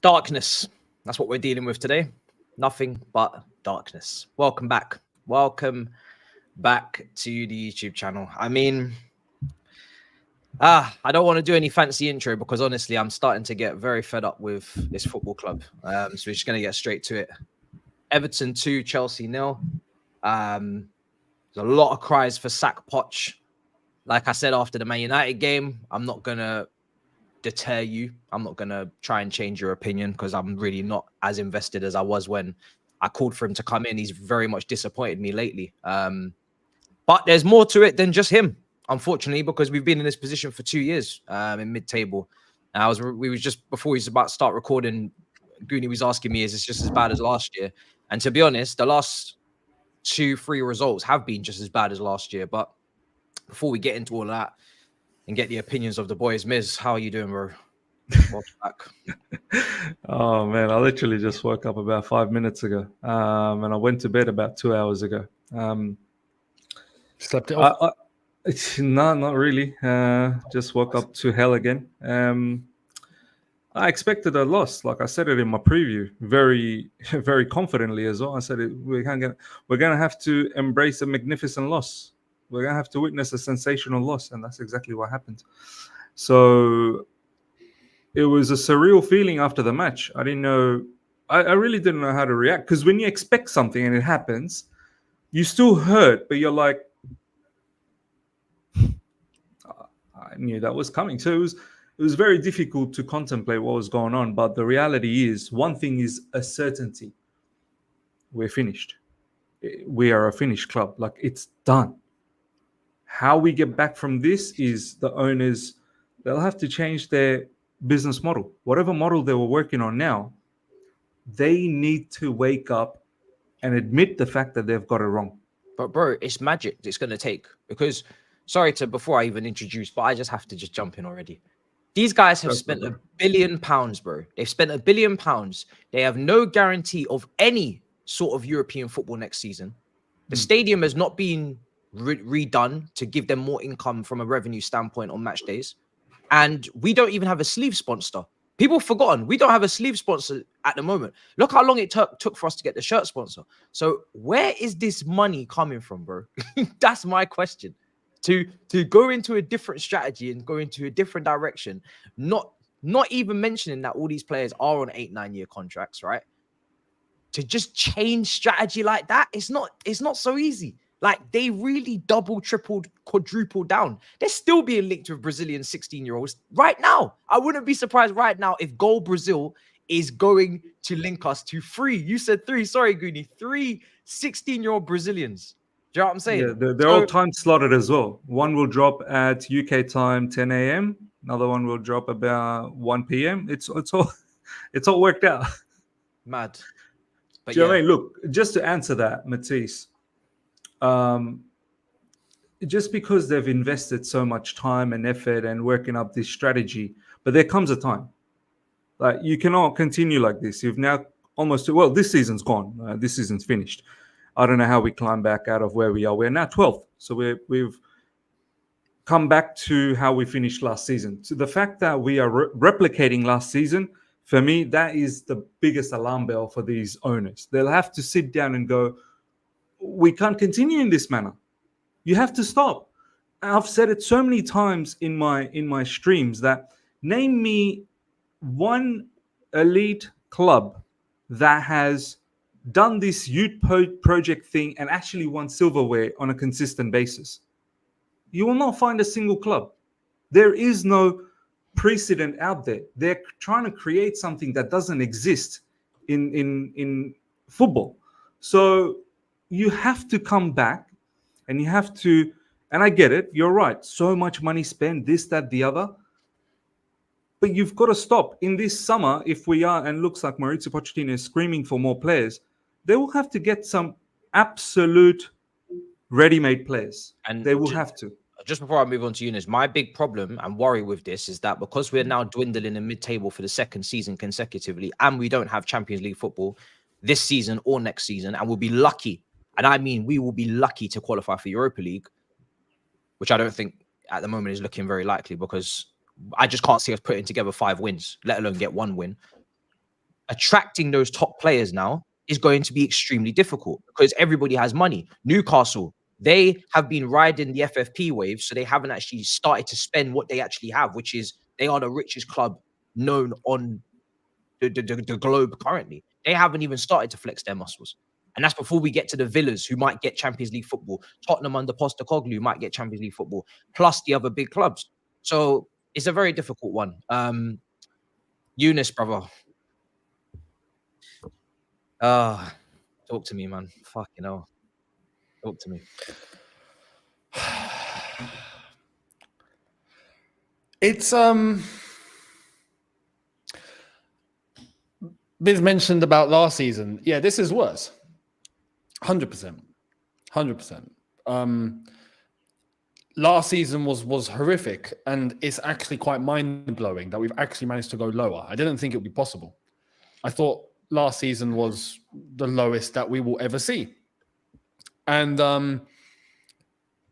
Darkness. That's what we're dealing with today. Nothing but darkness. Welcome back. Welcome back to the YouTube channel. I mean, I don't want to do any fancy intro because honestly, I'm starting to get very fed up with this football club. So we're just going to get straight to it. Everton 2, Chelsea 0. There's a lot of cries for sack Poch. Like I said after the Man United game, I'm not going to deter you. I'm not going to try and change your opinion because I'm really not as invested as I was when I called for him to come in. He's very much disappointed me lately. But there's more to it than just him, unfortunately, because we've been in this position for 2 years in mid-table. We was just before he's about to start recording, Guni was asking me, is this just as bad as last year? And to be honest, the last 2-3 results have been just as bad as last year. But before we get into all of that and get the opinions of the boys, Miz, how are you doing, bro? Welcome back. Oh man, I literally just woke up about 5 minutes ago, and I went to bed about 2 hours ago. Slept it off? No, not really. Just woke up to hell again. I expected a loss, like I said it in my preview, very, very confidently as well. I said we're gonna have to embrace a magnificent loss. We're gonna have to witness a sensational loss, and that's exactly what happened. So it was a surreal feeling after the match. I didn't know. I really didn't know how to react, because when you expect something and it happens, you still hurt, but you're like, I knew that was coming. So it was very difficult to contemplate what was going on. But the reality is, one thing is a certainty: we're finished. We are a finished club. Like, it's done. How we get back from this is the owners, they'll have to change their business model. Whatever model they were working on now, they need to wake up and admit the fact that they've got it wrong. But bro, it's magic it's going to take, because before I even introduce, but I just have to just jump in already. These guys have spent £1 billion, bro. They've spent £1 billion. They have no guarantee of any sort of European football next season. The stadium has not been redone to give them more income from a revenue standpoint on match days. And we don't even have a sleeve sponsor. People have forgotten, we don't have a sleeve sponsor at the moment. Look how long it took for us to get the shirt sponsor. So where is this money coming from, bro? That's my question. To go into a different strategy and go into a different direction, not even mentioning that all these players are on 8-9 year contracts, right? To just change strategy like that, it's not so easy. Like, they really double, tripled, quadrupled down. They're still being linked with Brazilian 16-year-olds right now. I wouldn't be surprised right now if Goal Brazil is going to link us to 3. You said 3. Sorry, Guni. 3 16-year-old Brazilians. Do you know what I'm saying? Yeah, they're all time slotted as well. One will drop at UK time 10 a.m. Another one will drop about 1 p.m. It's all worked out. Mad. But Do you know what I mean? Look, just to answer that, Matisse, just because they've invested so much time and effort and working up this strategy, but there comes a time. Like, you cannot continue like this. You've now this season's gone. This season's finished. I don't know how we climb back out of where we are. We're now 12th. So we've come back to how we finished last season. So the fact that we are replicating last season, for me, that is the biggest alarm bell for these owners. They'll have to sit down and go, we can't continue in this manner. You have to stop. I've said it so many times in my streams that name me one elite club that has done this youth project thing and actually won silverware on a consistent basis. You will not find a single club. There is no precedent out there. They're trying to create something that doesn't exist in football. So you have to come back and you have to, and I get it, you're right, so much money spent, this, that, the other. But you've got to stop. In this summer, if we are, and looks like Mauricio Pochettino is screaming for more players, they will have to get some absolute ready-made players. And they will have to. Just before I move on to Younes, my big problem and worry with this is that because we're now dwindling in mid-table for the second season consecutively, and we don't have Champions League football this season or next season, and we'll be lucky, and I mean we will be lucky to qualify for Europa League, which I don't think at the moment is looking very likely, because I just can't see us putting together 5 wins, let alone get 1 win. attracting those top players now is going to be extremely difficult because everybody has money. Newcastle, they have been riding the FFP wave, so they haven't actually started to spend what they actually have, which is they are the richest club known on the globe currently. They haven't even started to flex their muscles. And that's before we get to the Villas, who might get Champions League football. Tottenham under Postecoglou might get Champions League football, plus the other big clubs. So it's a very difficult one. Younes, brother. Talk to me, man. Fucking hell. Talk to me. It's Biz mentioned about last season. Yeah, this is worse. 100%. 100%. Last season was horrific, and it's actually quite mind-blowing that we've actually managed to go lower. I didn't think it would be possible. I thought last season was the lowest that we will ever see. And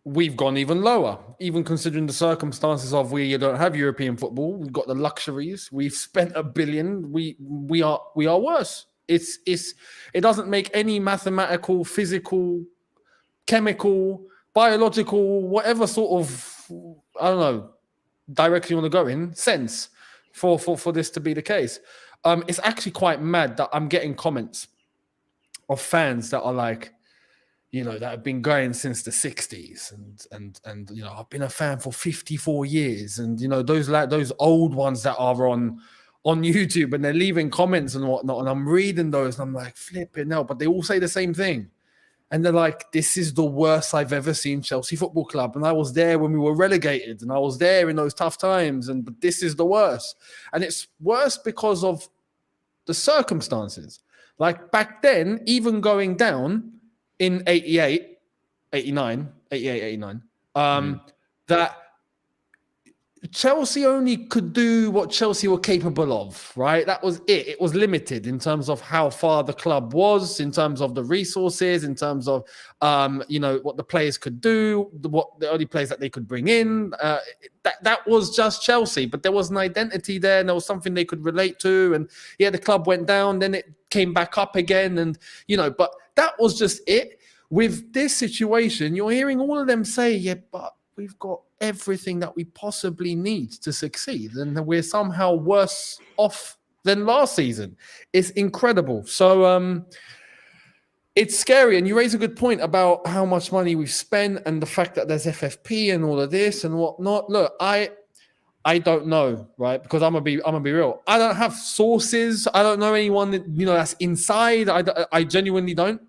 we've gone even lower, even considering the circumstances of we don't have European football. We've got the luxuries. We've spent $1 billion. We are worse. It doesn't make any mathematical, physical, chemical, biological, whatever sort of, I don't know, direction you want to go in, sense for this to be the case. It's actually quite mad that I'm getting comments of fans that are like, that have been going since the 60s and I've been a fan for 54 years. And, those old ones that are on YouTube and they're leaving comments and whatnot. And I'm reading those and I'm like, flipping hell. But they all say the same thing. And they're like, this is the worst I've ever seen Chelsea Football Club. And I was there when we were relegated and I was there in those tough times. But this is the worst. And it's worse because of the circumstances. Like back then, even going down in 88, 89, that Chelsea only could do what Chelsea were capable of, right? That was it. It was limited in terms of how far the club was, in terms of the resources, in terms of, what the players could do, what the only players that they could bring in. That was just Chelsea, but there was an identity there and there was something they could relate to. And yeah, the club went down, then it came back up again. And, but that was just it. With this situation, you're hearing all of them say, yeah, but we've got everything that we possibly need to succeed. And we're somehow worse off than last season. It's incredible. So it's scary. And you raise a good point about how much money we've spent and the fact that there's FFP and all of this and whatnot. Look, I don't know, right? Because I'm gonna be real. I don't have sources. I don't know anyone that, that's inside. I genuinely don't.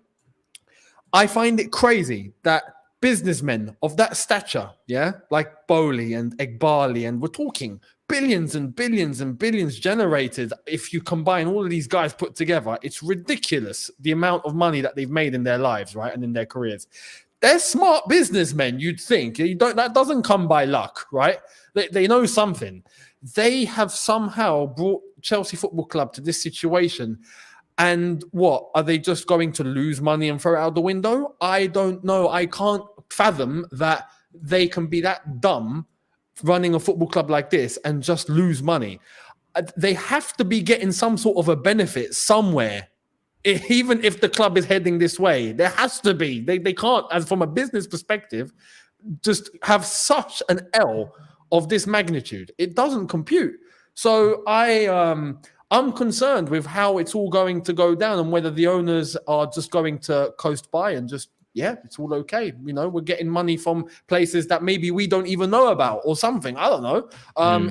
I find it crazy that businessmen of that stature, like Bowley and Egbali, and we're talking billions and billions and billions generated. If you combine all of these guys put together, it's ridiculous the amount of money that they've made in their lives, right, and in their careers. They're smart businessmen, you'd think. That doesn't come by luck, right? They know something. They have somehow brought Chelsea Football Club to this situation. And what, are they just going to lose money and throw it out the window? I don't know. I can't fathom that they can be that dumb running a football club like this and just lose money. They have to be getting some sort of a benefit somewhere. Even if the club is heading this way, there has to be. They can't, as from a business perspective, just have such an L of this magnitude. It doesn't compute. So I'm concerned with how it's all going to go down and whether the owners are just going to coast by and just, it's all okay. We're getting money from places that maybe we don't even know about or something. I don't know.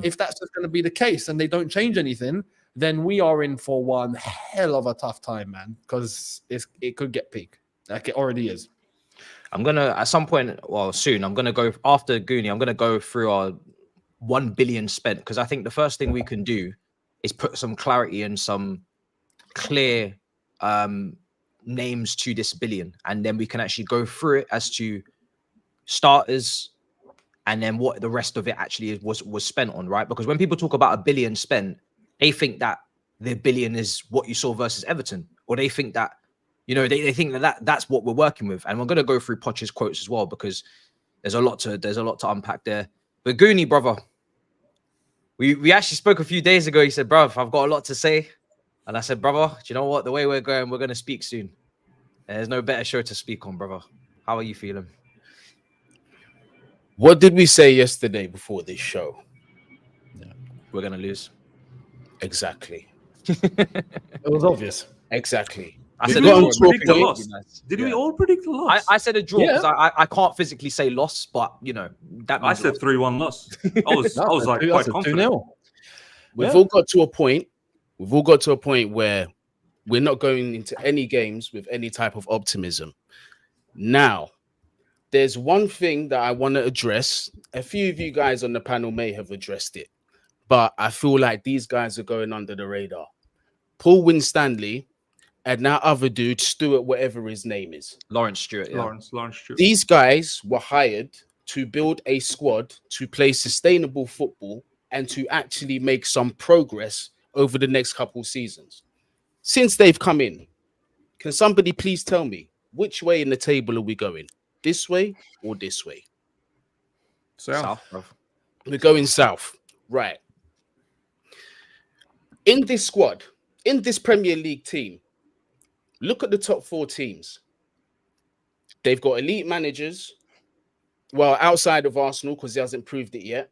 If that's just going to be the case and they don't change anything, then we are in for one hell of a tough time, man, because it could get peak like it already is. I'm going to, at some point, soon, I'm going to go after Guni. I'm going to go through our 1 billion spent because I think the first thing we can do is put some clarity and some clear names to this billion. And then we can actually go through it as to starters and then what the rest of it actually was spent on, right? Because when people talk about 1 billion spent, they think that the billion is what you saw versus Everton. Or they think that, they think that's what we're working with. And we're going to go through Poch's quotes as well because there's a lot to unpack there. But Guni, brother, we actually spoke a few days ago. He said, bruv, I've got a lot to say. And I said, brother, do you know what? The way we're going to speak soon. There's no better show to speak on, brother. How are you feeling? What did we say yesterday before this show? We're going to lose. Exactly. It was obvious. Exactly. Did we all predict a loss? Did we all predict a loss? I said a draw because I can't physically say loss, but you know that means I said 3-1 loss. I was like quite confident. 2-0. We've all got to a point. We've all got to a point where we're not going into any games with any type of optimism. Now, there's one thing that I want to address. A few of you guys on the panel may have addressed it, but I feel like these guys are going under the radar. Paul Winstanley and that other dude, Stuart, whatever his name is. Lawrence Stewart. Yeah. Lawrence Stewart. These guys were hired to build a squad to play sustainable football and to actually make some progress over the next couple seasons. Since they've come in, can somebody please tell me which way in the table are we going? This way or this way? South. We're going south. Right. In this squad, in this Premier League team, look at the top 4 teams. They've got elite managers. Well, outside of Arsenal, because he hasn't proved it yet.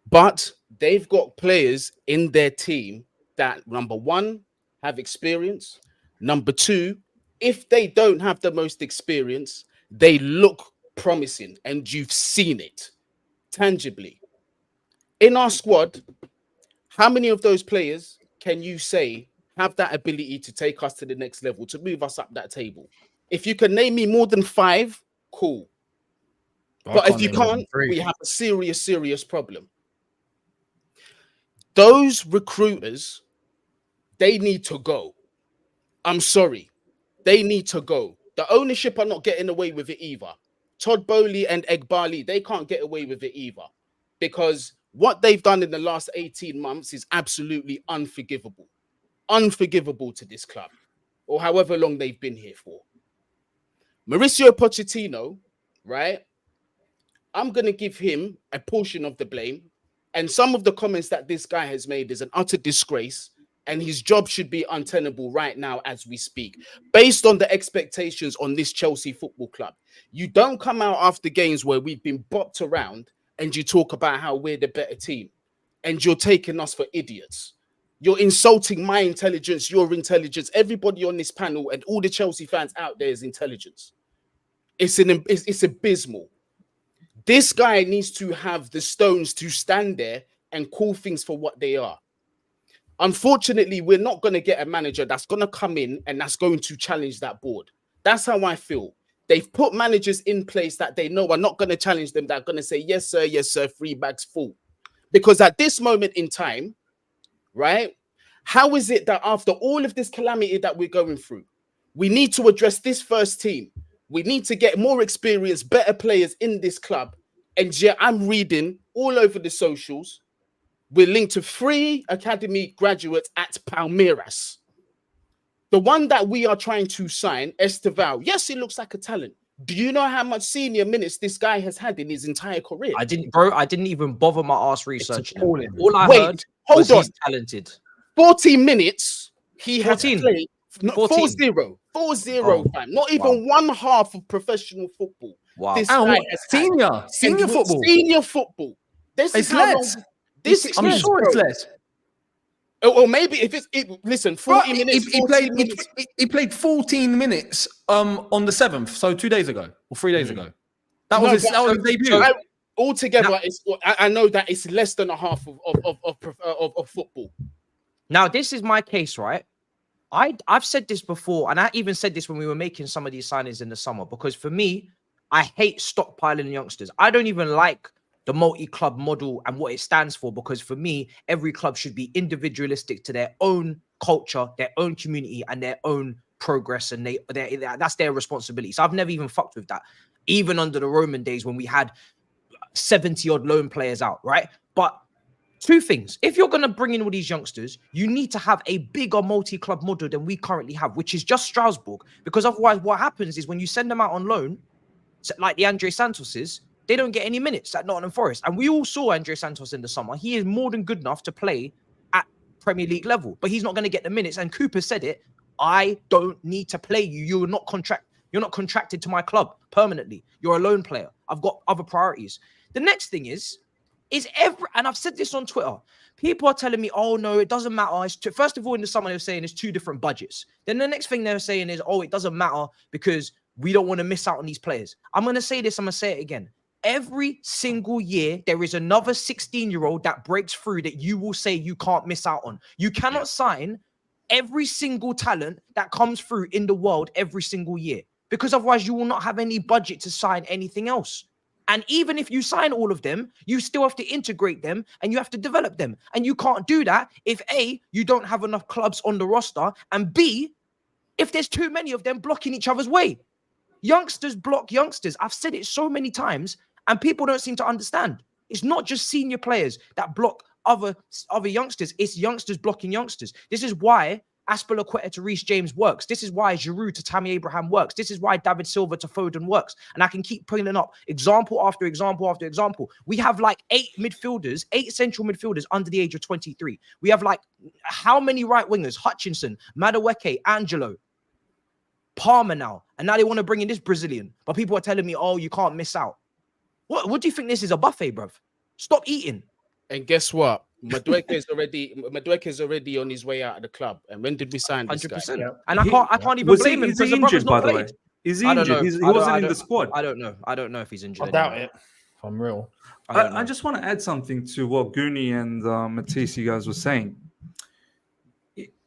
But they've got players in their team that, number 1, have experience. Number 2, if they don't have the most experience, they look promising. And you've seen it tangibly. In our squad, how many of those players can you say have that ability to take us to the next level, to move us up that table? If you can name me more than 5, cool. But if you can't, we have a serious problem. Those recruiters, they need to go. I'm sorry. They need to go. The ownership are not getting away with it either. Todd Bowley and Egbali, they can't get away with it either. Because what they've done in the last 18 months is absolutely unforgivable. Unforgivable to this club, or however long they've been here for. Mauricio Pochettino, right? I'm going to give him a portion of the blame. And some of the comments that this guy has made is an utter disgrace. And his job should be untenable right now as we speak. Based on the expectations on this Chelsea football club. You don't come out after games where we've been bopped around and you talk about how we're the better team. And you're taking us for idiots. You're insulting my intelligence, your intelligence. Everybody on this panel and all the Chelsea fans out there is intelligence. It's abysmal. This guy needs to have the stones to stand there and call things for what they are. Unfortunately, we're not going to get a manager that's going to come in and that's going to challenge that board. That's how I feel. They've put managers in place that they know are not going to challenge them. That are going to say, yes, sir, 3 bags full. Because at this moment in time, right, how is it that after all of this calamity that we're going through, we need to address this first team? We need to get more experience, better players in this club. And yeah, I'm reading all over the socials. We're linked to 3 academy graduates at Palmeiras. The one that we are trying to sign, Esteval, yes, he looks like a talent. Do you know how much senior minutes this guy has had in his entire career? I didn't even bother my ass researching. All I heard was he's talented. 40 minutes he has 14. played. 4-0, Oh, fam. Not even one half of professional football. Wow. This guy has had. Senior football. Senior football. This is It's how long. less. I'm sure it's less. Or maybe if it's listen, 40 minutes. He played 14 minutes on the 7th, so 2 days ago or 3 days ago. That was his debut. Altogether, I know that it's less than a half of football. Now, this is my case, right? I've said this before, and I even said this when we were making some of these signings in the summer, because for me, I hate stockpiling youngsters. I don't even like the multi-club model and what it stands for, because for me, every club should be individualistic to their own culture, their own community, and their own progress, and that's their responsibility. So I've never even fucked with that, even under the Roman days when we had 70-odd loan players out, right? But 2 things. If you're going to bring in all these youngsters, you need to have a bigger multi-club model than we currently have, which is just Strasbourg. Because otherwise, what happens is when you send them out on loan, like the Andre Santoses, they don't get any minutes at Nottingham Forest. And we all saw Andre Santos in the summer. He is more than good enough to play at Premier League level, but he's not going to get the minutes. And Cooper said it. I don't need to play you. You're not contracted to my club permanently. You're a loan player. I've got other priorities. The next thing is and I've said this on Twitter. People are telling me, oh no, it doesn't matter. First of all, in the summer, they're saying it's 2 different budgets. Then the next thing they're saying is, oh, it doesn't matter because we don't want to miss out on these players. I'm going to say this. I'm going to say it again. Every single year, there is another 16-year-old that breaks through that you will say you can't miss out on. You cannot sign every single talent that comes through in the world every single year, because otherwise you will not have any budget to sign anything else. And even if you sign all of them, you still have to integrate them and you have to develop them. And you can't do that if A, you don't have enough clubs on the roster, and B, if there's too many of them blocking each other's way. Youngsters block youngsters. I've said it so many times and people don't seem to understand. It's not just senior players that block other youngsters. It's youngsters blocking youngsters. This is why Aspilicueta to Reece James works. This is why Giroud to Tammy Abraham works. This is why David Silva to Foden works. And I can keep pulling up example after example after example. We have like 8 central midfielders under the age of 23. We have like how many right wingers? Hutchinson, Madueke, Angelo, Palmer now. And now they want to bring in this Brazilian. But people are telling me, oh, you can't miss out. What do you think this is, a buffet, bruv? Stop eating. And guess what? Madueke is already on his way out of the club. And when did we sign this 100%. guy? And I can't even blame him because the brother's not played. Is he injured? He wasn't in the squad. I don't know if he's injured. I doubt it. If I'm real. I just want to add something to what Guni and Matisse, you guys were saying.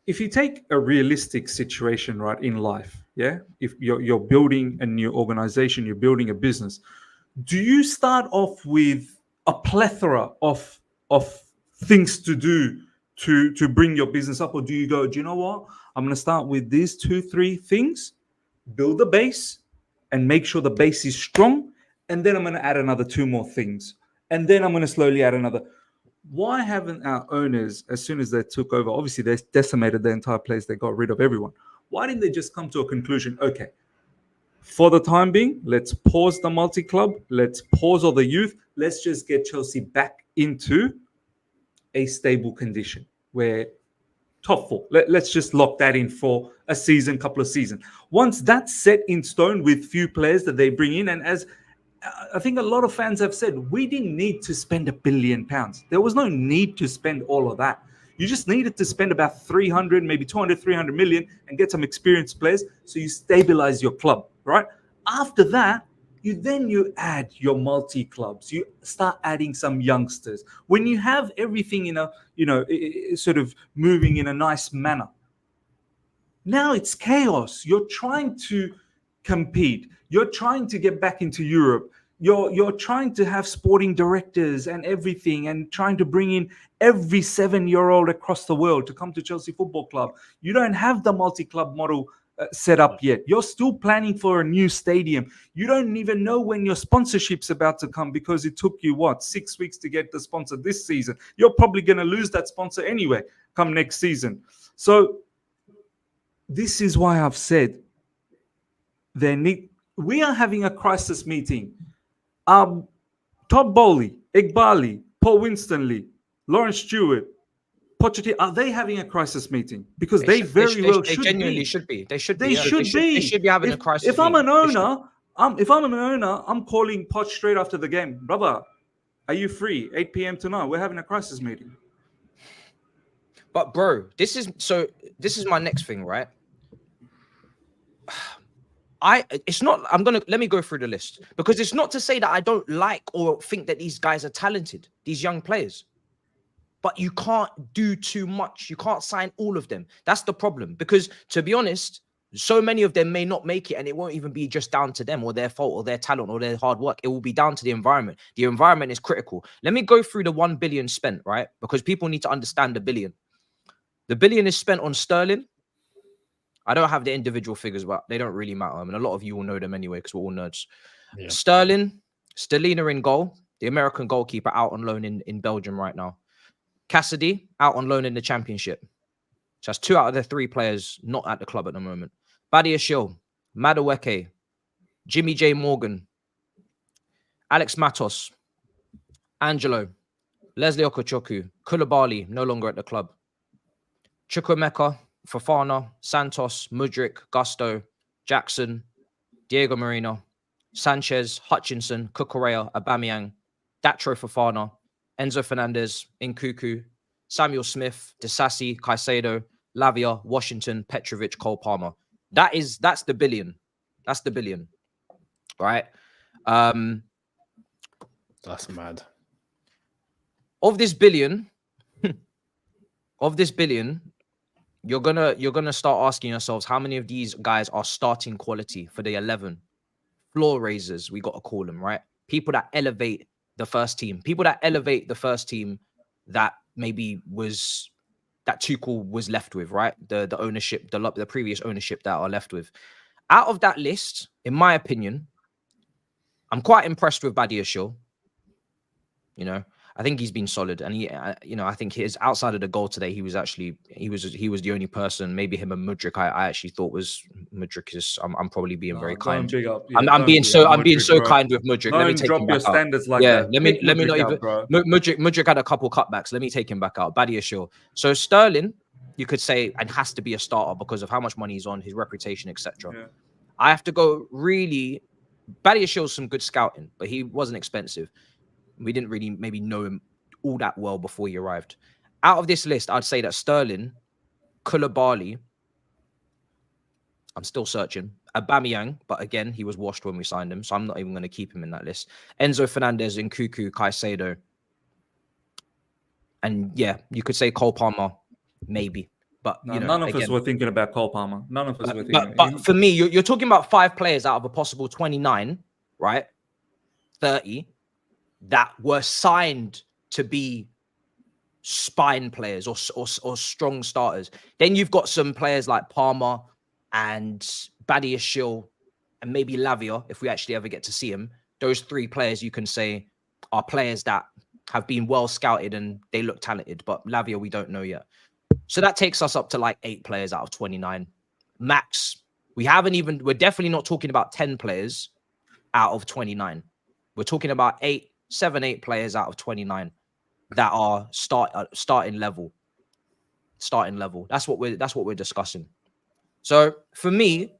If you take a realistic situation, right, in life, yeah, if you're building a new organization, you're building a business, do you start off with a plethora of things to do to bring your business up, or do you go, do you know what? I'm going to start with these 2-3 things, build the base, and make sure the base is strong, and then I'm going to add another 2 more things, and then I'm going to slowly add another. Why haven't our owners, as soon as they took over, obviously they decimated the entire place, they got rid of everyone. Why didn't they just come to a conclusion? Okay, for the time being, let's pause the multi-club, let's pause all the youth, let's just get Chelsea back into a stable condition where top 4. Let's just lock that in for a season, couple of seasons. Once that's set in stone with few players that they bring in, and as I think a lot of fans have said, we didn't need to spend £1 billion. There was no need to spend all of that. You just needed to spend about 300, maybe 200, 300 million and get some experienced players so you stabilize your club, right? After that, you add your multi-clubs. You start adding some youngsters. When you have everything in a, sort of moving in a nice manner, now it's chaos. You're trying to compete. You're trying to get back into Europe. You're trying to have sporting directors and everything, and trying to bring in every 7-year-old across the world to come to Chelsea Football Club. You don't have the multi-club model set up yet. You're still planning for a new stadium. You don't even know when your sponsorship's about to come, because it took you 6 weeks to get the sponsor this season. You're probably going to lose that sponsor anyway come next season. So this is why I've said we are having a crisis meeting. Todd Bowley, Igbali, Paul Winstanley, Lawrence Stewart, Pochettino, are they having a crisis meeting? Because they genuinely should be. They should be having a crisis. If I'm an owner, I'm calling Poch straight after the game. Brother, are you free? 8 p.m. tonight. We're having a crisis meeting. But bro, this is my next thing, right? Let me go through the list, because it's not to say that I don't like or think that these guys are talented, these young players. But you can't do too much. You can't sign all of them. That's the problem. Because to be honest, so many of them may not make it, and it won't even be just down to them or their fault or their talent or their hard work. It will be down to the environment. The environment is critical. Let me go through the 1 billion spent, right? Because people need to understand the billion. The billion is spent on Sterling. I don't have the individual figures, but they don't really matter. I mean, a lot of you will know them anyway because we're all nerds. Yeah. Sterling, Stellina in goal, the American goalkeeper, out on loan in Belgium right now. Cassidy, out on loan in the Championship. So that's 2 out of the 3 players not at the club at the moment. Badiashile, Madueke, Jimmy J. Morgan, Alex Matos, Angelo, Leslie Okochoku, Koulibaly, no longer at the club. Chukwuemeka, Fofana, Santos, Mudryk, Gusto, Jackson, Diego Marino, Sanchez, Hutchinson, Cucurella, Aubameyang, Datro Fofana, Enzo Fernandez, Nkuku, Samuel Smith, Disasi, Caicedo, Lavia, Washington, Petrovic, Cole Palmer. That's the billion. That's the billion. Right? That's mad. Of this billion, you're gonna start asking yourselves how many of these guys are starting quality for the 11 floor raisers. We got to call them, right? People that elevate the first team. People that elevate the first team that maybe was that Tuchel was left with, right? The ownership, the previous ownership that are left with. Out of that list, in my opinion, I'm quite impressed with Badiashile. You know, I think he's been solid, and I think his outside of the goal today, he was the only person. Maybe him and Mudryk. I actually thought was Mudryk is. I'm probably being very kind. Big up. I'm being so kind with Mudryk. Let me take drop him your back standards out. like yeah, that. let me not even. Mudryk had a couple cutbacks. Let me take him back out. Badiashile. So Sterling, you could say, and has to be a starter because of how much money he's on, his reputation, etc. Yeah. I have to go really. Badiashile's some good scouting, but he wasn't expensive. We didn't really maybe know him all that well before he arrived. Out of this list, I'd say that Sterling, Koulibaly, I'm still searching. Aubameyang, but again, he was washed when we signed him, so I'm not even going to keep him in that list. Enzo Fernandez, Nkuku, Caicedo. And yeah, you could say Cole Palmer, maybe. But none of us were thinking about Cole Palmer. None of us were thinking. But for me, you're talking about 5 players out of a possible 29, right? 30 that were signed to be spine players or strong starters. Then you've got some players like Palmer and Badiashile and maybe Lavia, if we actually ever get to see him. Those 3 players you can say are players that have been well scouted and they look talented. But Lavia, we don't know yet. So that takes us up to like 8 players out of 29. Max, we're definitely not talking about 10 players out of 29. We're talking about 7, 8 players out of 29 that are starting level. That's what we're discussing. So for me,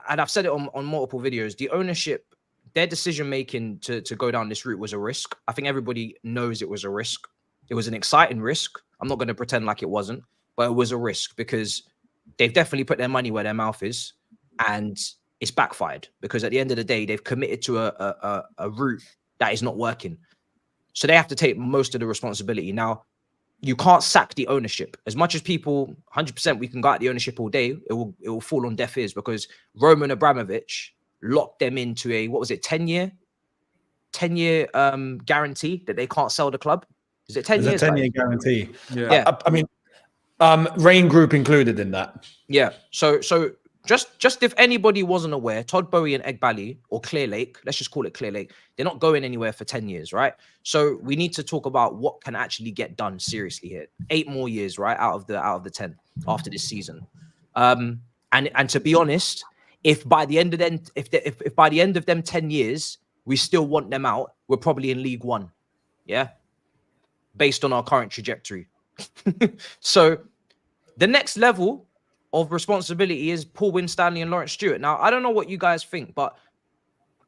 and I've said it on multiple videos, the ownership, their decision making to go down this route was a risk. I think everybody knows it was a risk. It was an exciting risk. I'm not going to pretend like it wasn't, but it was a risk because they've definitely put their money where their mouth is, and it's backfired because at the end of the day, they've committed to a route that is not working. So they have to take most of the responsibility. Now, you can't sack the ownership. As much as people, 100%, we can go at the ownership all day, it will fall on deaf ears because Roman Abramovich locked them into a, 10-year guarantee that they can't sell the club. Is it 10 years? A 10-year guarantee. Yeah. I mean, Rain Group included in that. Yeah. So just if anybody wasn't aware, Todd Bowie and Egbali or Clear Lake, let's just call it Clear Lake, they're not going anywhere for 10 years, right? So we need to talk about what can actually get done seriously here. 8 more years, right, out of the 10 after this season. And to be honest, if by the end of them 10 years we still want them out, we're probably in League One. Yeah. Based on our current trajectory. So the next level of responsibility is Paul Winstanley and Lawrence Stewart. Now, I don't know what you guys think, but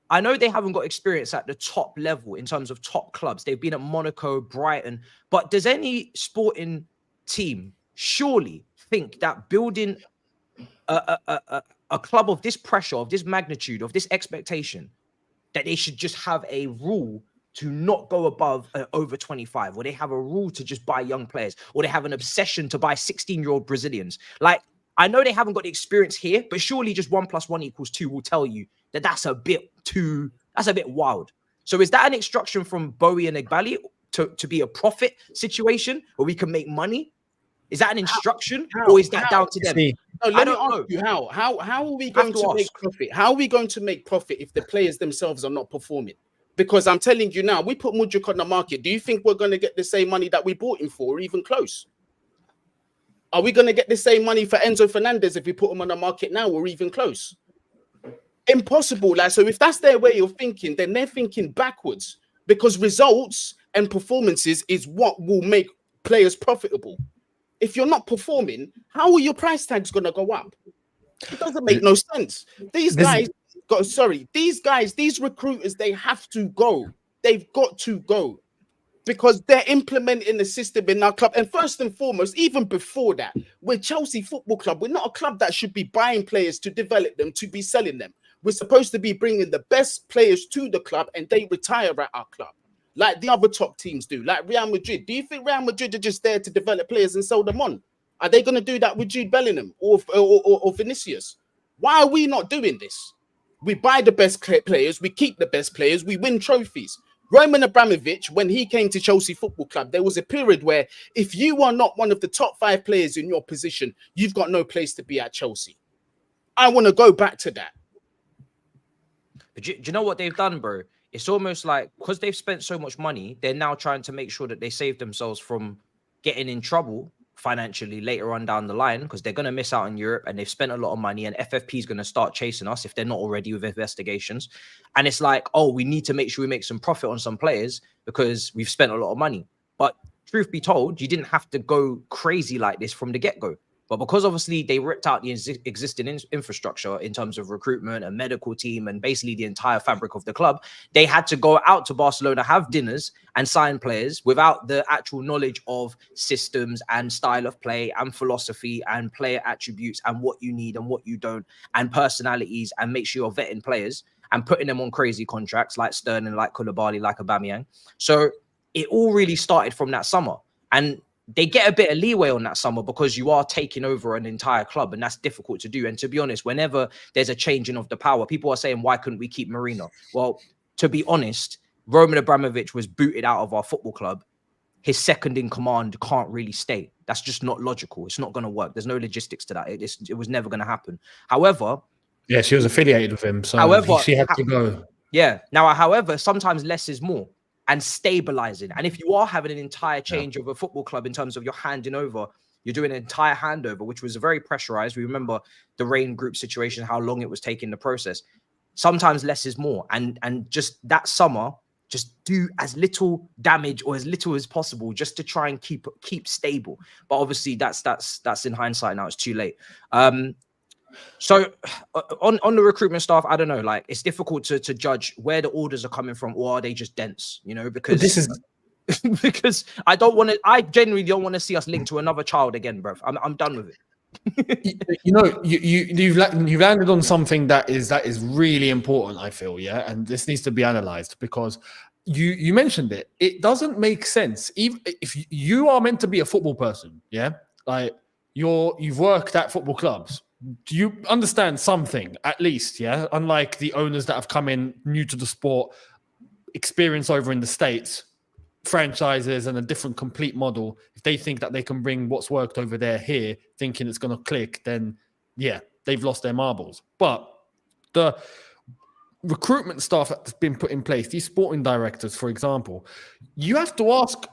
I know they haven't got experience at the top level in terms of top clubs. They've been at Monaco, Brighton, but does any sporting team surely think that building a club of this pressure, of this magnitude, of this expectation, that they should just have a rule to not go above over 25, or they have a rule to just buy young players, or they have an obsession to buy 16-year-old Brazilians? Like, I know they haven't got the experience here, but surely just 1 + 1 = 2 will tell you that that's a bit wild. So is that an instruction from Bowie and Egbali to be a profit situation where we can make money? Is that an instruction, or is that down to them? No, let me ask you how are we going to make profit? How are we going to make profit if the players themselves are not performing? Because I'm telling you now, we put Mudryk on the market. Do you think we're going to get the same money that we bought him for, or even close? Are we going to get the same money for Enzo Fernandez if we put him on the market now, or even close? Impossible. Like, so if that's their way of thinking, then they're thinking backwards, because results and performances is what will make players profitable. If you're not performing, how are your price tags going to go up? It doesn't make no sense. These guys, these recruiters, they have to go. They've got to go because they're implementing the system in our club. And first and foremost, even before that, we're Chelsea Football Club. We're not a club that should be buying players to develop them, to be selling them. We're supposed to be bringing the best players to the club and they retire at our club, like the other top teams do, like Real Madrid. Do you think Real Madrid are just there to develop players and sell them on? Are they going to do that with Jude Bellingham or Vinicius? Why are we not doing this? We buy the best players, we keep the best players, we win trophies. Roman Abramovich, when he came to Chelsea Football Club, there was a period where if you are not one of the top 5 players in your position, you've got no place to be at Chelsea. I want to go back to that. But do you know what they've done, bro? It's almost like because they've spent so much money, they're now trying to make sure that they save themselves from getting in trouble financially later on down the line, because they're going to miss out in Europe and they've spent a lot of money, and FFP is going to start chasing us if they're not already with investigations. And it's like, oh, we need to make sure we make some profit on some players because we've spent a lot of money. But truth be told, you didn't have to go crazy like this from the get-go. But because obviously they ripped out the existing infrastructure in terms of recruitment and medical team and basically the entire fabric of the club, they had to go out to Barcelona, have dinners and sign players without the actual knowledge of systems and style of play and philosophy and player attributes and what you need and what you don't and personalities, and make sure you're vetting players and putting them on crazy contracts like Sterling, like Koulibaly, like Aubameyang. So it all really started from that summer. And they get a bit of leeway on that summer because you are taking over an entire club, and that's difficult to do. And to be honest, whenever there's a changing of the power, people are saying, why couldn't we keep Mourinho? Well, to be honest, Roman Abramovich was booted out of our football club. His second in command can't really stay. That's just not logical. It's not going to work. There's no logistics to that. It was never going to happen. However, yeah, she was affiliated with him, so she had to go. Yeah. Now, however, sometimes less is more. And stabilizing. And if you are having an entire change of a football club in terms of you're handing over, you're doing an entire handover, which was very pressurized. We remember the Rain Group situation, how long it was taking the process. Sometimes less is more. And just that summer, just do as little damage or as little as possible just to try and keep stable. But obviously that's in hindsight now. It's too late. So on the recruitment staff, I don't know, like it's difficult to judge where the orders are coming from, or are they just dense, you know, because this is because I genuinely don't want to see us linked to another child again, bro. I'm done with it. You know, you've landed on something that is really important, I feel, yeah, and this needs to be analyzed because you mentioned it. It doesn't make sense. Even if you are meant to be a football person, yeah, like you've worked at football clubs. Do you understand something, at least, yeah? Unlike the owners that have come in new to the sport, experience over in the States, franchises and a different complete model. If they think that they can bring what's worked over there here, thinking it's going to click, then yeah, they've lost their marbles. But the recruitment staff that's been put in place, these sporting directors, for example, you have to ask,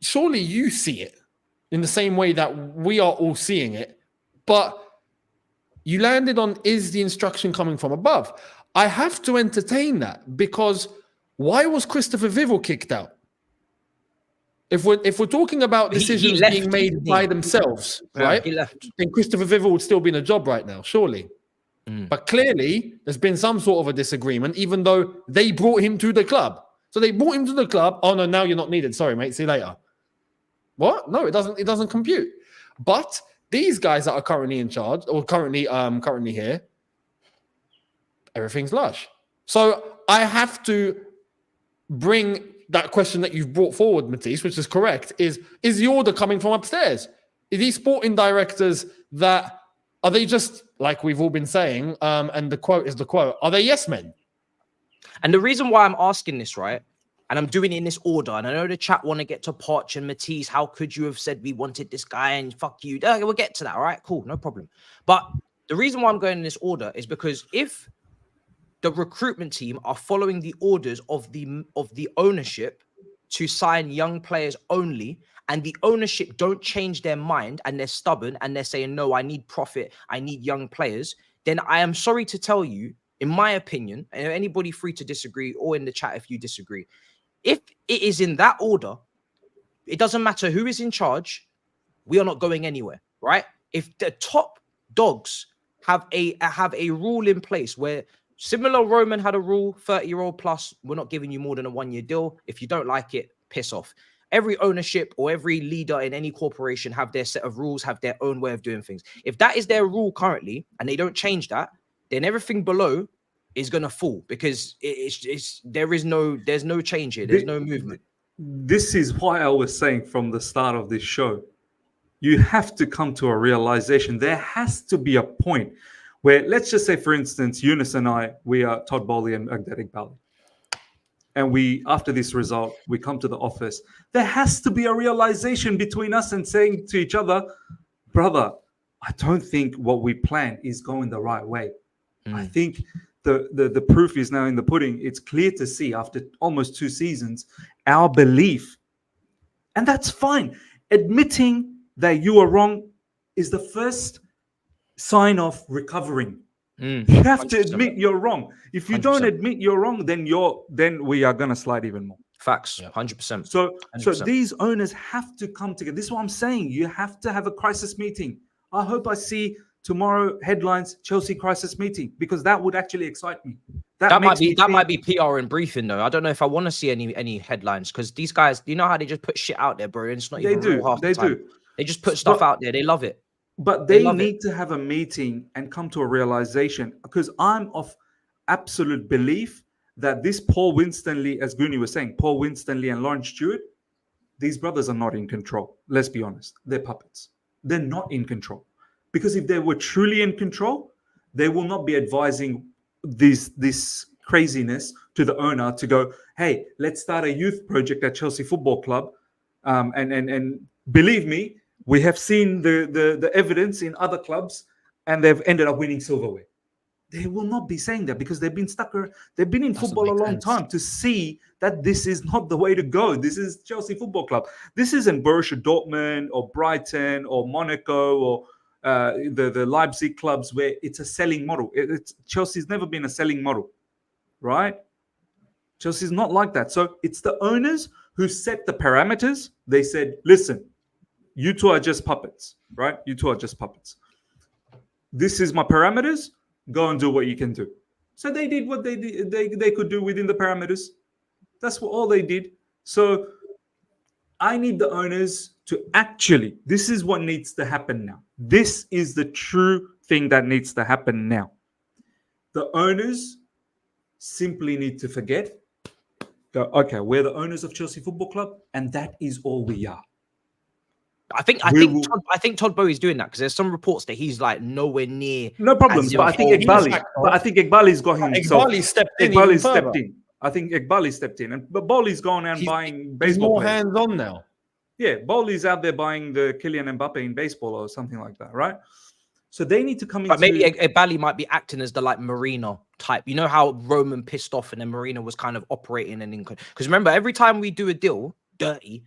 surely you see it in the same way that we are all seeing it, but you landed on, is the instruction coming from above? I have to entertain that because why was Christopher Vivel kicked out? If we're talking about decisions being made by themselves, right? Then Christopher Vivel would still be in a job right now, surely. But clearly, there's been some sort of a disagreement, even though they brought him to the club. So they brought him to the club. Oh no, now you're not needed. Sorry, mate. See you later. What? No, it doesn't compute. But these guys that are currently in charge or currently here, everything's lush. So I have to bring that question that you've brought forward, Matisse, which is correct, is the order coming from upstairs? Are these sporting directors that, are they just, like we've all been saying, and the quote is the quote, are they yes men? And the reason why I'm asking this, right, and I'm doing it in this order, and I know the chat want to get to Poch and Matisse. How could you have said we wanted this guy and fuck you? We'll get to that. All right, cool, no problem. But the reason why I'm going in this order is because if the recruitment team are following the orders of the ownership to sign young players only, and the ownership don't change their mind and they're stubborn and they're saying, no, I need profit, I need young players, then I am sorry to tell you, in my opinion, and anybody free to disagree or in the chat if you disagree, if it is in that order, it doesn't matter who is in charge, we are not going anywhere, right? If the top dogs have a rule in place where similar Roman had a rule, 30-year-old plus, we're not giving you more than a 1-year deal. If you don't like it, piss off. Every ownership or every leader in any corporation have their set of rules, have their own way of doing things. If that is their rule currently and they don't change that, then everything below is gonna fall because there's no change here. There's no movement. This is why I was saying from the start of this show, you have to come to a realization. There has to be a point where, let's just say, for instance, Younes and I, we are Todd Bowley and Agdad Iqbali. And we, after this result, we come to the office. There has to be a realization between us and saying to each other, brother, I don't think what we planned is going the right way. I think the proof is now in the pudding. It's clear to see after almost 2 seasons, our belief. And that's fine. Admitting that you are wrong is the first sign of recovering. You have to admit you're wrong. If you 100%. Don't admit you're wrong, then we are gonna slide even more. Facts, 100%. So these owners have to come together. This is what I'm saying. You have to have a crisis meeting. I hope I see tomorrow headlines Chelsea crisis meeting, because that would actually excite me. That might be PR and briefing though. I don't know if I want to see any headlines, because these guys, you know how they just put shit out there, bro. And it's not even real half the time. They just put stuff out there. They love it. But they need to have a meeting and come to a realization, because I'm of absolute belief that this Paul Winstanley, as Guni was saying, Paul Winstanley and Lawrence Stewart, these brothers are not in control. Let's be honest. They're puppets. They're not in control. Because if they were truly in control, they will not be advising this craziness to the owner to go, hey, let's start a youth project at Chelsea Football Club. And believe me, we have seen the evidence in other clubs, and they've ended up winning silverware. They will not be saying that, because they've been they've been in football a long time to see that this is not the way to go. This is Chelsea Football Club. This isn't Borussia Dortmund or Brighton or Monaco or the Leipzig clubs where it's a selling model. Chelsea's never been a selling model, right? Chelsea's not like that. So it's the owners who set the parameters. They said, listen, you two are just puppets, right? You two are just puppets. This is my parameters. Go and do what you can do. So they did what they could do within the parameters. That's all they did. So I need the owners to actually, this is what needs to happen now. This is the true thing that needs to happen now. The owners simply need to forget, go, okay, we're the owners of Chelsea Football Club, and that is all we are. I think Todd Bowley's doing that, because there's some reports that he's like nowhere near. No problems, but I think Iqbali's got himself. Iqbali stepped in. I think Iqbali stepped in, but Bowley's gone and buying baseball. He's more players. hands on now. Yeah, Bowley's out there buying the Kylian Mbappe in baseball or something like that, right? So they need to come in. But maybe Iqbali might be acting as the like Marino type. You know how Roman pissed off and then Marino was kind of operating and because remember, every time we do a deal dirty,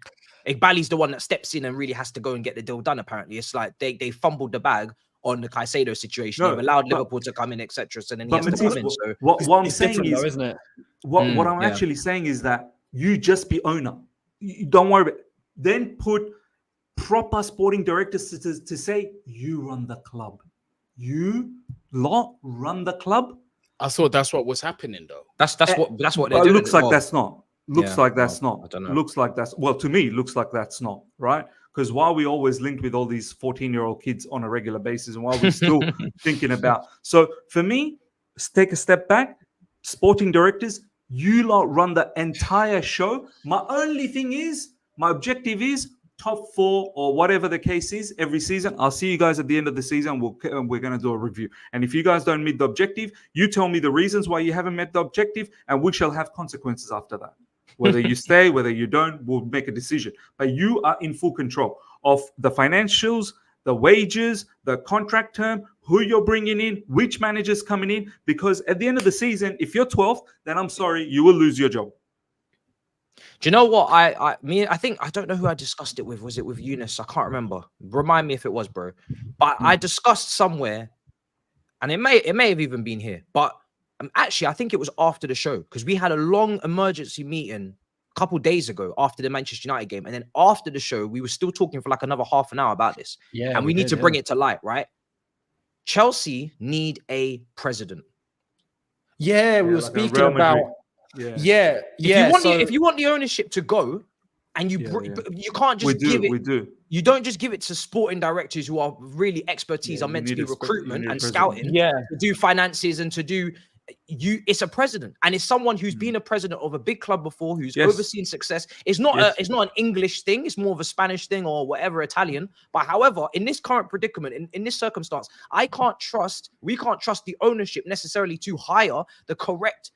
Iqbali's the one that steps in and really has to go and get the deal done. Apparently, it's like they fumbled the bag on the Caicedo situation. They've allowed Liverpool to come in, etc. So then he has to come in. So what I'm saying is, isn't it? What I'm actually saying is that you just be owner. You don't worry about it. Then put proper sporting directors to say, you run the club. You lot run the club. I thought that's what was happening, though. That's what they're doing. It looks like that's not. Looks like that's not. I don't know. Looks like that's, well, to me, looks like that's not, right? Because while we always linked with all these 14-year-old kids on a regular basis, and while we're still thinking about, so for me, take a step back, sporting directors, you lot run the entire show. My objective is top 4 or whatever the case is every season. I'll see you guys at the end of the season. We're going to do a review. And if you guys don't meet the objective, you tell me the reasons why you haven't met the objective, and we shall have consequences after that. Whether you stay, whether you don't, we'll make a decision. But you are in full control of the financials, the wages, the contract term, who you're bringing in, which manager's coming in. Because at the end of the season, if you're 12th, then I'm sorry, you will lose your job. Do you know what? I think, I don't know who I discussed it with. Was it with Younes? I can't remember. Remind me if it was, bro. But I discussed somewhere, and it may have even been here. But actually, I think it was after the show, because we had a long emergency meeting a couple days ago after the Manchester United game. And then after the show, we were still talking for like another half an hour about this. Yeah, and we need to bring it to light, right? Chelsea need a president. Yeah, we were like a speaking Real Madrid. about. Yeah. If you want the ownership to go, and you can't just give it. We do. You don't just give it to sporting directors who are really expertise are meant to be recruitment and scouting. Yeah, to do finances and to do. It's a president, and it's someone who's been a president of a big club before, who's overseen success. It's not it's not an English thing, it's more of a Spanish thing or whatever, Italian. But however, in this current predicament, in this circumstance, we can't trust the ownership necessarily to hire the correct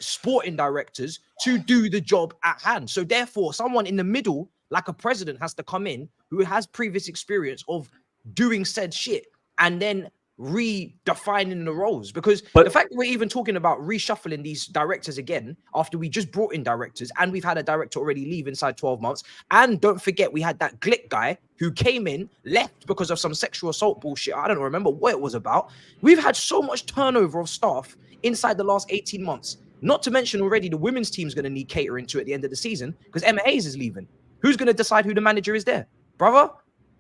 sporting directors to do the job at hand. So therefore, someone in the middle, like a president, has to come in who has previous experience of doing said shit and then redefining the roles, because the fact that we're even talking about reshuffling these directors again after we just brought in directors and we've had a director already leave inside 12 months, and don't forget we had that Glick guy who came in, left because of some sexual assault bullshit. I don't remember what it was about. We've had so much turnover of staff inside the last 18 months, not to mention already the women's team's going to need catering to at the end of the season because Emma Hayes is leaving. Who's going to decide who the manager is there, brother?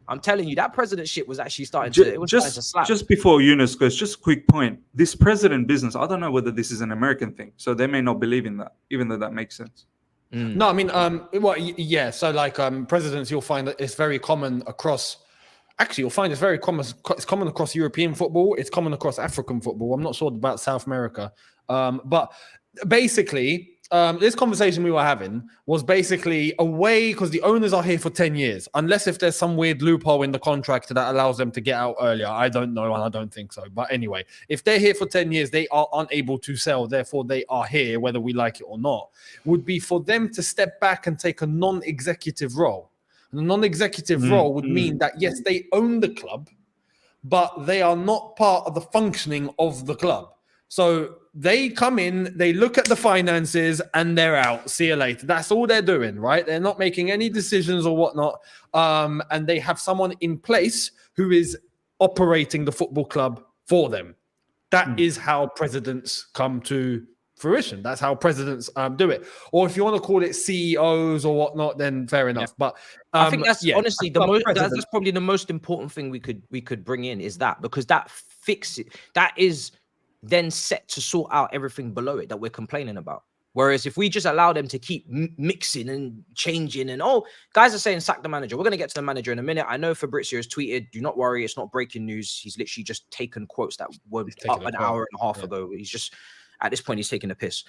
I'm telling you, that presidentship was actually starting to slap. Just before Younes goes, just a quick point. This president business, I don't know whether this is an American thing, so they may not believe in that, even though that makes sense. No, I mean, so like presidents, you'll find that it's very common across. Actually, you'll find it's very common. It's common across European football. It's common across African football. I'm not sure about South America, but basically. This conversation we were having was basically a way, because the owners are here for 10 years, unless if there's some weird loophole in the contract that allows them to get out earlier. I don't know, and I don't think so. But anyway, if they're here for 10 years, they are unable to sell. Therefore, they are here, whether we like it or not. Would be for them to step back and take a non-executive role. And a non-executive role would mean that, yes, they own the club, but they are not part of the functioning of the club. So they come in, they look at the finances, and they're out. See you later. That's all they're doing, right? They're not making any decisions or whatnot. And they have someone in place who is operating the football club for them. That is how presidents come to fruition. That's how presidents do it. Or if you want to call it CEOs or whatnot, then fair enough. But I think that's honestly that's probably the most important thing we could bring in, is that, because that fixes it. That is then set to sort out everything below it that we're complaining about. Whereas if we just allow them to keep mixing and changing, and guys are saying sack the manager. We're going to get to the manager in a minute. I know Fabrizio has tweeted, do not worry, it's not breaking news. He's literally just taken quotes that were up an hour and a half ago. He's just, at this point, he's taking a piss.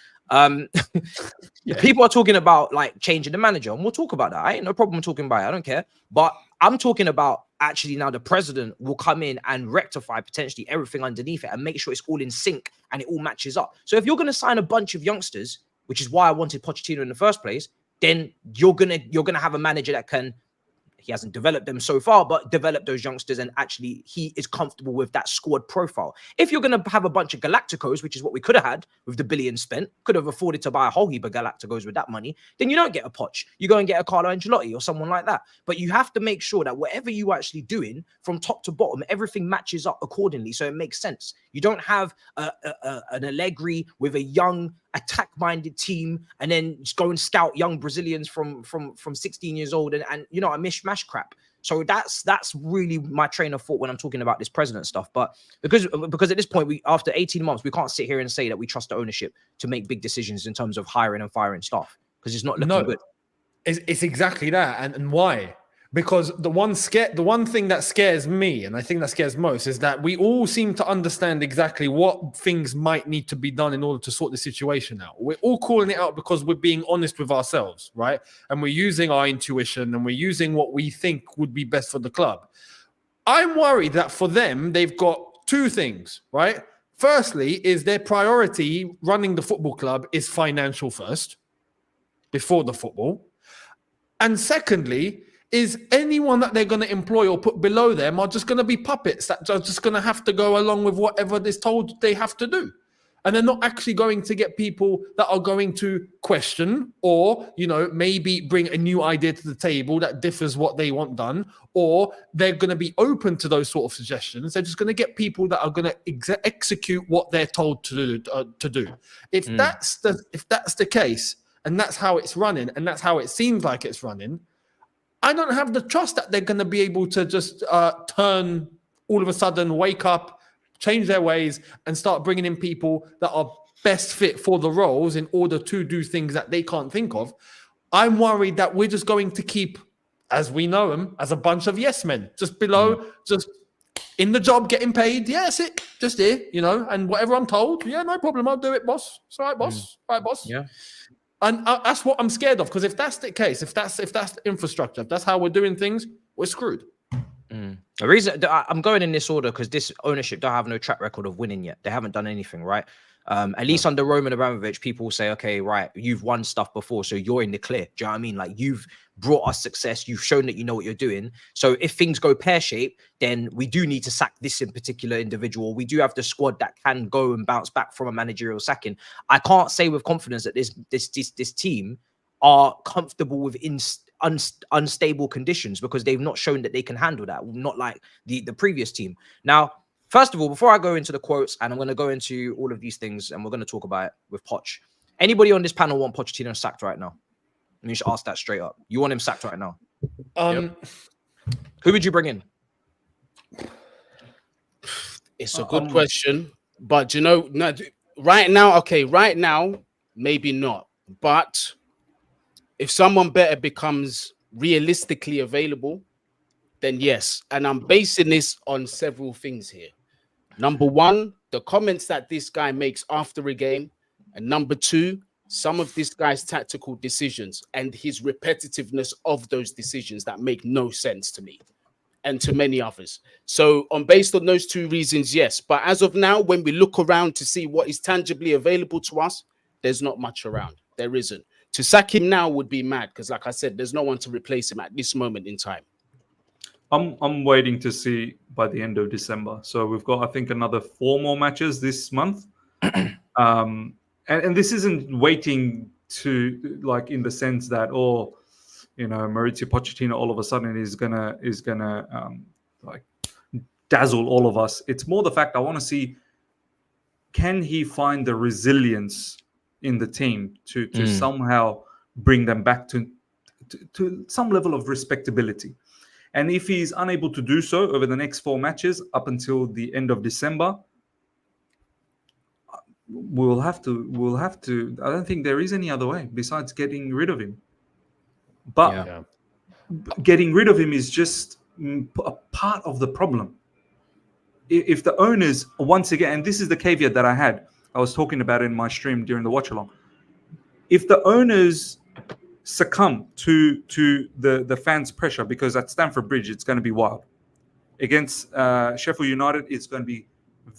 People are talking about like changing the manager, and we'll talk about that. I ain't no problem talking about it. I don't care. But I'm talking about actually now the president will come in and rectify potentially everything underneath it and make sure it's all in sync and it all matches up. So if you're going to sign a bunch of youngsters, which is why I wanted Pochettino in the first place, then you're gonna have a manager that can. He hasn't developed them so far, but develop those youngsters, and actually he is comfortable with that squad profile. If you're going to have a bunch of Galacticos, which is what we could have had with the billion spent, could have afforded to buy a whole heap of Galacticos with that money, then you don't get a Poch. You go and get a Carlo Ancelotti or someone like that. But you have to make sure that whatever you actually doing from top to bottom, everything matches up accordingly, so it makes sense. You don't have an Allegri with a young attack-minded team and then just go and scout young Brazilians from 16 years old and a mishmash crap. So that's really my train of thought when I'm talking about this president stuff. But because at this point, after 18 months, we can't sit here and say that we trust the ownership to make big decisions in terms of hiring and firing staff, because it's not looking good. It's exactly that. And why? Because the one thing that scares me, and I think that scares most, is that we all seem to understand exactly what things might need to be done in order to sort the situation out. We're all calling it out because we're being honest with ourselves, right? And we're using our intuition and we're using what we think would be best for the club. I'm worried that for them, they've got two things, right? Firstly, is their priority running the football club is financial first, before the football. And secondly, is anyone that they're going to employ or put below them are just going to be puppets that are just going to have to go along with whatever is told they have to do. And they're not actually going to get people that are going to question or, maybe bring a new idea to the table that differs what they want done, or they're going to be open to those sort of suggestions. They're just going to get people that are going to execute what they're told to do. If that's the case, and that's how it's running, and that's how it seems like it's running, I don't have the trust that they're going to be able to just turn all of a sudden, wake up, change their ways, and start bringing in people that are best fit for the roles in order to do things that they can't think of. I'm worried that we're just going to keep, as we know them, as a bunch of yes men, just below, just in the job, getting paid. Yeah, that's it. Just here, you know, and whatever I'm told, yeah, no problem. I'll do it, boss. It's all right, boss. All right, boss. Yeah. And that's what I'm scared of, because if that's the case, if that's the infrastructure, if that's how we're doing things, we're screwed. The reason I'm going in this order, because this ownership don't have no track record of winning yet. They haven't done anything, right? At least under Roman Abramovich, people say, okay, right, you've won stuff before, so you're in the clear. Do you know what I mean? Like, you've brought us success. You've shown that you know what you're doing. So if things go pear-shaped, then we do need to sack this in particular individual. We do have the squad that can go and bounce back from a managerial sacking. I can't say with confidence that this team are comfortable with unstable conditions, because they've not shown that they can handle that, not like the previous team. Now, first of all, before I go into the quotes, and I'm going to go into all of these things, and we're going to talk about it with Poch. Anybody on this panel want Pochettino sacked right now? Let me just ask that straight up. You want him sacked right now? Who would you bring in? It's a good question, but you know, right now, maybe not. But if someone better becomes realistically available, then yes. And I'm basing this on several things here. Number one, the comments that this guy makes after a game. And number two, some of this guy's tactical decisions and his repetitiveness of those decisions that make no sense to me and to many others. So based on those two reasons, yes. But as of now, when we look around to see what is tangibly available to us, there's not much around. There isn't. To sack him now would be mad, because like I said, there's no one to replace him at this moment in time. I'm waiting to see by the end of December. So we've got, I think, another 4 more matches this month. And this isn't waiting to, like, in the sense that, Maurizio Pochettino all of a sudden is gonna like dazzle all of us. It's more the fact I want to see, can he find the resilience in the team to somehow bring them back to some level of respectability. And if he's unable to do so over the next 4 matches up until the end of December, we'll have to. I don't think there is any other way besides getting rid of him. But getting rid of him is just a part of the problem. If the owners, once again, and this is the caveat that I was talking about in my stream during the watch along, if the owners succumb to the fans' pressure, because at Stamford Bridge it's going to be wild. Against Sheffield United, it's going to be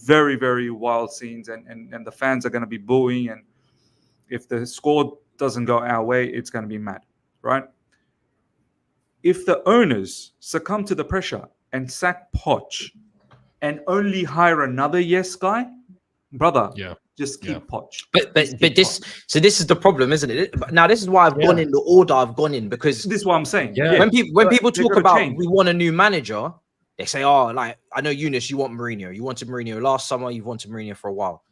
very, very wild scenes, and the fans are going to be booing, and if the score doesn't go our way, it's going to be mad, right? If the owners succumb to the pressure and sack Poch and only hire another yes guy, brother, just keep Poch. But this is the problem, isn't it? Now this is why I've gone in the order I've gone in, because this is what I'm saying. When people talk about we want a new manager, they say, oh, like, I know, Younes, you want Mourinho. You wanted Mourinho last summer. You've wanted Mourinho for a while.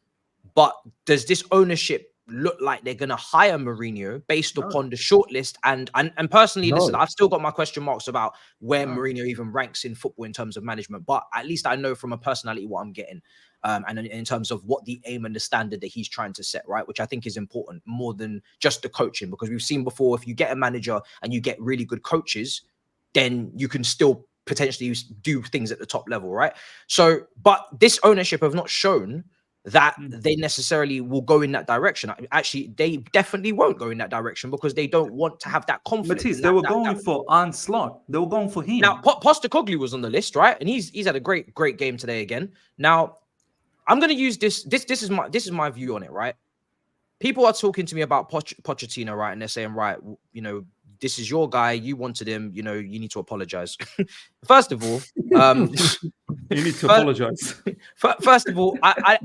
But does this ownership look like they're going to hire Mourinho based upon the shortlist? And personally, listen, I've still got my question marks about where Mourinho even ranks in football in terms of management. But at least I know from a personality what I'm getting. And in terms of what the aim and the standard that he's trying to set, right? Which I think is important more than just the coaching. Because we've seen before, if you get a manager and you get really good coaches, then you can still potentially do things at the top level, right? So, but this ownership have not shown that they necessarily will go in that direction. Actually, they definitely won't go in that direction, because they don't want to have that confidence. Matisse, they were going for Arne Slot. They were going for him. Now, Postecoglou was on the list, right? And he's had a great game today again. Now, I'm going to use this. This is my view on it, right? People are talking to me about Pochettino, right? And they're saying, right, this is your guy. You wanted him. You need to apologize. First of all, you need to apologize. First of all, I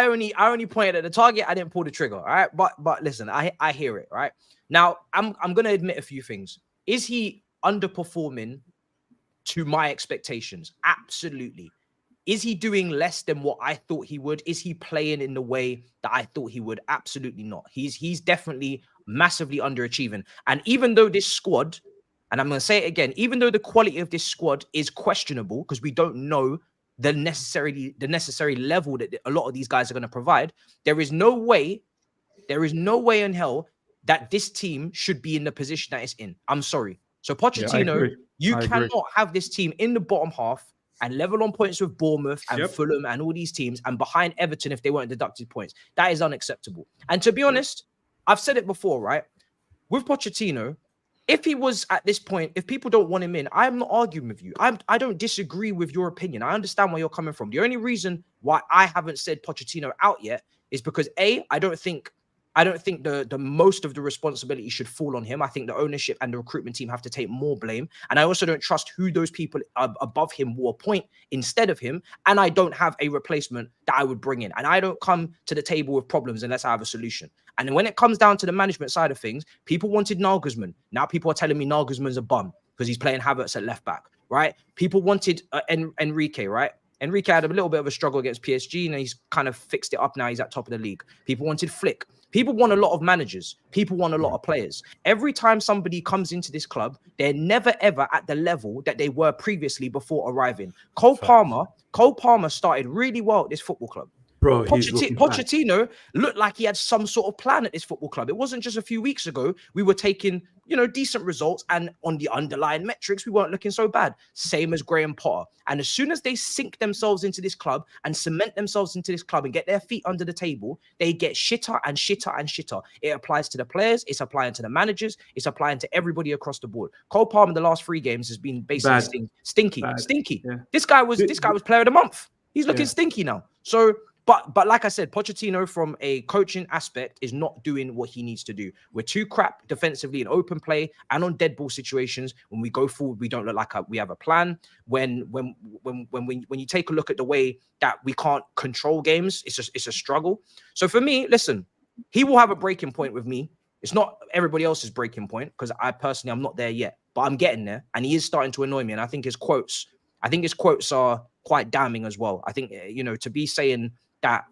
only pointed at the target. I didn't pull the trigger. All right, but listen, I hear it. Right now, I'm going to admit a few things. Is he underperforming to my expectations? Absolutely. Is he doing less than what I thought he would? Is he playing in the way that I thought he would? Absolutely not. He's definitely massively underachieving. And even though this squad, and I'm going to say it again, even though the quality of this squad is questionable because we don't know the necessary level that a lot of these guys are going to provide, there is no way in hell that this team should be in the position that it's in. I'm sorry. So Pochettino, you cannot have this team in the bottom half and level on points with Bournemouth and Fulham and all these teams and behind Everton if they weren't deducted points. That is unacceptable. And to be honest, I've said it before, right? With Pochettino, if he was at this point, if people don't want him in, I'm not arguing with you. I don't disagree with your opinion. I understand where you're coming from. The only reason why I haven't said Pochettino out yet is because I don't think the most of the responsibility should fall on him. I think the ownership and the recruitment team have to take more blame. And I also don't trust who those people above him will appoint instead of him. And I don't have a replacement that I would bring in. And I don't come to the table with problems unless I have a solution. And when it comes down to the management side of things, people wanted Nagelsmann. Now people are telling me Nagelsmann's a bum because he's playing Havertz at left back, right? People wanted Enrique, right? Enrique had a little bit of a struggle against PSG and he's kind of fixed it up now. He's at top of the league. People wanted Flick. People want a lot of managers. People want a lot of players. Every time somebody comes into this club, they're never, ever at the level that they were previously before arriving. Cole Palmer started really well at this football club. Bro, Pochettino looked like he had some sort of plan at this football club. It wasn't just a few weeks ago we were taking, decent results, and on the underlying metrics, we weren't looking so bad. Same as Graham Potter. And as soon as they sink themselves into this club and cement themselves into this club and get their feet under the table, they get shitter and shitter and shitter. It applies to the players, it's applying to the managers, it's applying to everybody across the board. Cole Palmer in the last 3 games has been basically stinky. Yeah. This guy was player of the month. He's looking stinky now. So But like I said, Pochettino from a coaching aspect is not doing what he needs to do. We're too crap defensively in open play and on dead ball situations. When we go forward, we don't look like we have a plan. When you take a look at the way that we can't control games, it's a struggle. So for me, listen, he will have a breaking point with me. It's not everybody else's breaking point because I'm not there yet, but I'm getting there, and he is starting to annoy me. And I think his quotes are quite damning as well. I think to be saying that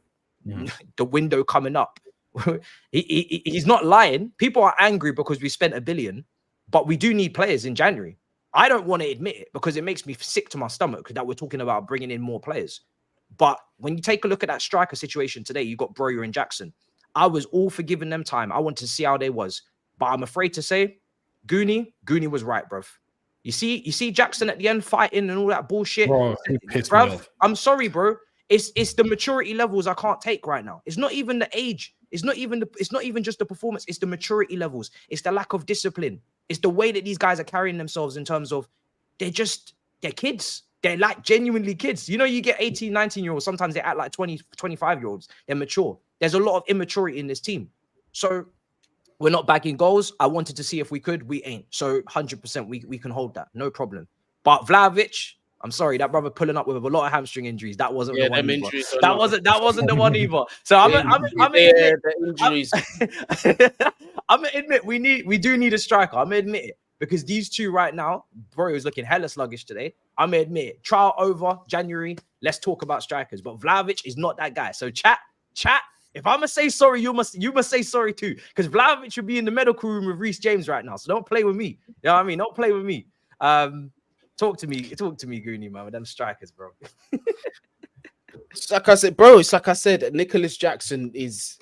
the window coming up, he's not lying. People are angry because we spent $1 billion, but we do need players in January. I don't want to admit it because it makes me sick to my stomach that we're talking about bringing in more players. But when you take a look at that striker situation today, you got Broyer and Jackson. I was all for giving them time. I wanted to see how they was, but I'm afraid to say, Guni was right, bruv. You see Jackson at the end fighting and all that bullshit. Bro, he pissed me off. I'm sorry, bro. It's the maturity levels I can't take right now. It's not even the age. It's not even just the performance. It's the maturity levels. It's the lack of discipline. It's the way that these guys are carrying themselves in terms of they're kids. They're like genuinely kids. You get 18, 19-year-olds. Sometimes they act like 20, 25-year-olds. They're mature. There's a lot of immaturity in this team. So we're not bagging goals. I wanted to see if we could. We ain't. So 100% we can hold that. No problem. But Vlahovic, I'm sorry, that brother pulling up with a lot of hamstring injuries. That wasn't the one either. That wasn't the one either. So I'm gonna admit we do need a striker. I'm gonna admit it because these two right now, bro, is looking hella sluggish today. I'm gonna admit it. Trial over January. Let's talk about strikers. But Vlahovic is not that guy. So chat. If I'm gonna say sorry, you must say sorry too. Because Vlahovic should be in the medical room with Reece James right now. So don't play with me. You know what I mean? Don't play with me. Talk to me, Guni, man, with them strikers, bro. It's like I said, Nicholas Jackson is.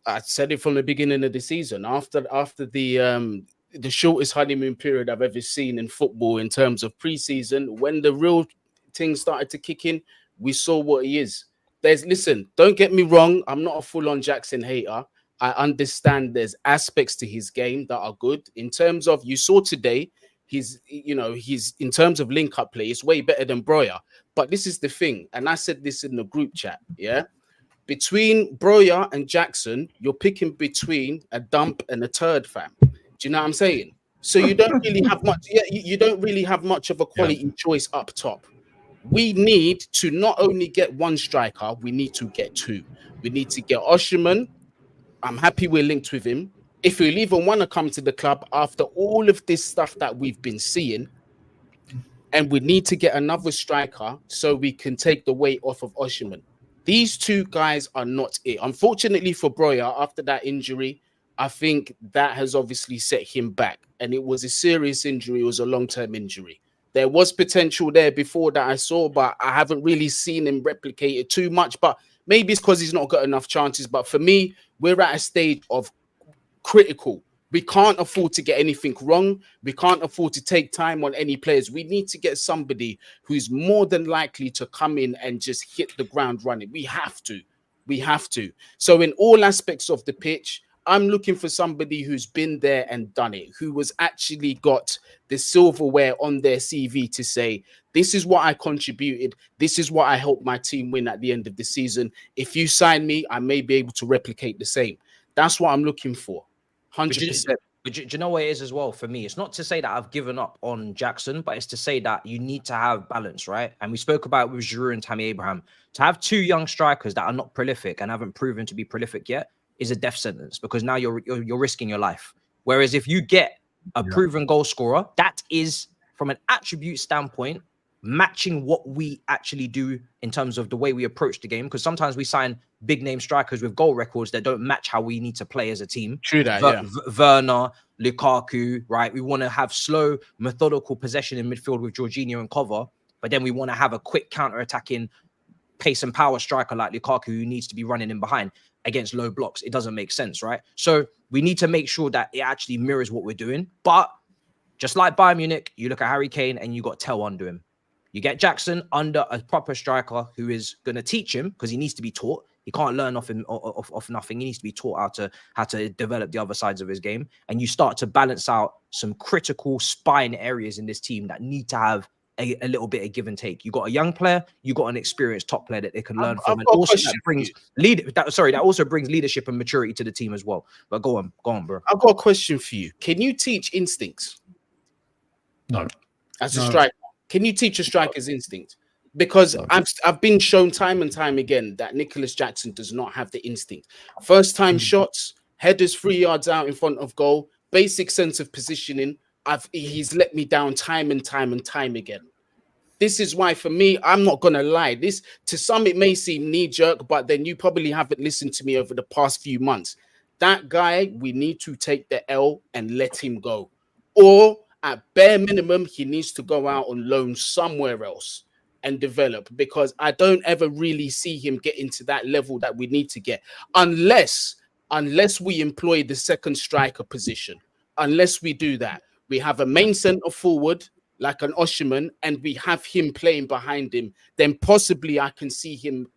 I said it from the beginning of the season. After the shortest honeymoon period I've ever seen in football in terms of preseason, when the real things started to kick in, we saw what he is. Listen, don't get me wrong. I'm not a full-on Jackson hater. I understand there's aspects to his game that are good. In terms of, you saw today, he's in terms of link-up play, it's way better than Broyer. But this is the thing, and I said this in the group chat, yeah? Between Broyer and Jackson, you're picking between a dump and a turd, fam. Do you know what I'm saying? So you don't really have much. Yeah, you don't really have much of a quality choice up top. We need to not only get one striker, we need to get two. We need to get Osherman. I'm happy we're linked with him. If he'll even want to come to the club after all of this stuff that we've been seeing, and we need to get another striker so we can take the weight off of Osimhen. These two guys are not it. Unfortunately for Broya, after that injury, I think that has obviously set him back. And it was a serious injury. It was a long-term injury. There was potential there before that I saw, but I haven't really seen him replicate it too much. But maybe it's because he's not got enough chances. But for me, we're at a stage of critical. We can't afford to get anything wrong. We can't afford to take time on any players. We need to get somebody who's more than likely to come in and just hit the ground running. We have to. We have to. So in all aspects of the pitch, I'm looking for somebody who's been there and done it, who has actually got the silverware on their CV to say, this is what I contributed. This is what I helped my team win at the end of the season. If you sign me, I may be able to replicate the same. That's what I'm looking for. 100%. But do you know what it is as well for me? It's not to say that I've given up on Jackson, but it's to say that you need to have balance, right? And we spoke about with Giroud and Tammy Abraham. To have two young strikers that are not prolific and haven't proven to be prolific yet is a death sentence, because now you're risking your life. Whereas if you get a proven goal scorer, that is, from an attribute standpoint, matching what we actually do in terms of the way we approach the game. Because sometimes we sign big name strikers with goal records that don't match how we need to play as a team. True that, Werner, Lukaku, right? We want to have slow, methodical possession in midfield with Jorginho and Cover, but then we want to have a quick counter-attacking pace and power striker like Lukaku who needs to be running in behind against low blocks. It doesn't make sense, right? So we need to make sure that it actually mirrors what we're doing. But just like Bayern Munich, you look at Harry Kane and you got Tell under him. You get Jackson under a proper striker who is going to teach him, because he needs to be taught. He can't learn off nothing. He needs to be taught how to develop the other sides of his game. And you start to balance out some critical spine areas in this team that need to have a little bit of give and take. You got a young player, you got an experienced top player that they can learn from, and also that also brings leadership and maturity to the team as well. But go on, bro. I've got a question for you. Can you teach instincts? No. As a striker, can you teach a striker's instinct? Because I've been shown time and time again that Nicholas Jackson does not have the instinct. First time shots, headers 3 yards out in front of goal, basic sense of positioning. He's let me down time and time again. This is why, for me, I'm not gonna lie. This, to some, it may seem knee-jerk, but then you probably haven't listened to me over the past few months. That guy, we need to take the L and let him go. Or at bare minimum, he needs to go out on loan somewhere else and develop, because I don't ever really see him get into that level that we need to get, unless we employ the second striker position. Unless we do that, we have a main centre forward like an Osimhen, and we have him playing behind him, then possibly I can see him,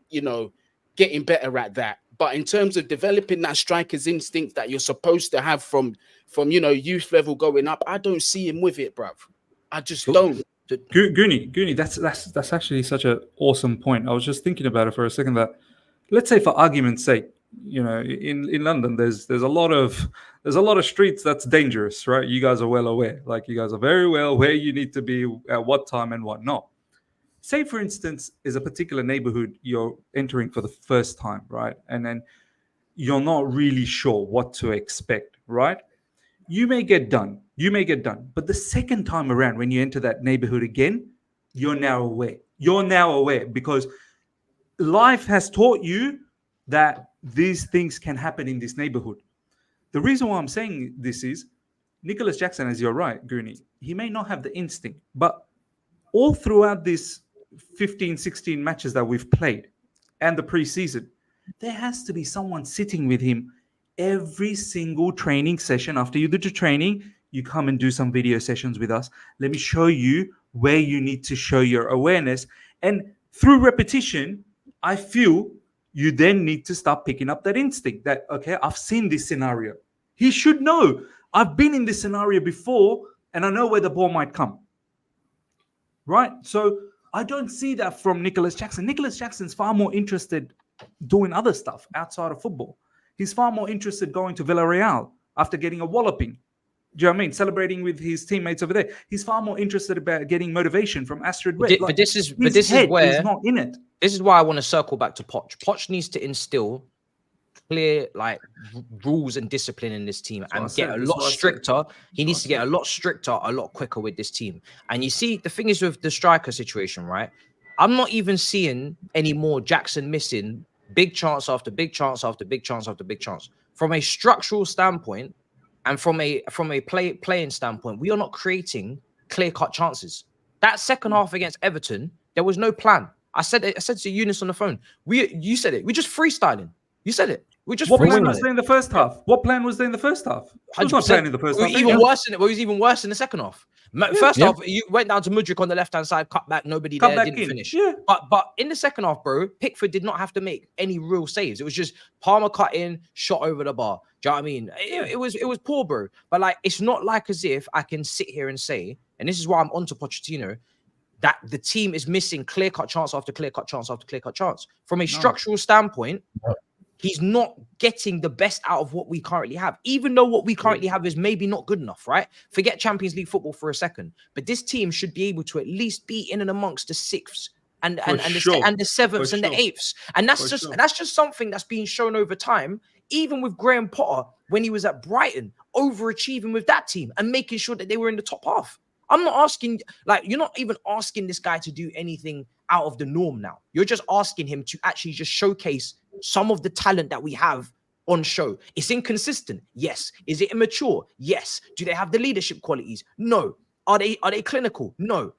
getting better at that. But in terms of developing that striker's instinct that you're supposed to have from youth level going up, I don't see him with it, bruv. I just don't. Guni, that's actually such an awesome point. I was just thinking about it for a second. That, let's say, for argument's sake, in London, there's a lot of streets that's dangerous, right? You guys are well aware. Like, you guys are very well where you need to be at what time and what not. Say, for instance, is a particular neighborhood you're entering for the first time, right? And then you're not really sure what to expect, right? You may get done. But the second time around, when you enter that neighborhood again, you're now aware because life has taught you that these things can happen in this neighborhood. The reason why I'm saying this is Nicholas Jackson, as you're right, Guni, he may not have the instinct, but all throughout this 15, 16 matches that we've played and the preseason, there has to be someone sitting with him every single training session. After you do the training, you come and do some video sessions with us. Let me show you where you need to show your awareness. And through repetition, I feel you then need to start picking up that instinct that, okay, I've seen this scenario. He should know. I've been in this scenario before and I know where the ball might come. Right? So I don't see that from Nicholas Jackson. Nicholas Jackson's far more interested doing other stuff outside of football. He's far more interested going to Villarreal after getting a walloping. Do you know what I mean? Celebrating with his teammates over there. He's far more interested about getting motivation from Astrid Red. But this is where he's not in it. This is why I want to circle back to Poch. Poch needs to instill clear like rules and discipline in this team and get a lot stricter. He needs to get a lot stricter, a lot quicker with this team. And you see, the thing is with the striker situation, right? I'm not even seeing any more Jackson missing big chance after big chance after big chance after big chance. From a structural standpoint and from a playing standpoint, we are not creating clear-cut chances. That second half against Everton, there was no plan. I said to Younes on the phone, you said it. We're just freestyling. You said it. We're just what plan was there in the first half? What plan was there in the first half? There was no plan in the first half. Even worse than it. It was even worse in the second half. First half, you went down to Mudryk on the left-hand side, cut back, nobody there, didn't finish. Yeah. But in the second half, bro, Pickford did not have to make any real saves. It was just Palmer cut in, shot over the bar. Do you know what I mean? It was poor, bro. But like, it's not like as if I can sit here and say, and this is why I'm onto Pochettino, that the team is missing clear-cut chance after clear-cut chance after clear-cut chance. From a structural standpoint, he's not getting the best out of what we currently have, even though what we currently have is maybe not good enough, right? Forget Champions League football for a second. But this team should be able to at least be in and amongst the sixths and the sevenths and the eighths. And that's just something that's being shown over time, even with Graham Potter when he was at Brighton, overachieving with that team and making sure that they were in the top half. I'm not asking, like, you're not even asking this guy to do anything out of the norm now. You're just asking him to actually just showcase some of the talent that we have on show. It's inconsistent. Yes. Is it immature? Yes. Do they have the leadership qualities? No. Are they clinical? No.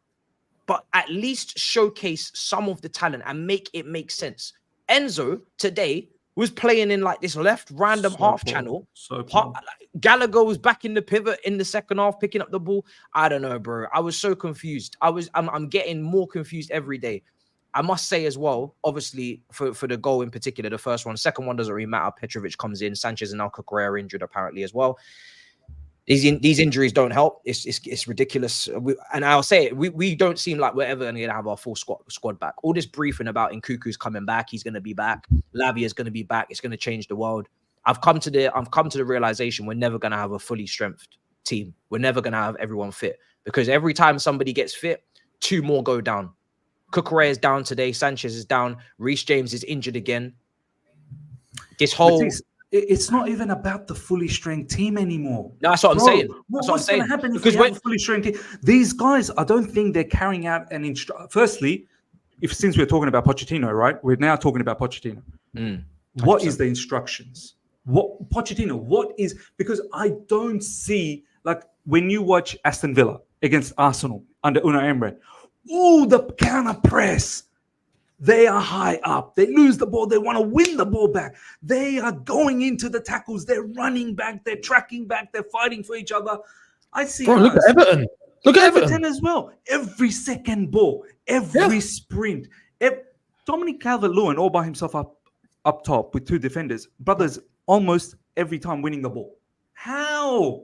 But at least showcase some of the talent and make it make sense. Enzo today was playing in like this left random half channel. Gallagher was back in the pivot in the second half, picking up the ball. I don't know, bro. I was so confused. I'm getting more confused every day. I must say as well, obviously, for the goal in particular, the first one, second one doesn't really matter. Petrovic comes in. Sanchez and now Cucurella are injured apparently as well. These injuries don't help. It's ridiculous. And I'll say it, we don't seem like we're ever going to have our full squad back. All this briefing about Nkuku's coming back, he's going to be back. Lavia's going to be back. It's going to change the world. I've come to the realization we're never going to have a fully strengthened team. We're never going to have everyone fit because every time somebody gets fit, two more go down. Cucurella is down today. Sanchez is down. Reece James is injured again. This whole... It's not even about the fully strength team anymore. No, that's what I'm saying. What's going to happen if we have a fully strength team? These guys, I don't think they're carrying out an Firstly, since we're talking about Pochettino, right? We're now talking about Pochettino. 100%. What is the instructions? Because I don't see, like, when you watch Aston Villa against Arsenal under Unai Emery, the counter press. They are high up. They lose the ball. They want to win the ball back. They are going into the tackles. They're running back. They're tracking back. They're fighting for each other. I see. Bro, look at Everton. Look at Everton as well. Every second ball, every sprint. Dominic Calvert-Lewin all by himself up top with two defenders. Brothers, almost every time winning the ball. How?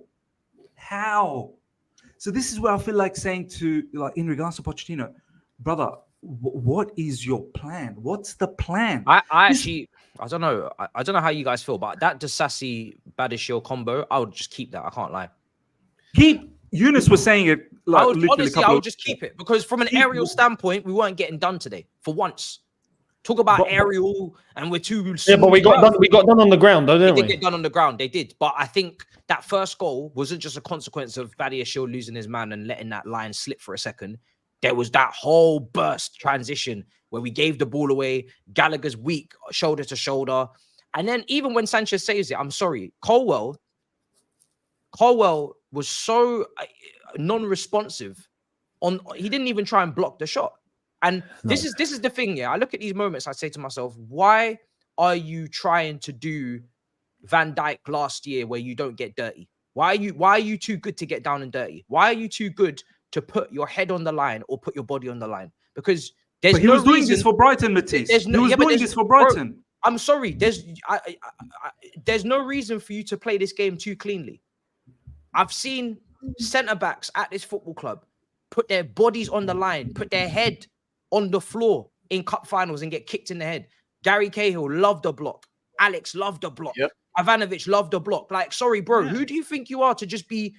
So this is where I feel like saying to, like, in regards to Pochettino, brother, what is your plan? What's the plan? I don't know. I don't know how you guys feel, but that Disasi Badiashile combo, I would just keep that. I can't lie. Younes was saying it. Like, I would just keep it because from an aerial standpoint, we weren't getting done today for once. Talk about aerial, and we're too. Yeah, but we got done on the ground, though, didn't we? They did get done on the ground. They did, but I think that first goal wasn't just a consequence of Badiashile losing his man and letting that line slip for a second. There was that whole burst transition where we gave the ball away. Gallagher's weak, shoulder to shoulder. And then even when Sanchez saves it, I'm sorry, Colwell was so non-responsive. He didn't even try and block the shot. And this is the thing, yeah. I look at these moments, I say to myself, why are you trying to do Van Dijk last year where you don't get dirty? Why are you too good to get down and dirty? Why are you too good to put your head on the line or put your body on the line? Because he was doing this for Brighton, Matisse. He was doing this for Brighton. Bro, I'm sorry. There's no reason for you to play this game too cleanly. I've seen centre-backs at this football club put their bodies on the line, put their head on the floor in cup finals and get kicked in the head. Gary Cahill loved the block. Alex loved the block. Yep. Ivanovic loved the block. Like, sorry, bro, who do you think you are to just be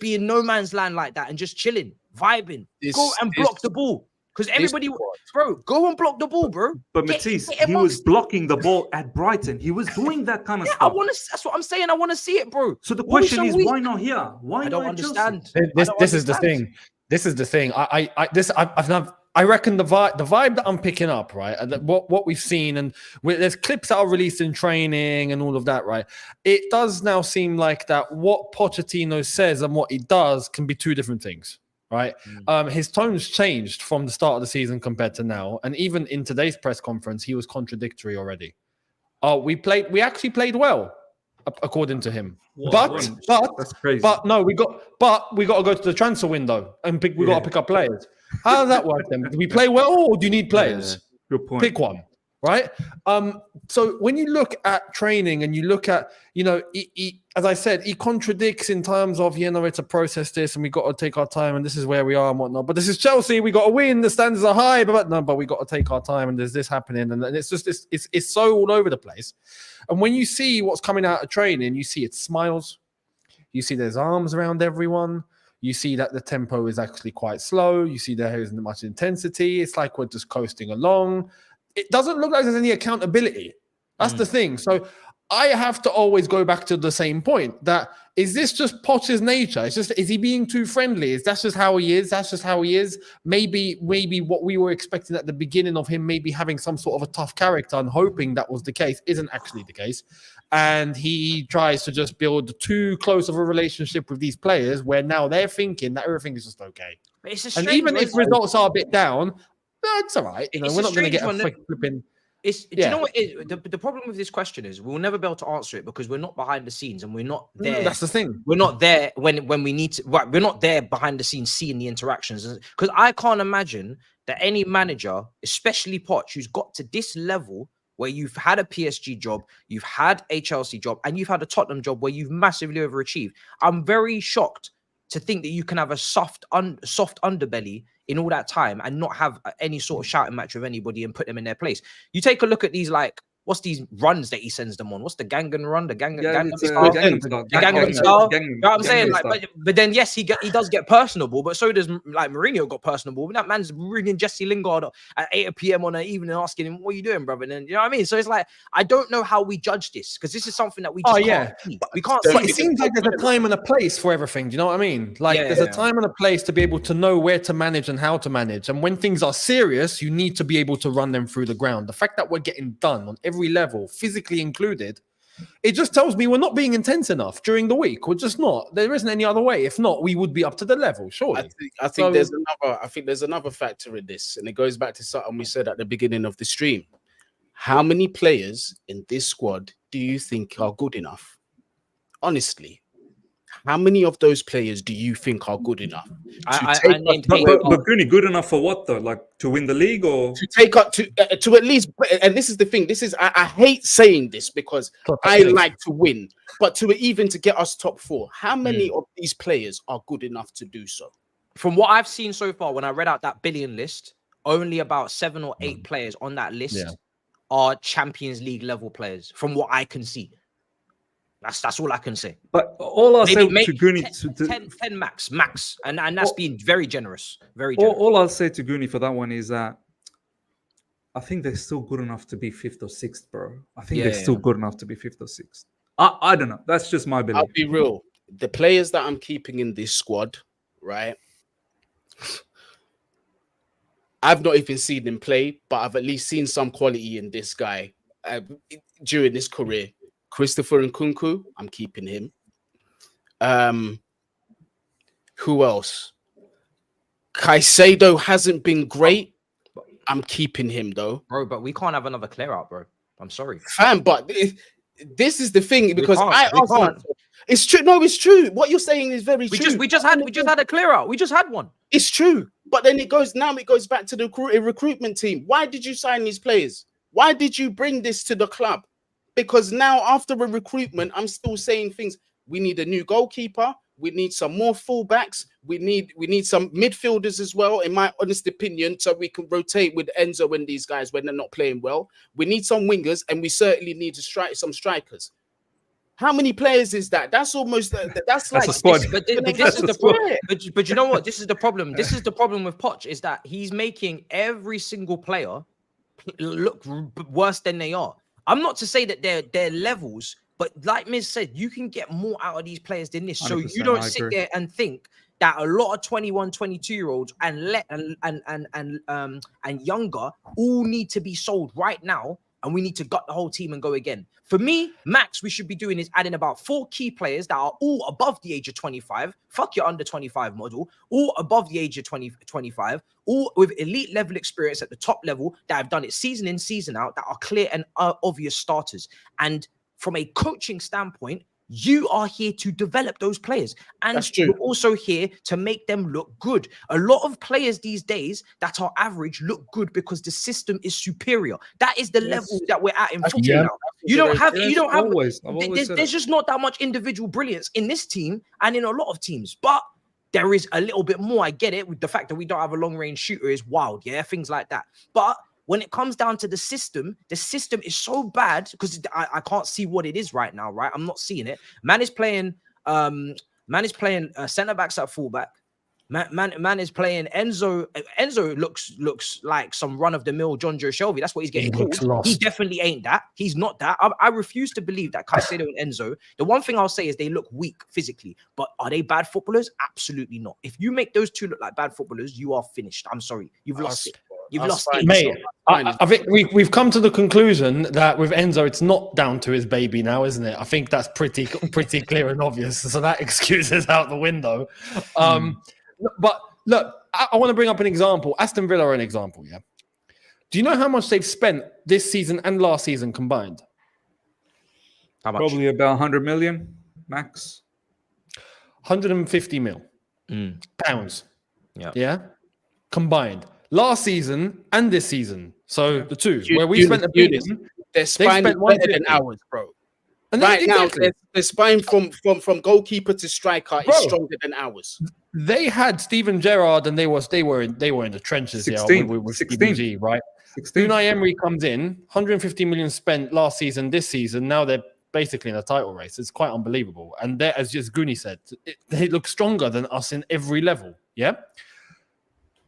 in no man's land like that and just chilling, vibing? Go and block the ball. Because everybody, bro, go and block the ball, bro. But Matisse, he was blocking the ball at Brighton. He was doing that kind of stuff. That's what I'm saying. I want to see it, bro. So the question is, why not here? Why I not don't at understand. This is the thing. This is the thing. I reckon the vibe that I'm picking up, right, and what we've seen, and there's clips that are released in training and all of that, right. It does now seem like that what Pochettino says and what he does can be two different things, right? His tone's changed from the start of the season compared to now, and even in today's press conference, he was contradictory already. We actually played well, according to him. But that's crazy. But no, we got to go to the transfer window and we got to pick up players. How does that work then? Do we play well or do you need players? Good point. Pick one, right? So when you look at training and you look at, he, as I said, he contradicts in terms of, it's a process this and we got to take our time and this is where we are and whatnot. But this is Chelsea, we got to win. The standards are high, but we got to take our time and there's this happening and it's just it's so all over the place. And when you see what's coming out of training, you see it smiles, you see there's arms around everyone. You see that the tempo is actually quite slow. You see there isn't much intensity. It's like we're just coasting along. It doesn't look like there's any accountability. That's the thing. So I have to always go back to the same point that is this just Poch's nature? Is he being too friendly? That's just how he is? That's just how he is? Maybe what we were expecting at the beginning of him maybe having some sort of a tough character and hoping that was the case isn't actually the case. And he tries to just build too close of a relationship with these players where now they're thinking that everything is just okay. And even if results are a bit down, it's all right. We're not going to get a flipping... Do you know what the problem with this question is? We'll never be able to answer it because we're not behind the scenes and we're not there. That's the thing. We're not there when we need to. Right, we're not there behind the scenes seeing the interactions. Because I can't imagine that any manager, especially Poch, who's got to this level where you've had a PSG job, you've had a Chelsea job, and you've had a Tottenham job where you've massively overachieved. I'm very shocked to think that you can have a soft underbelly in all that time and not have any sort of shouting match with anybody and put them in their place. You take a look at these, like, what's these runs that he sends them on? What's the Gangnam run? The Gangnam style? The Gangnam style? You know what I'm saying? Like, but then, yes, he does get personable, but so does, like, Mourinho got personable. That man's ringing Jesse Lingard at 8 p.m. on an evening asking him, what are you doing, brother? And then, you know what I mean? So it's like, I don't know how we judge this because this is something that we just can't see. We can't see. But it seems like there's a time and a place for everything. Do you know what I mean? Like, there's a time and a place to be able to know where to manage and how to manage. And when things are serious, you need to be able to run them through the ground. The fact that we're getting done on every level, physically included, it just tells me we're not being intense enough during the week. We're just not. There isn't any other way. If not, we would be up to the level, surely. I think there's another factor in this, and it goes back to something we said at the beginning of the stream. How many players in this squad do you think are good enough? Honestly, how many of those players do you think are good enough? But Guni, good enough for what though? Like to win the league or to take up to at least? And this is the thing. I hate saying this because I like to win, but to get us top 4, how many of these players are good enough to do so? From what I've seen so far, when I read out that billion list, only about 7 or 8 players on that list are Champions League level players. From what I can see. That's all I can say. But all I'll say to Guni... 10 max. And that's being very generous. Very generous. All I'll say to Guni for that one is that I think they're still good enough to be 5th or 6th, bro. I think they're still good enough to be 5th or 6th. I don't know. That's just my belief. I'll be real. The players that I'm keeping in this squad, right? I've not even seen him play, but I've at least seen some quality in this guy during his career. Christopher Nkunku, I'm keeping him. Who else? Caicedo hasn't been great. I'm keeping him though. Bro, but we can't have another clear out, bro. I'm sorry. Fam, but this is the thing because it's true. No, it's true. What you're saying is very true. We just had a clear out. We just had one. It's true. But then it goes back to the recruitment team. Why did you sign these players? Why did you bring this to the club? Because now after a recruitment, I'm still saying things. We need a new goalkeeper. We need some more fullbacks. We need some midfielders as well, in my honest opinion, so we can rotate with Enzo and these guys when they're not playing well. We need some wingers, and we certainly need to some strikers. How many players is that? That's almost that's like a squad. But this is the problem. But you know what? This is the problem. This is the problem with Poch is that he's making every single player look worse than they are. I'm not to say that they're levels, but like Miz said, you can get more out of these players than this. So you don't sit there and think that a lot of 21, 22-year-olds and younger all need to be sold right now, and we need to gut the whole team and go again. For me, max we should be doing is adding about 4 key players that are all above the age of 25. Fuck your under 25 model. All above the age of 25. All with elite level experience at the top level that have done it season in, season out, that are clear and obvious starters. And from a coaching standpoint, you are here to develop those players, and you're also here to make them look good. A lot of players these days that are average look good because the system is superior. That is the level that we're at in football now. You don't have. There's just not that much individual brilliance in this team and in a lot of teams, but there is a little bit more. I get it with the fact that we don't have a long range shooter is wild, yeah, things like that. But when it comes down to the system is so bad because I can't see what it is right now, right? I'm not seeing it. Man is playing centre backs at fullback. Man is playing Enzo. Enzo looks like some run of the mill John Joe Shelby. That's what he's getting called. He definitely ain't that. He's not that. I refuse to believe that Caicedo and Enzo. The one thing I'll say is they look weak physically, but are they bad footballers? Absolutely not. If you make those two look like bad footballers, you are finished. I'm sorry, you've lost it. You've lost it, mate. I think we've come to the conclusion that with Enzo, it's not down to his baby now, isn't it? I think that's pretty clear and obvious. So that excuse is out the window. But look, I want to bring up an example. Aston Villa are an example, yeah? Do you know how much they've spent this season and last season combined? How much? Probably about 100 million, max. 150 mil pounds. Yeah? Combined. Last season and this season. So the two, where we spent a billion, they're spent better than ours, bro. And right now, their spine from goalkeeper to striker is stronger than ours. They had Steven Gerrard, and they were in the trenches. 16, with 16, right? 16. Unai Emery comes in, 150 million spent last season, this season. Now they're basically in a title race. It's quite unbelievable. And they, as just Guni said, they look stronger than us in every level. Yeah.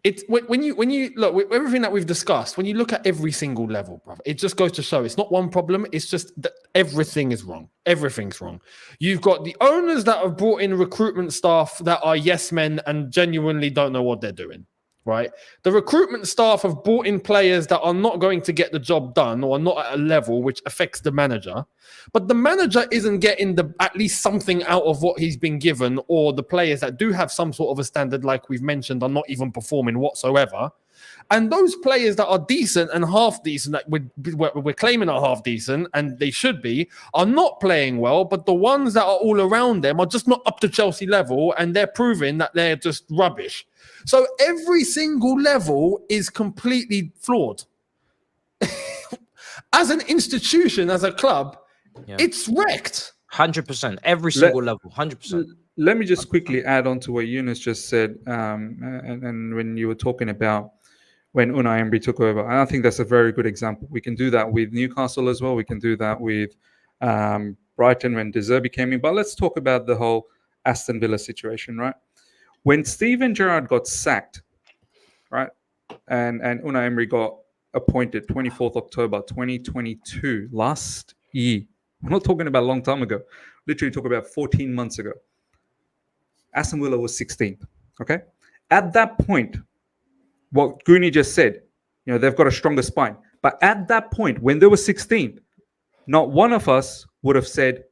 It's when you look with everything that we've discussed, when you look at every single level, brother, it just goes to show it's not one problem. It's just that everything is wrong. Everything's wrong. You've got the owners that have brought in recruitment staff that are yes men and genuinely don't know what they're doing. Right? The recruitment staff have brought in players that are not going to get the job done or not at a level which affects the manager. But the manager isn't getting at least something out of what he's been given, or the players that do have some sort of a standard, like we've mentioned, are not even performing whatsoever. And those players that are decent and half decent, that we're claiming are half decent, and they should be, are not playing well. But the ones that are all around them are just not up to Chelsea level, and they're proving that they're just rubbish. So every single level is completely flawed. As an institution, as a club, it's wrecked. 100%. Every single level, 100%. Let me just quickly add on to what Younes just said, and when you were talking about when Unai Emery took over. And I think that's a very good example. We can do that with Newcastle as well. We can do that with Brighton when De Zerbi came in. But let's talk about the whole Aston Villa situation, right? When Steven Gerrard got sacked, right, and Unai Emery got appointed 24th October 2022, last year. We're not talking about a long time ago. Literally talking about 14 months ago. Aston Villa was 16th, okay? At that point, what Guni just said, they've got a stronger spine. But at that point, when they were 16th, not one of us would have said,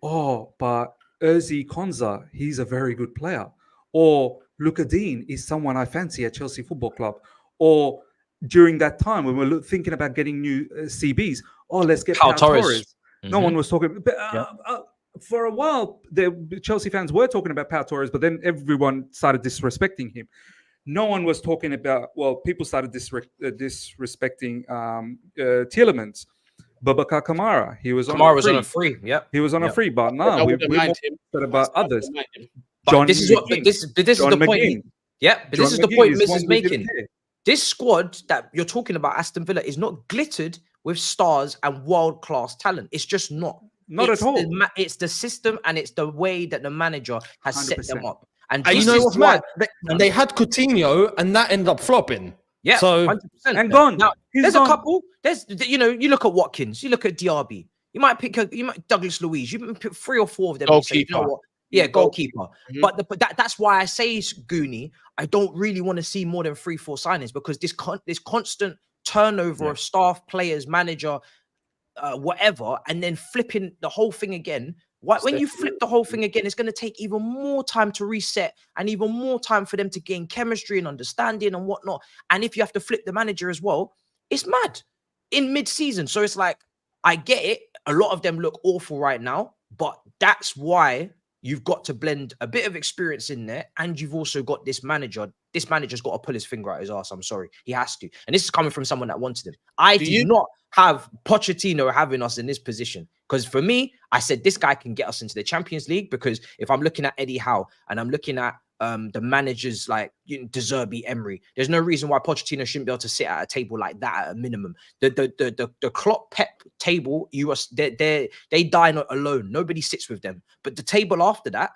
oh, but Erzi Konza, he's a very good player. Or Luka Dean is someone I fancy at Chelsea Football Club. Or during that time when we were thinking about getting new CBs, let's get Pau Torres. No one was talking. For a while, the Chelsea fans were talking about Pau Torres, but then everyone started disrespecting him. No one was talking about, people started disrespecting Tielemans. Babacar Kamara, he was on a free. Yeah, he was on a free, but now we're more about others. But this is the point. Yeah, but this is the point Miz is making. This squad that you're talking about, Aston Villa, is not glittered with stars and world-class talent. It's just not. Not it's at all. It's the system and it's the way that the manager has set them 100%. up. And And you this know is what's why- mad? They had Coutinho, and that ended up flopping. Yeah, So 100%. And gone. Now, He's there's gone. a couple. There's, you know, you look at Watkins, you look at Diaby. You might pick Douglas Luiz. You might pick 3 or 4 of them. And say, you know Goalkeeper. what? Yeah, goalkeeper. Mhm. But that's why I say it's Guni. I don't really want to see more than 3-4 signings because this constant turnover of staff, players, manager, whatever, and then flipping the whole thing again. When you flip the whole thing again, it's going to take even more time to reset and even more time for them to gain chemistry and understanding and whatnot. And if you have to flip the manager as well, it's mad in mid-season. So it's like, I get it. A lot of them look awful right now, but that's why you've got to blend a bit of experience in there. And you've also got this manager. This manager's got to pull his finger out his ass. I'm sorry. He has to. And this is coming from someone that wanted him. I did not have Pochettino having us in this position. Because for me, I said this guy can get us into the Champions League. Because if I'm looking at Eddie Howe and I'm looking at the managers like De Zerbi, Emery, there's no reason why Pochettino shouldn't be able to sit at a table like that at a minimum. The Klopp Pep table, they dine alone. Nobody sits with them. But the table after that,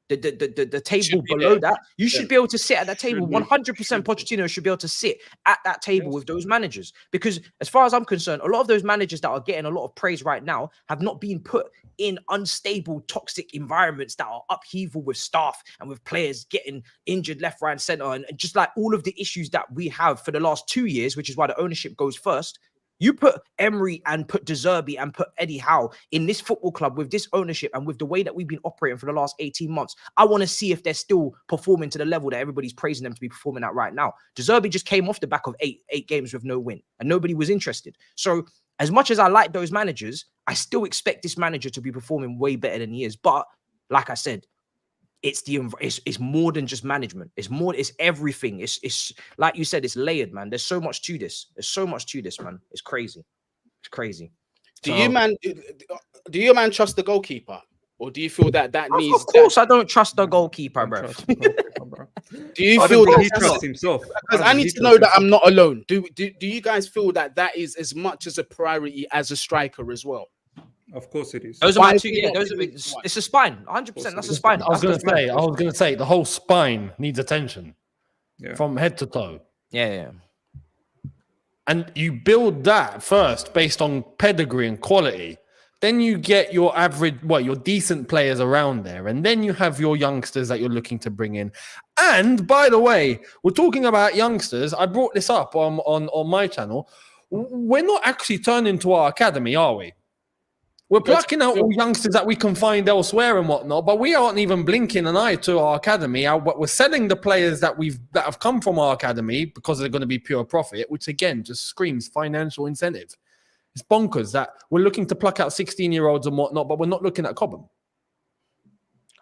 the table below that, you should be able to sit at that table. 100% Pochettino should be able to sit at that table with those managers. Because as far as I'm concerned, a lot of those managers that are getting a lot of praise right now have not been put in unstable, toxic environments that are upheaval with staff and with players getting injured left, right, and center. And just like all of the issues that we have for the last 2 years, which is why the ownership goes first. You put Emery and put De Zerbi and put Eddie Howe in this football club with this ownership and with the way that we've been operating for the last 18 months. I want to see if they're still performing to the level that everybody's praising them to be performing at right now. De Zerbi just came off the back of eight games with no win and nobody was interested. So as much as I like those managers, I still expect this manager to be performing way better than he is. But like I said, it's more than just management. It's everything. It's like you said, it's layered, man. There's so much to this. Man. It's crazy. Do you man trust the goalkeeper, or do you feel that needs? Of course, I don't trust the goalkeeper, bro. Do you feel that he trusts himself? Because I need to know that I'm not alone. Do you guys feel that is as much as a priority as a striker as well? Of course it is. Those are my two. Yeah, it's a spine. 100%. That's a spine. I was going to say the whole spine needs attention from head to toe. Yeah. And you build that first based on pedigree and quality. Then you get your average, your decent players around there. And then you have your youngsters that you're looking to bring in. And by the way, we're talking about youngsters. I brought this up on my channel. We're not actually turning to our academy, are we? We're plucking out all youngsters that we can find elsewhere and whatnot, but we aren't even blinking an eye to our academy. We're selling the players that have come from our academy because they're going to be pure profit, which again just screams financial incentive. It's bonkers that we're looking to pluck out 16-year-olds and whatnot, but we're not looking at Cobham.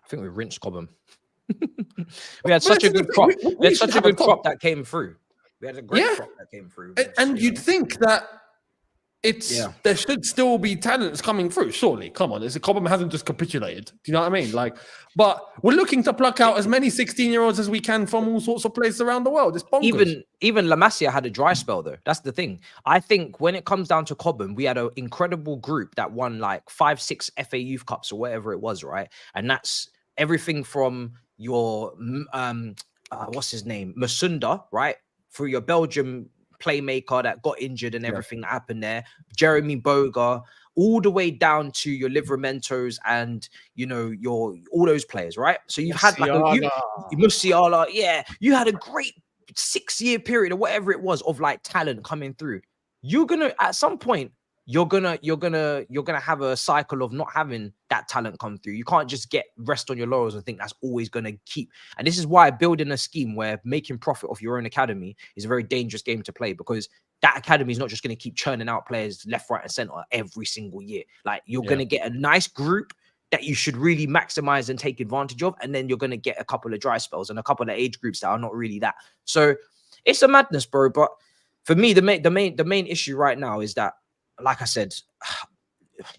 I think we rinsed Cobham. We had such a good crop. We had such a good crop that came through. We had a great crop that came through. And you'd think that there should still be talents coming through. Surely, come on. Cobham hasn't just capitulated. Do you know what I mean? But we're looking to pluck out as many 16-year-olds as we can from all sorts of places around the world. It's bonkers. Even La Masia had a dry spell though. That's the thing. I think when it comes down to Cobham, we had an incredible group that won like 5-6 FA Youth Cups or whatever it was, right? And that's everything from your what's his name, Masunda, right? Through your Belgium playmaker that got injured and everything that happened there, Jeremy Boga, all the way down to your Livramentos and your all those players, right? So you've had like Musiala, you had a great 6-year period or whatever it was of like talent coming through. You're gonna at some point you're gonna have a cycle of not having that talent come through. You can't just rest on your laurels and think that's always gonna keep. And this is why building a scheme where making profit off your own academy is a very dangerous game to play, because that academy is not just gonna keep churning out players left, right, and center every single year. Like you're gonna get a nice group that you should really maximize and take advantage of, and then you're gonna get a couple of dry spells and a couple of age groups that are not really that. So it's a madness, bro. But for me, the main issue right now is that, like I said,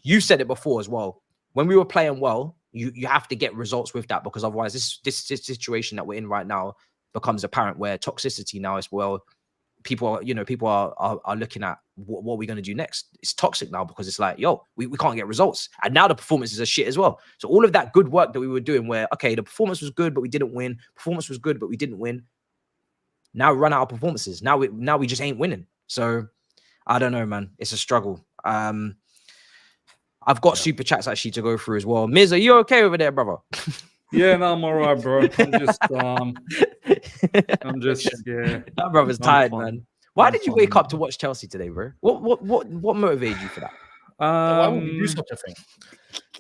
you said it before as well. When we were playing well, you have to get results with that, because otherwise this situation that we're in right now becomes apparent, where toxicity now as well. People are looking at what are we going to do next? It's toxic now because it's like, yo, we can't get results. And now the performances are shit as well. So all of that good work that we were doing where, okay, the performance was good, but we didn't win. Performance was good, but we didn't win. Now we run out of performances. Now we just ain't winning. So I don't know, man. It's a struggle. I've got super chats actually to go through as well. Miz, are you okay over there, brother? Yeah, no, I'm all right, bro. I'm just, yeah. That brother's tired, man. Why did you wake up to watch Chelsea today, bro? What motivated you for that? Why would we do such a thing?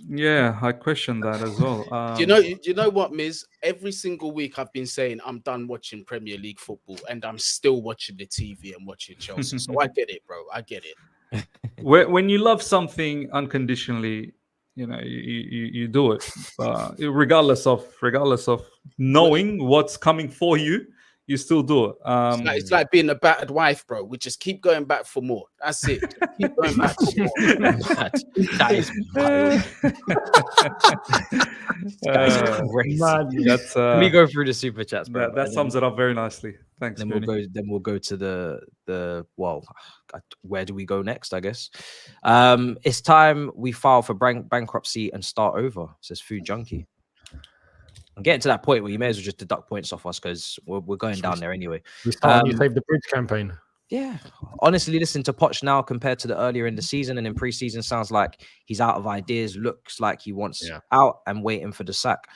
Yeah, I question that as well. Do you know what, Miz? Every single week I've been saying I'm done watching Premier League football, and I'm still watching the TV and watching Chelsea. So I get it, bro. I get it. When you love something unconditionally, you know, you do it, regardless of knowing what's coming for you. You still do it. It's like being a battered wife, bro. We just keep going back for more. That's it. Just keep going back for more. That is that's Let me go through the super chats, bro. That sums it up very nicely. Thanks. Then we'll go to the where do we go next? I guess it's time we file for bankruptcy and start over. Says Food Junkie. I'm getting to that point where you may as well just deduct points off us because we're going down there anyway. We start Save the Bridge campaign. Yeah, honestly, listen to Poch now compared to the earlier in the season and in preseason. Sounds like he's out of ideas. Looks like he wants out and waiting for the sack.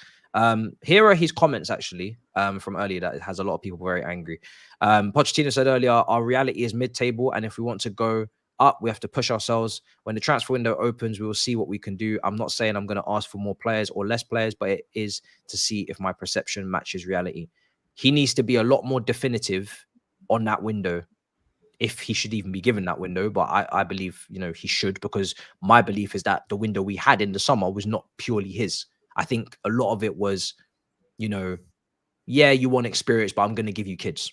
Here are his comments actually from earlier that has a lot of people very angry. Pochettino said earlier, our reality is mid-table, and if we want to go up, we have to push ourselves. When the transfer window opens, we will see what we can do. I'm not saying I'm going to ask for more players or less players, but it is to see if my perception matches reality. He needs to be a lot more definitive on that window, if he should even be given that window. But I believe, you know, he should, because my belief is that the window we had in the summer was not purely his. I think a lot of it was, you know, yeah, you want experience, but I'm going to give you kids.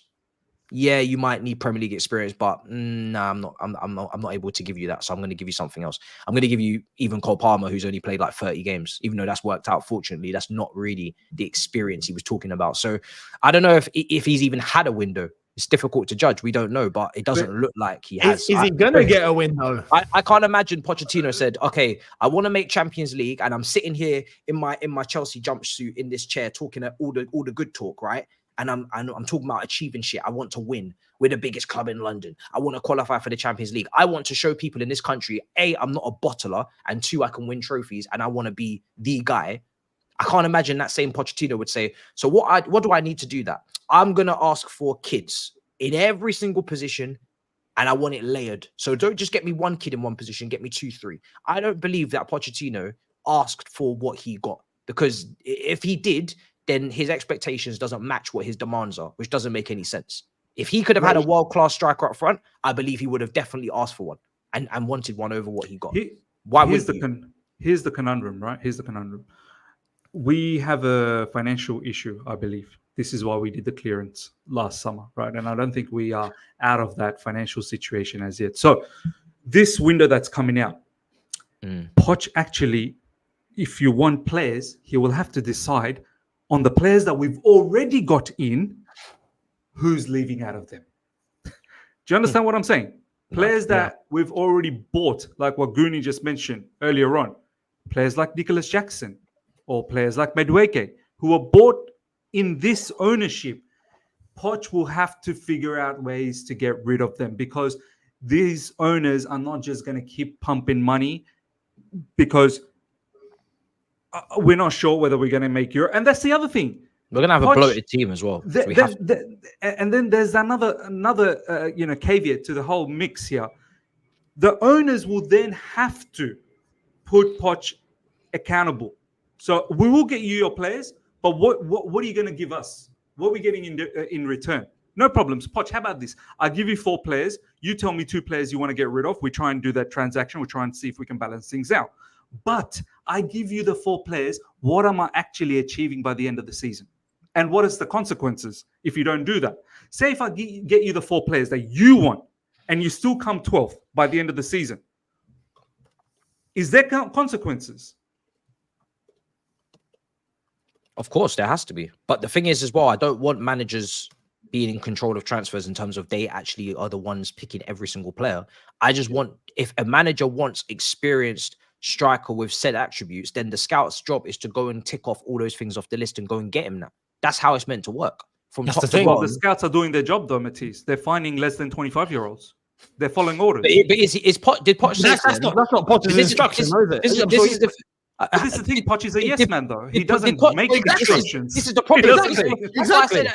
Yeah, you might need Premier League experience, but nah, I'm not able to give you that. So I'm going to give you something else. I'm going to give you even Cole Palmer, who's only played like 30 games, even though that's worked out. Fortunately, that's not really the experience he was talking about. So I don't know if he's even had a window. It's difficult to judge. We don't know, but it doesn't look like he has. Is he going to get a window? I can't imagine Pochettino said, okay, I want to make Champions League, and I'm sitting here in my Chelsea jumpsuit in this chair talking all the good talk, right? And I'm talking about achieving shit. I want to win. We're the biggest club in London. I want to qualify for the Champions League. I want to show people in this country, A, I'm not a bottler, and 2, I can win trophies, and I want to be the guy. I can't imagine that same Pochettino would say, so what do I need to do that? I'm going to ask for kids in every single position, and I want it layered. So don't just get me one kid in one position, get me 2, 3. I don't believe that Pochettino asked for what he got, because if he did, then his expectations doesn't match what his demands are, which doesn't make any sense. If he could have had a world-class striker up front, I believe he would have definitely asked for one and wanted one over what he got. Here's the conundrum, right? Here's the conundrum. We have a financial issue, I believe. This is why we did the clearance last summer, right? And I don't think we are out of that financial situation as yet. So this window that's coming out, Poch actually, if you want players, he will have to decide on the players that we've already got in, who's leaving out of them. Do you understand what I'm saying? Players that we've already bought, like what Guni just mentioned earlier on. Players like Nicholas Jackson or players like Madueke, who are bought in this ownership. Poch will have to figure out ways to get rid of them, because these owners are not just going to keep pumping money because we're not sure whether we're going to make Europe. And that's the other thing. We're going to have a bloated team as well. And then there's another caveat to the whole mix here. The owners will then have to put Poch accountable. So we will get you your players, but what are you going to give us? What are we getting in return? No problems. Poch, how about this? I'll give you 4 players. You tell me 2 players you want to get rid of. We try and do that transaction. We try and see if we can balance things out. But I give you the 4 players. What am I actually achieving by the end of the season? And what is the consequences if you don't do that? Say if I get you the 4 players that you want and you still come 12th by the end of the season. Is there consequences? Of course, there has to be. But the thing is as well, I don't want managers being in control of transfers in terms of they actually are the ones picking every single player. I just want, if a manager wants experienced striker with said attributes, then the scout's job is to go and tick off all those things off the list and go and get him now. That's how it's meant to work. From That's top the to thing. Well, bottom. the scouts are doing their job though, Matisse. They're finding less than 25-year-olds. They're following orders. Did Poch say That's not Potter's instruction, is it? But this is the thing, Poch is a yes man though. He doesn't make exactly. instructions. This is the problem. Exactly.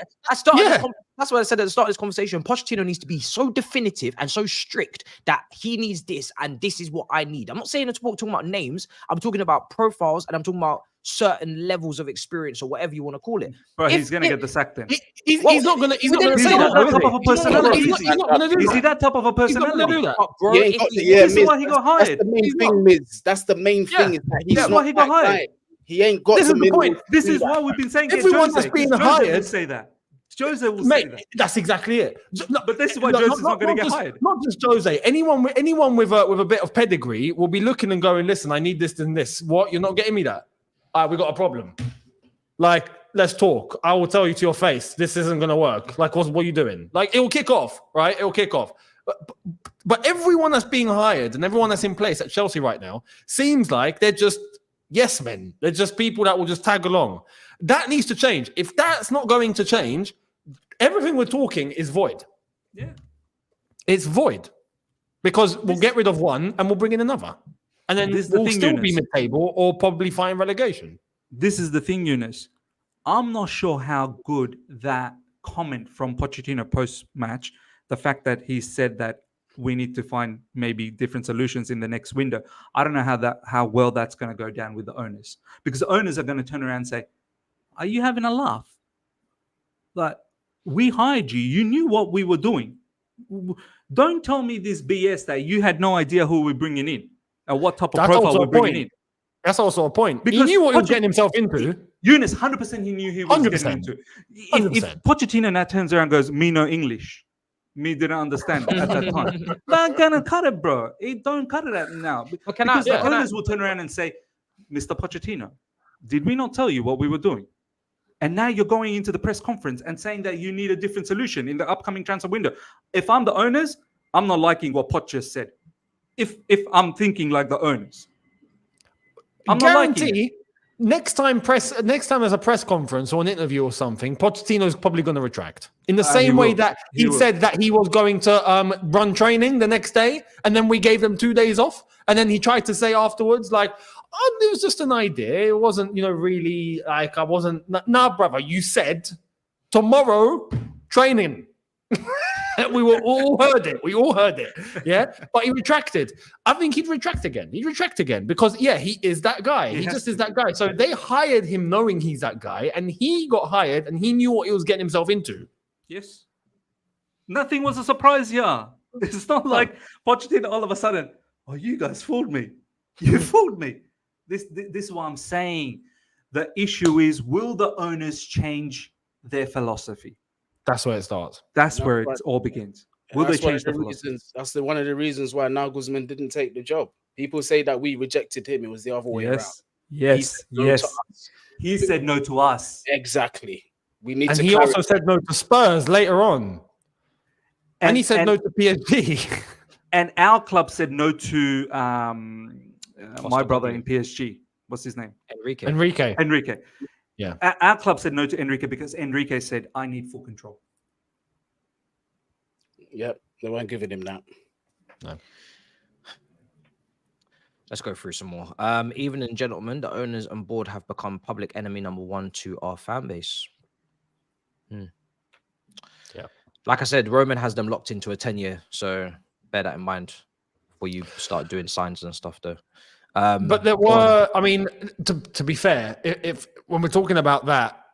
That's why I said at the start of this conversation, Pochettino needs to be so definitive and so strict that he needs this and this is what I need. I'm not saying I'm talking about names. I'm talking about profiles and I'm talking about certain levels of experience or whatever you want to call it. But he's gonna get the sack then. He's not gonna say that. He's not that type of a personality. He's not gonna do Is that. he that type of a He's not gonna do personality? that. Bro, He ain't got the- This is Miz, why he got hired. That's the main thing, Miz. That's the main thing. Is that he's That's not why he got that hired. guy. He ain't got This the is the middle point. to This do is that. why we've been saying it. Everyone Jose, that's being 'cause Jose hired- will say that. Jose will say Mate, that. that's exactly it. But this is why Jose's not going to get hired. Not just Jose. Anyone with a bit of pedigree will be looking and going, "Listen, I need this and this. What? You're not getting me that? We got a problem. Like, let's talk. I will tell you to your face, this isn't going to work. Like, what are you doing? Like, it will kick off, right? It will kick off. But everyone that's being hired and everyone that's in place at Chelsea right now seems like they're just yes men. They're just people that will just tag along. That needs to change. If that's not going to change, everything we're talking is void. Yeah. It's void because we'll get rid of one and we'll bring in another. And then This is the we'll thing, still be Younes. mid-table or probably find relegation. This is the thing, Younes. I'm not sure how good that comment from Pochettino post-match, the fact that he said that we need to find maybe different solutions in the next window. I don't know how well that's going to go down with the owners, because the owners are going to turn around and say, "Are you having a laugh? Like, we hired you. You knew what we were doing. Don't tell me this BS that you had no idea who we're bringing in and what type of That's profile also we're a bringing point. in." That's also a point. He Because knew what he was getting himself into. Younes, 100% he knew he was 100%. getting into. If 100%. Pochettino now turns around and goes, "Me no English. Me didn't understand at that time." Not gonna cut it, bro. It don't cut it out now. Because the owners will turn around and say, "Mr. Pochettino, did we not tell you what we were doing? And now you're going into the press conference and saying that you need a different solution in the upcoming transfer window." If I'm the owners, I'm not liking what Poch just said. If I'm thinking like the owners, I'm not liking it. Guarantee next time there's a press conference or an interview or something, Pochettino's probably going to retract. In the same way will. that He he will. said that he was going to run training the next day, and then we gave them 2 days off, and then he tried to say afterwards, like, "Oh, it was just an idea. It wasn't, really like I wasn't." Nah, brother, you said tomorrow training. We all heard it. We all heard it. Yeah. But he retracted. I think he'd retract again. Because, he is that guy. He just is that guy. So they hired him knowing he's that guy, and he got hired and he knew what he was getting himself into. Yes. Nothing was a surprise here. It's not like Pochettino all of a sudden, "Oh, you guys fooled me. You fooled me." This is what I'm saying. The issue is, will the owners change their philosophy? That's where it starts. That's No, where it but- all begins. Will they That's one change of the the philosophy? reasons. That's one of the reasons why Nagelsmann didn't take the job. People say that we rejected him. It was the other way around. Yes, said no to yes. us. He said no to us. Exactly. We need And to. he also said no to Spurs later on. And he said no to PSG. And our club said no to my brother in PSG. What's his name? Enrique. Enrique. Yeah. Our club said no to Enrique because Enrique said, "I need full control." Yep, they weren't giving him that. No. Let's go through some more. Even and gentlemen, the owners and board have become public enemy number one to our fan base. Yeah. Like I said, Roman has them locked into a 10-year, so bear that in mind before you start doing signs and stuff, though. But there were, I mean, to be fair, if when we're talking about that,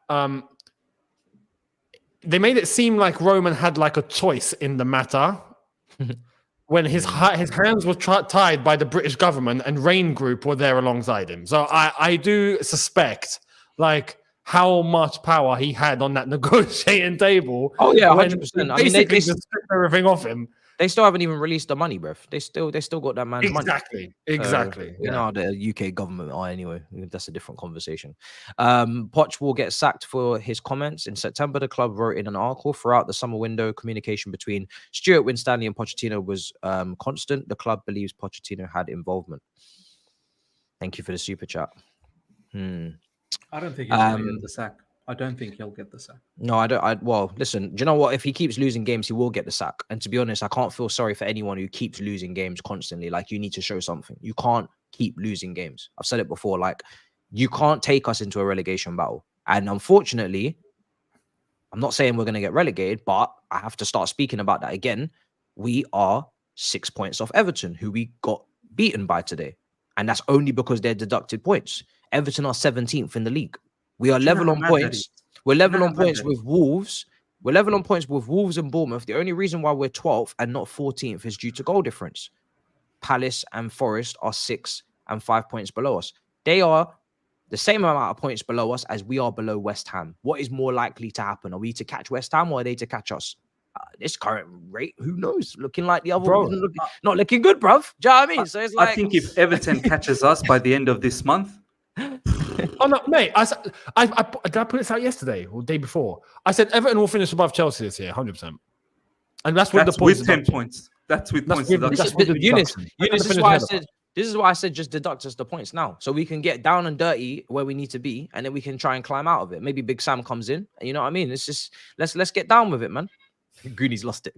they made it seem like Roman had like a choice in the matter when his hands were tied by the British government and Rain Group were there alongside him. So I do suspect like how much power he had on that negotiating table. Oh yeah, when 100%. I mean, basically they just stripped everything off him. They still haven't even released the money, bruv. They still got that man's money. Exactly. You know how the UK government are anyway. That's a different conversation. Poch will get sacked for his comments. In September, the club wrote in an article, throughout the summer window, communication between Stuart Winstanley and Pochettino was constant. The club believes Pochettino had involvement. Thank you for the super chat. I don't think he's going to get the sack. I don't think he'll get the sack. No, I don't. Well, listen, do you know what? If he keeps losing games, he will get the sack. And to be honest, I can't feel sorry for anyone who keeps losing games constantly. Like, you need to show something. You can't keep losing games. I've said it before. Like, you can't take us into a relegation battle. And unfortunately, I'm not saying we're going to get relegated, but I have to start speaking about that again. We are 6 points off Everton, who we got beaten by today. And that's only because they're deducted points. Everton are 17th in the league. We are level on points. We're level on points with Wolves. We're level on points with Wolves and Bournemouth. The only reason why we're 12th and not 14th is due to goal difference. Palace and Forest are 6 and 5 points below us. They are the same amount of points below us as we are below West Ham. What is more likely to happen? Are we to catch West Ham or are they to catch us? This current rate, who knows? Looking like the other one, not looking good, bruv. Do you know what I mean? So it's like, I think if Everton catches us by the end of this month. Oh no, mate! Did I put this out yesterday or the day before? I said Everton will finish above Chelsea this year, 100%. And that's with the points. With 10 points. That's with points. Younes, this is why I said. This is why I said just deduct us the points now, so we can get down and dirty where we need to be, and then we can try and climb out of it. Maybe Big Sam comes in, and you know what I mean. It's just let's get down with it, man. Guni's lost it,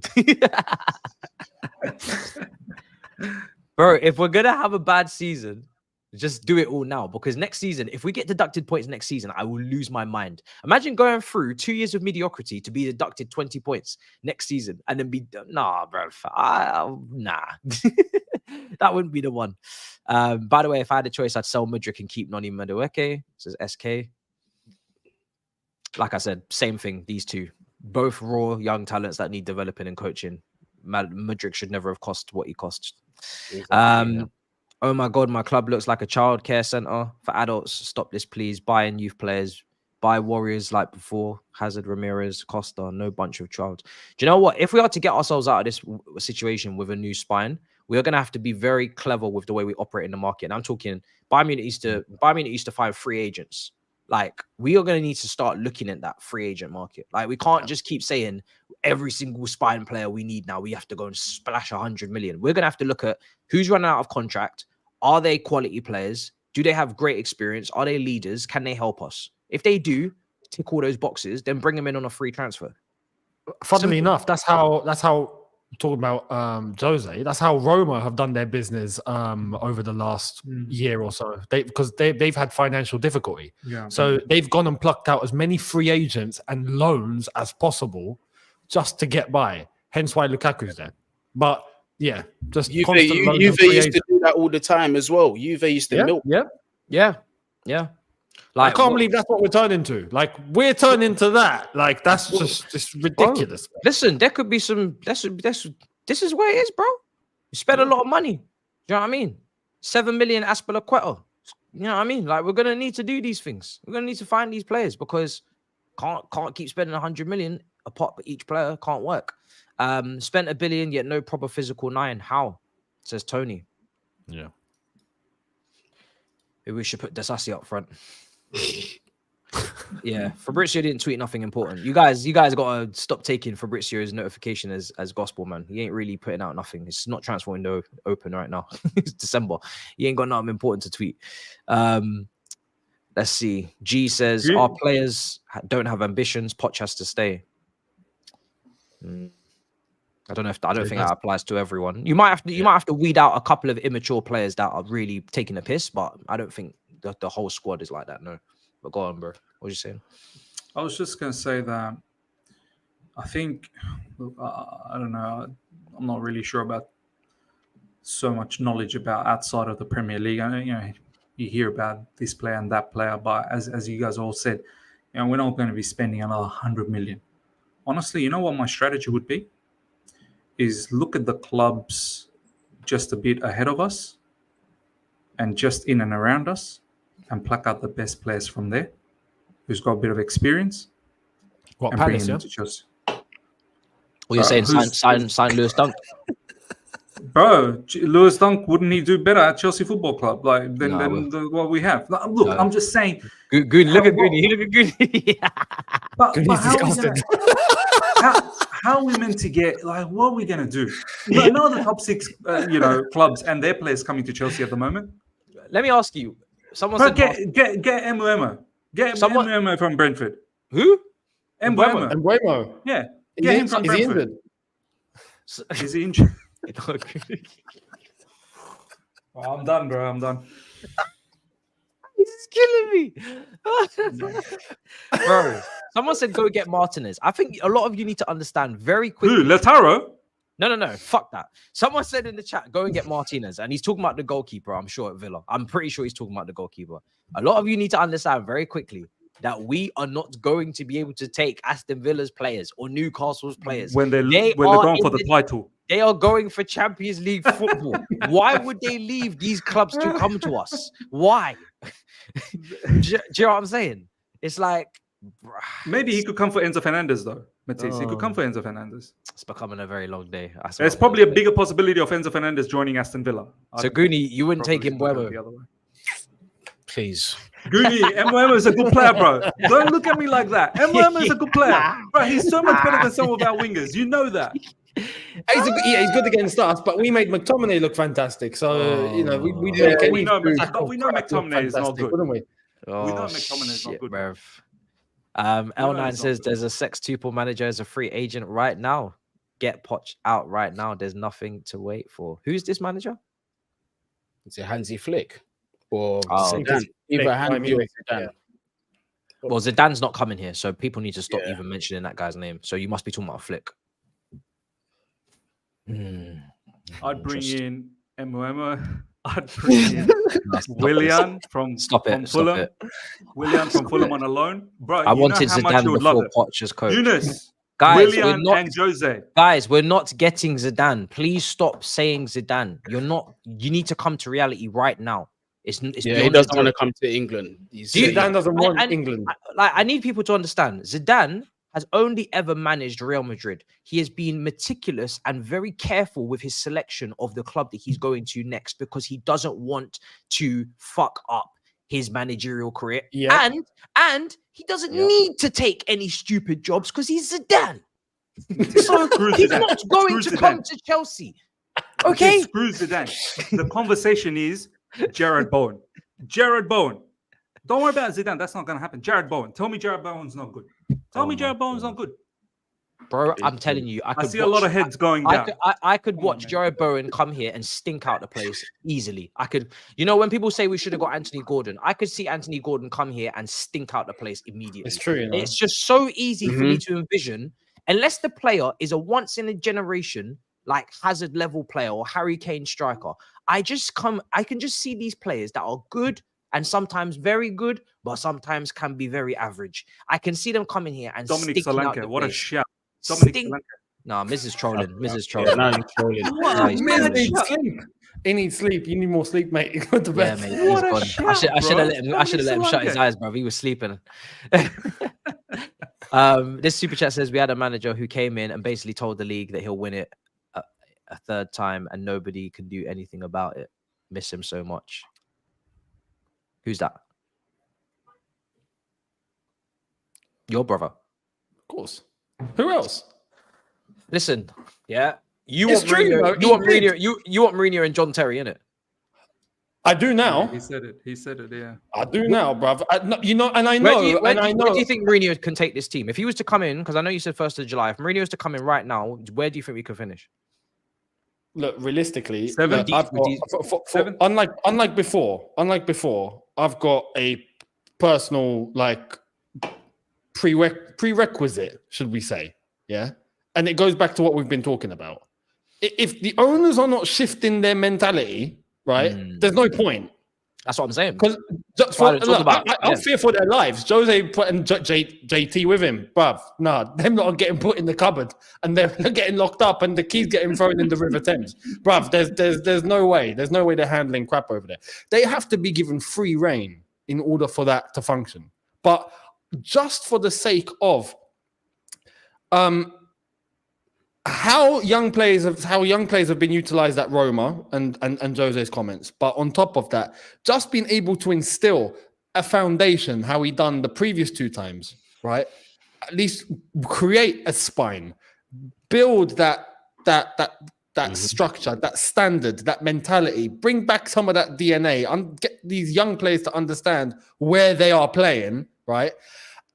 bro. If we're gonna have a bad season, just do it all now, because next season, if we get deducted points next season, I will lose my mind. Imagine going through 2 years of mediocrity to be deducted 20 points next season and then be nah, bro. Nah, that wouldn't be the one. By the way, if I had a choice, I'd sell Mudryk and keep Noni Madueke. This is SK. Like I said, same thing. These two, both raw young talents that need developing and coaching. Mudryk should never have cost what he cost. Oh my God, my club looks like a childcare center for adults. Stop this, please. Buy in youth players. Buy Warriors like before. Hazard, Ramirez, Costa. No bunch of child. Do you know what? If we are to get ourselves out of this situation with a new spine, we are going to have to be very clever with the way we operate in the market. And I'm talking Bayern Munich used to find free agents. Like, we are going to need to start looking at that free agent market. Like, we can't just keep saying every single spine player we need now, we have to go and splash 100 million. We're going to have to look at who's running out of contract. Are they quality players? Do they have great experience? Are they leaders? Can they help us? If they do tick all those boxes, then bring them in on a free transfer. Funnily enough, that's how talking about Jose. That's how Roma have done their business over the last year or so. Because they've had financial difficulty. Yeah. So they've gone and plucked out as many free agents and loans as possible just to get by. Hence why Lukaku's there. But yeah, just Juve used to do that all the time as well. Juve used to milk. Yeah. Like, I can't believe that's what we're turning to. Like, we're turning to that. Like, that's just ridiculous. Bro, listen, there could be some. This is where it is, bro. You spend a lot of money. You know what I mean? 7 million Aspilicueta. You know what I mean? Like, we're gonna need to do these things. We're gonna need to find these players, because can't keep spending 100 million a pot for each player. Can't work. Spent 1 billion, yet no proper physical 9. How? Says Tony. Yeah. Maybe we should put Dasasi up front. Yeah, Fabrizio didn't tweet nothing important. You guys gotta stop taking Fabrizio's notification as gospel, man. He ain't really putting out nothing. It's not transfer window open right now. It's December. He ain't got nothing important to tweet. Let's see. G says our players don't have ambitions. Poch has to stay. I don't think that applies to everyone. You might have to weed out a couple of immature players that are really taking a piss, but I don't think the whole squad is like that. No. But go on, bro. What are you saying? I was just going to say that I think, I don't know, I'm not really sure about so much knowledge about outside of the Premier League. I know, you hear about this player and that player, but as you guys all said, we're not going to be spending another 100 million. Honestly, you know what my strategy would be? Is look at the clubs just a bit ahead of us and just in and around us, and pluck out the best players from there who's got a bit of experience. What, Palace, yeah? What you're saying? Who's- Sign Lewis Dunk. Bro, Lewis Dunk, wouldn't he do better at Chelsea Football Club than No, what we have? Like, look, No. I'm just saying. Good. Look at Guni. Look at Guni. But He's how are we disgusted. how are we meant to get, like, what are we going to do? I know the top 6, clubs and their players coming to Chelsea at the moment. Let me ask you. Someone But said get Mbeumo. Get Someone- Mbeumo from Brentford. who? Mbeumo. And Waymo. Yeah. Get him from Is he Brentford. injured? Is he injured? I'm done, bro. I'm done. He's killing me. Bro, someone said go get Martinez. I think a lot of you need to understand very quickly. Who? Lautaro? No. Fuck that. Someone said in the chat, go and get Martinez. And he's talking about the goalkeeper, I'm sure, at Villa. I'm pretty sure he's talking about the goalkeeper. A lot of you need to understand very quickly that we are not going to be able to take Aston Villa's players or Newcastle's players. When they're They going are for in the title. They are going for Champions League football. Why would they leave these clubs to come to us? Why? do you know what I'm saying? It's like... Maybe he could come for Enzo Fernandez, though. Matisse, he could come for Enzo Fernandez. It's becoming a very long day. There's probably a bigger possibility of Enzo Fernandez joining Aston Villa. So, Guni, you wouldn't take him Mbeumo. Mbeumo? Please. Guni, Mbeumo is a good player, bro. Don't look at me like that. Mbeumo is a good player. Bro, he's so much better than some of our wingers. You know that. He's good against us, but we made McTominay look fantastic. So, we didn't make any. we know tackle McTominay is not fantastic, good. wouldn't we? We know McTominay is not good. Bruv. know L9 it's not says good. there's a sextuple manager as a free agent right now. Get Poch out right now. There's nothing to wait for. Who's this manager? It's a Hansi Flick or Oh, Zidane. Either Flick, Hansi or Flick, Zidane. yeah. Well, Zidane's not coming here, so people need to stop Yeah. even mentioning that guy's name. So you must be talking about Flick. I'd bring in Mbeumo. I'd bring in Willian from Fulham. Willian from Fulham on a loan. Bro, I wanted how much Zidane you would love before it. Poch as coach. Younes, Guys, Willian and Jose. we're not getting Zidane. Please stop saying Zidane. You're not. You need to come to reality right now. It's Yeah, he beyond doesn't the want to joke. come to England. He's Zidane doesn't want and- England. I need people to understand. Zidane has only ever managed Real Madrid. He has been meticulous and very careful with his selection of the club that he's going to next because he doesn't want to fuck up his managerial career. Yeah. And he doesn't Yeah. need to take any stupid jobs because he's Zidane. So Screw he's Zidane. not going Screw to Zidane. come to Chelsea. Okay? Screw Zidane. The conversation is Jared Bowen. Jared Bowen. Don't worry about Zidane. That's not going to happen. Jared Bowen. Tell me Jared Bowen's not good. Tell me Jared Bowen's not good. Bro, I'm telling you, I see a lot of heads going down. I could Come on, watch man. Jared Bowen come here and stink out the place easily. I could, when people say we should have got Anthony Gordon, I could see Anthony Gordon come here and stink out the place immediately. It's true, It's just so easy for me to envision, unless the player is a once in a generation, like Hazard level player or Harry Kane striker. I can just see these players that are good and sometimes very good, but sometimes can be very average. I can see them coming here and Dominic stinking out Solanke. the What a place. shout. Dominic Stink- Solanke. No, Mrs. Trolling. Mrs. Yeah, Trolling. now he's trolling. No, he's Man trolling. needs sleep. He needs sleep. You need more sleep, mate. Go to Yeah, bed. mate, he's What a gone. I should shout, have bro. let him. I should have let him shut his Solanke. eyes, bro. He was sleeping. This super chat says we had a manager who came in and basically told the league that he'll win it a third time, and nobody can do anything about it. Miss him so much. Who's that? Your brother. Of course. Who else? Listen, yeah. You It's want true, Mourinho? though. You He want did. Mourinho? You want Mourinho and John Terry, innit? I do now. He said it. He said it, yeah. I do now, bruv. And I Where know. do you think Mourinho can take this team? If he was to come in, because I know you said 1st of July. If Mourinho was to come in right now, where do you think we could finish? Look, realistically, Seven? look, I've got, Seven? unlike before, I've got a personal prerequisite, should we say? Yeah, and it goes back to what we've been talking about. If the owners are not shifting their mentality, right, there's no point. That's what I'm saying. Because I fear for their lives. Jose putting JT with him, bruv. Nah, them not getting put in the cupboard and they're getting locked up and the keys getting thrown in the River Thames, bruv. There's no way. There's no way they're handling crap over there. They have to be given free reign in order for that to function. But just for the sake of how young players have been utilized at Roma and Jose's comments. But on top of that, just being able to instill a foundation, how he done the previous 2 times, right? At least create a spine, build that structure, that standard, that mentality, bring back some of that DNA, and get these young players to understand where they are playing, right?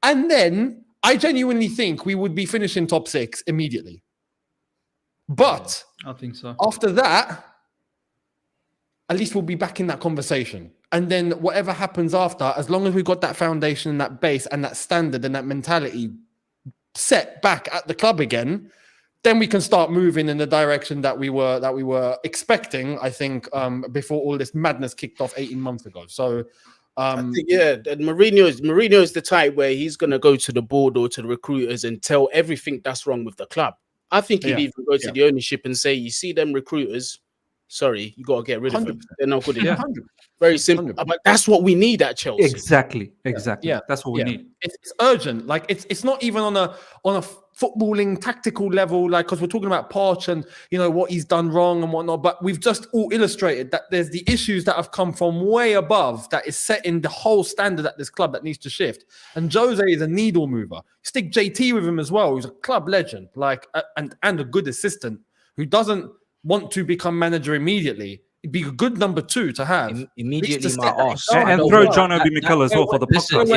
And then I genuinely think we would be finishing top 6 immediately. But I think so. after that, at least we'll be back in that conversation. And then whatever happens after, as long as we've got that foundation and that base and that standard and that mentality set back at the club again, then we can start moving in the direction that we were expecting, I think, before all this madness kicked off 18 months ago. So I think, Mourinho is the type where he's gonna go to the board or to the recruiters and tell everything that's wrong with the club. I think he'd even go to the ownership and say, you see them recruiters, sorry, you got to get rid of them. They're not good enough. Very simple. 100%. But that's what we need at Chelsea. Exactly. Yeah. That's what we need. It's urgent. Like it's not even on a footballing tactical level, like, because we're talking about Poch and what he's done wrong and whatnot. But we've just all illustrated that there's the issues that have come from way above that is setting the whole standard at this club that needs to shift. And Jose is a needle mover. Stick JT with him as well, who's a club legend, like and a good assistant who doesn't want to become manager immediately. It'd be a good number 2 to have. Immediately my ass. And throw John Obi Mikel as well for the podcast.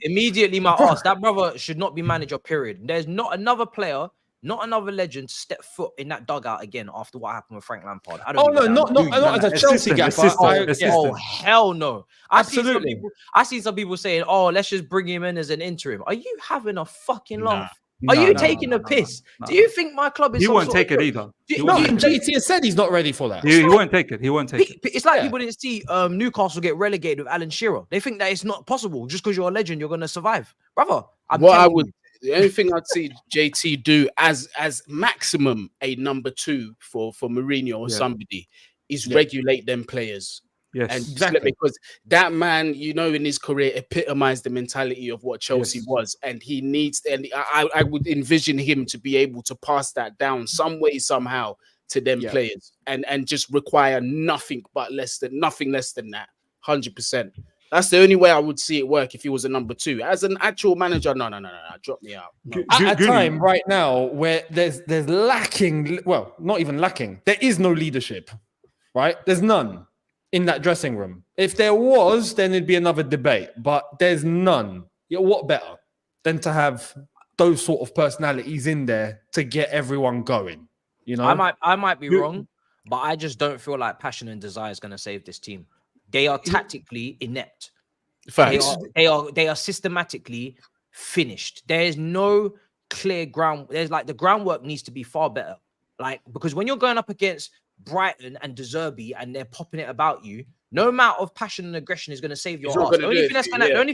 Immediately my ass. That brother should not be manager, period. There's not another player, not another legend to step foot in that dugout again after what happened with Frank Lampard. Not as a Chelsea gaffer. Oh, hell no. Absolutely. I see some people saying, oh, let's just bring him in as an interim. Are you having a fucking laugh? Are you taking a piss? Do you think my club is? He won't take it either. JT has said he's not ready for that. He won't take it. He won't take it. It's like people didn't see Newcastle get relegated with Alan Shearer. They think that it's not possible. Just because you're a legend, you're going to survive, brother. The only thing I'd see JT do as maximum a number 2 for Mourinho or somebody is regulate them players. Yes, and exactly, because that man, in his career, epitomized the mentality of what Chelsea was, and he needs. And I would envision him to be able to pass that down some way, somehow, to them players, and just require nothing less than that. 100%. That's the only way I would see it work if he was a number 2. As an actual manager, no, drop me out. No. At a time right now where there's lacking, well, not even lacking, there is no leadership, right? There's none in that dressing room. If there was, then it'd be another debate, but there's none. What better than to have those sort of personalities in there to get everyone going? I might be wrong, but I just don't feel like passion and desire is going to save this team. They are tactically inept. They are systematically finished. There is no clear ground. There's the groundwork needs to be far better. Because when you're going up against Brighton and De Zerbi and they're popping it about you, no amount of passion and aggression is going to save your ass. The only thing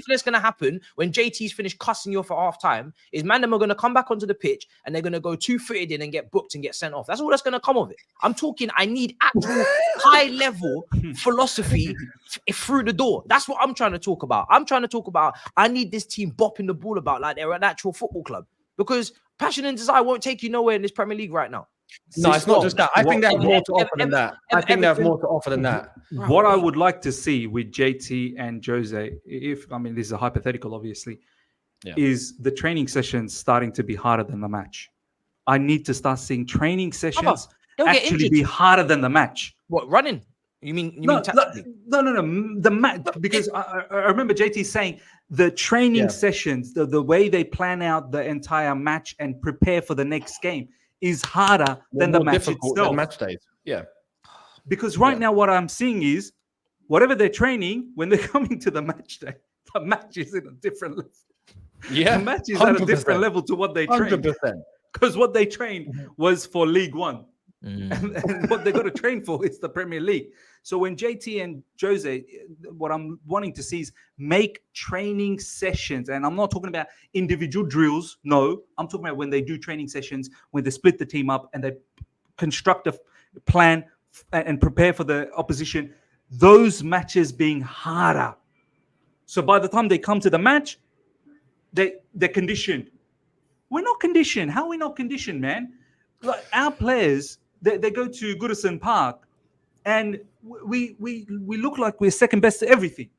that's going to happen when JT's finished cussing you off at half time is are going to come back onto the pitch and they're going to go 2-footed in and get booked and get sent off. That's all that's going to come of it. I'm talking, I need actual high level philosophy through the door. That's what I'm trying to talk about. I need this team bopping the ball about like they're an actual football club, because passion and desire won't take you nowhere in this Premier League right now. No, it's not just that. I think they have more to offer than that. What I would like to see with JT and Jose, this is a hypothetical, obviously, is the training sessions starting to be harder than the match. I need to start seeing training sessions actually be harder than the match. What, running? You mean tactically? No. The match, because I remember JT saying the training sessions, the way they plan out the entire match and prepare for the next game is harder than the match itself. Than match days. Yeah. Because right now what I'm seeing is whatever they're training, when they're coming to the match day, the match is in a different level. Yeah. The match is at a different level to what they trained. 100%. Because what they trained was for League One. And what they got to train for is the Premier League. So when JT and Jose, what I'm wanting to see is make training sessions. And I'm not talking about individual drills. No, I'm talking about when they do training sessions, when they split the team up and they construct a plan and prepare for the opposition. Those matches being harder. So by the time they come to the match, they're conditioned. We're not conditioned. How are we not conditioned, man? Like our players, they go to Goodison Park, and we look like we're second best at everything.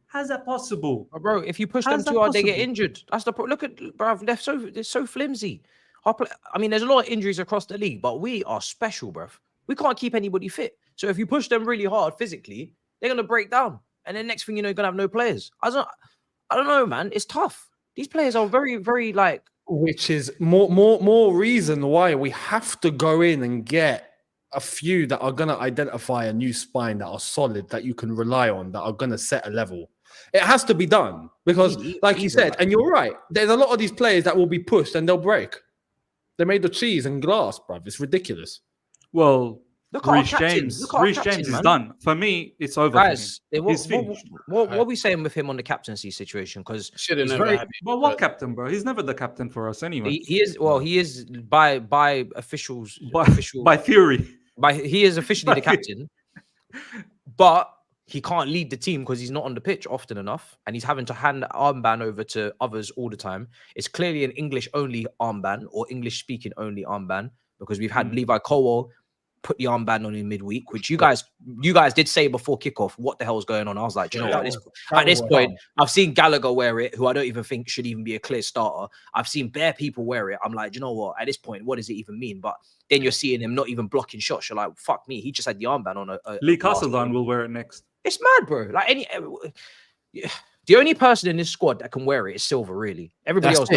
How's that possible? Oh, bro, if you push How's them that too hard, they get possible? injured. That's the problem. Look at, bruv, they're so flimsy. I mean, there's a lot of injuries across the league, but we are special, bruv. We can't keep anybody fit. So if you push them really hard physically, they're gonna break down. And then next thing you know, you're gonna have no players. I don't know, man. It's tough. These players are very, very like. Which is more reason why we have to go in and get a few that are going to identify a new spine that are solid, that you can rely on, that are going to set a level. It has to be done because, like you said, and you're right, there's a lot of these players that will be pushed and they'll break. They're made of cheese and glass, bruv. It's ridiculous. Well, Look at our Reece captain. James. Look at our Reece captain, James is man. done. For me, it's over. Guys, for him. He's finished. what are we saying with him on the captaincy situation? Because Should have He's never very, had it. but what captain, bro? He's never the captain for us anyway. he is. Well, he is by officials. By theory. He is officially the captain, but he can't lead the team because he's not on the pitch often enough, and he's having to hand the armband over to others all the time. It's clearly an English only armband or English speaking only armband because we've had Levi Colwell put the armband on in midweek, which you guys did say before kickoff, what the hell's going on? I was like, do you know what? At this point, I've seen Gallagher wear it, who I don't even think should even be a clear starter. I've seen bare people wear it. I'm like, do you know what? At this point, what does it even mean? But then you're seeing him not even blocking shots. You're like, fuck me. He just had the armband on Lee Castledine will wear it next. It's mad, bro. Like the only person in this squad that can wear it is Silva, really. Everybody else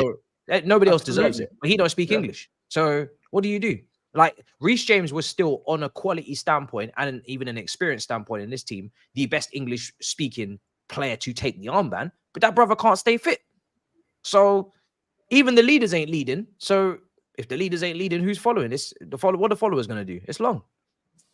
nobody else deserves it. But he don't speak English. So what do you do? Like Reece James was still on a quality standpoint and even an experience standpoint in this team, the best English speaking player to take the armband, but that brother can't stay fit. So even the leaders ain't leading. So if the leaders ain't leading, who's following? What the followers going to do? It's long.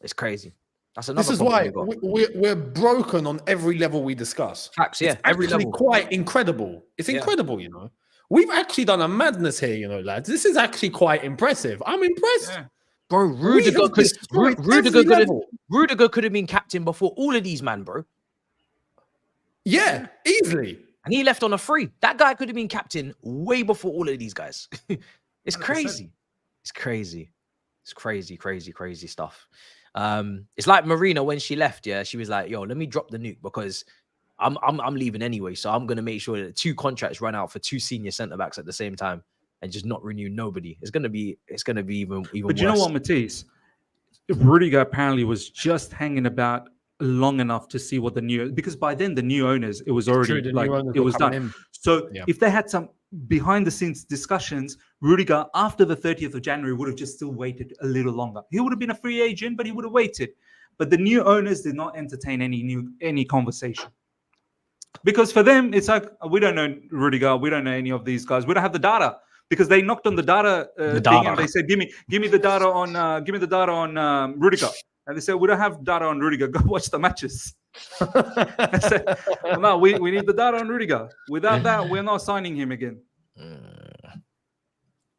It's crazy. That's another. This is why we're broken on every level we discuss. Facts, yeah. It's Every actually level. quite incredible. It's incredible, you know. We've actually done a madness here, you know, lads. This is actually quite impressive. I'm impressed. Yeah. Bro, Rudiger could have been captain before all of these, man, bro. Yeah, easily. And he left on a free. That guy could have been captain way before all of these guys. It's 100%. crazy. It's crazy. It's crazy stuff. It's like Marina when she left, yeah. She was like, yo, let me drop the nuke because I'm leaving anyway. So I'm gonna make sure that 2 contracts run out for 2 senior centre-backs at the same time and just not renew nobody. It's gonna be even But worse. you know what, Matisse? Rudiger apparently was just hanging about long enough to see what the new, because by then the new owners, it was already it was done. So if they had some behind the scenes discussions, Rudiger after the 30th of January would have just still waited a little longer. He would have been a free agent, but he would have waited. But the new owners did not entertain any conversation. Because for them, it's like, we don't know Rudiger, we don't know any of these guys. We don't have the data. Because they knocked on the data thing and they said, "Give me the data on Rudiger." And they said, "We don't have data on Rudiger. Go watch the matches." I said, well, "No, we need the data on Rudiger. Without that, we're not signing him again."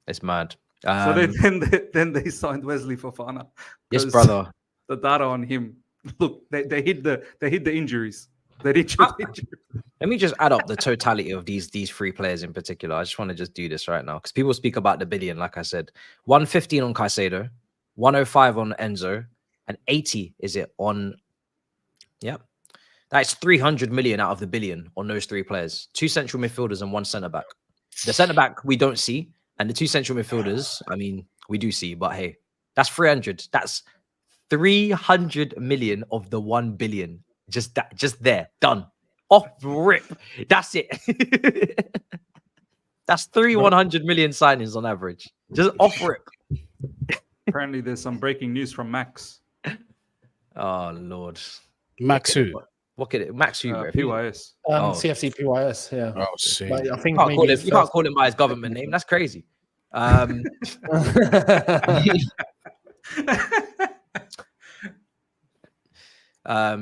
It's mad. So then they signed Wesley Fofana. Yes, brother. The data on him. Look, they hid the injuries. They did the injuries. Let me just add up the totality of these 3 players in particular. I just want to just do this right now because people speak about the billion, like I said. 115 on Caicedo, 105 on Enzo, and 80 is it on? Yeah, that's 300 million out of the billion on those 3 players. 2 central midfielders and 1 centre back. The centre back we don't see, and the 2 central midfielders, I mean, we do see. But hey, that's 300. That's 300 million of the 1 billion. Just there, done. Off rip. That's it. That's 100 million signings on average. Just off rip. Apparently, there's some breaking news from Max. Oh Lord. Max who? What could it? Max who? PYS. CFC PYS. Yeah. Oh, see. But I think you can't call him by his government name. That's crazy.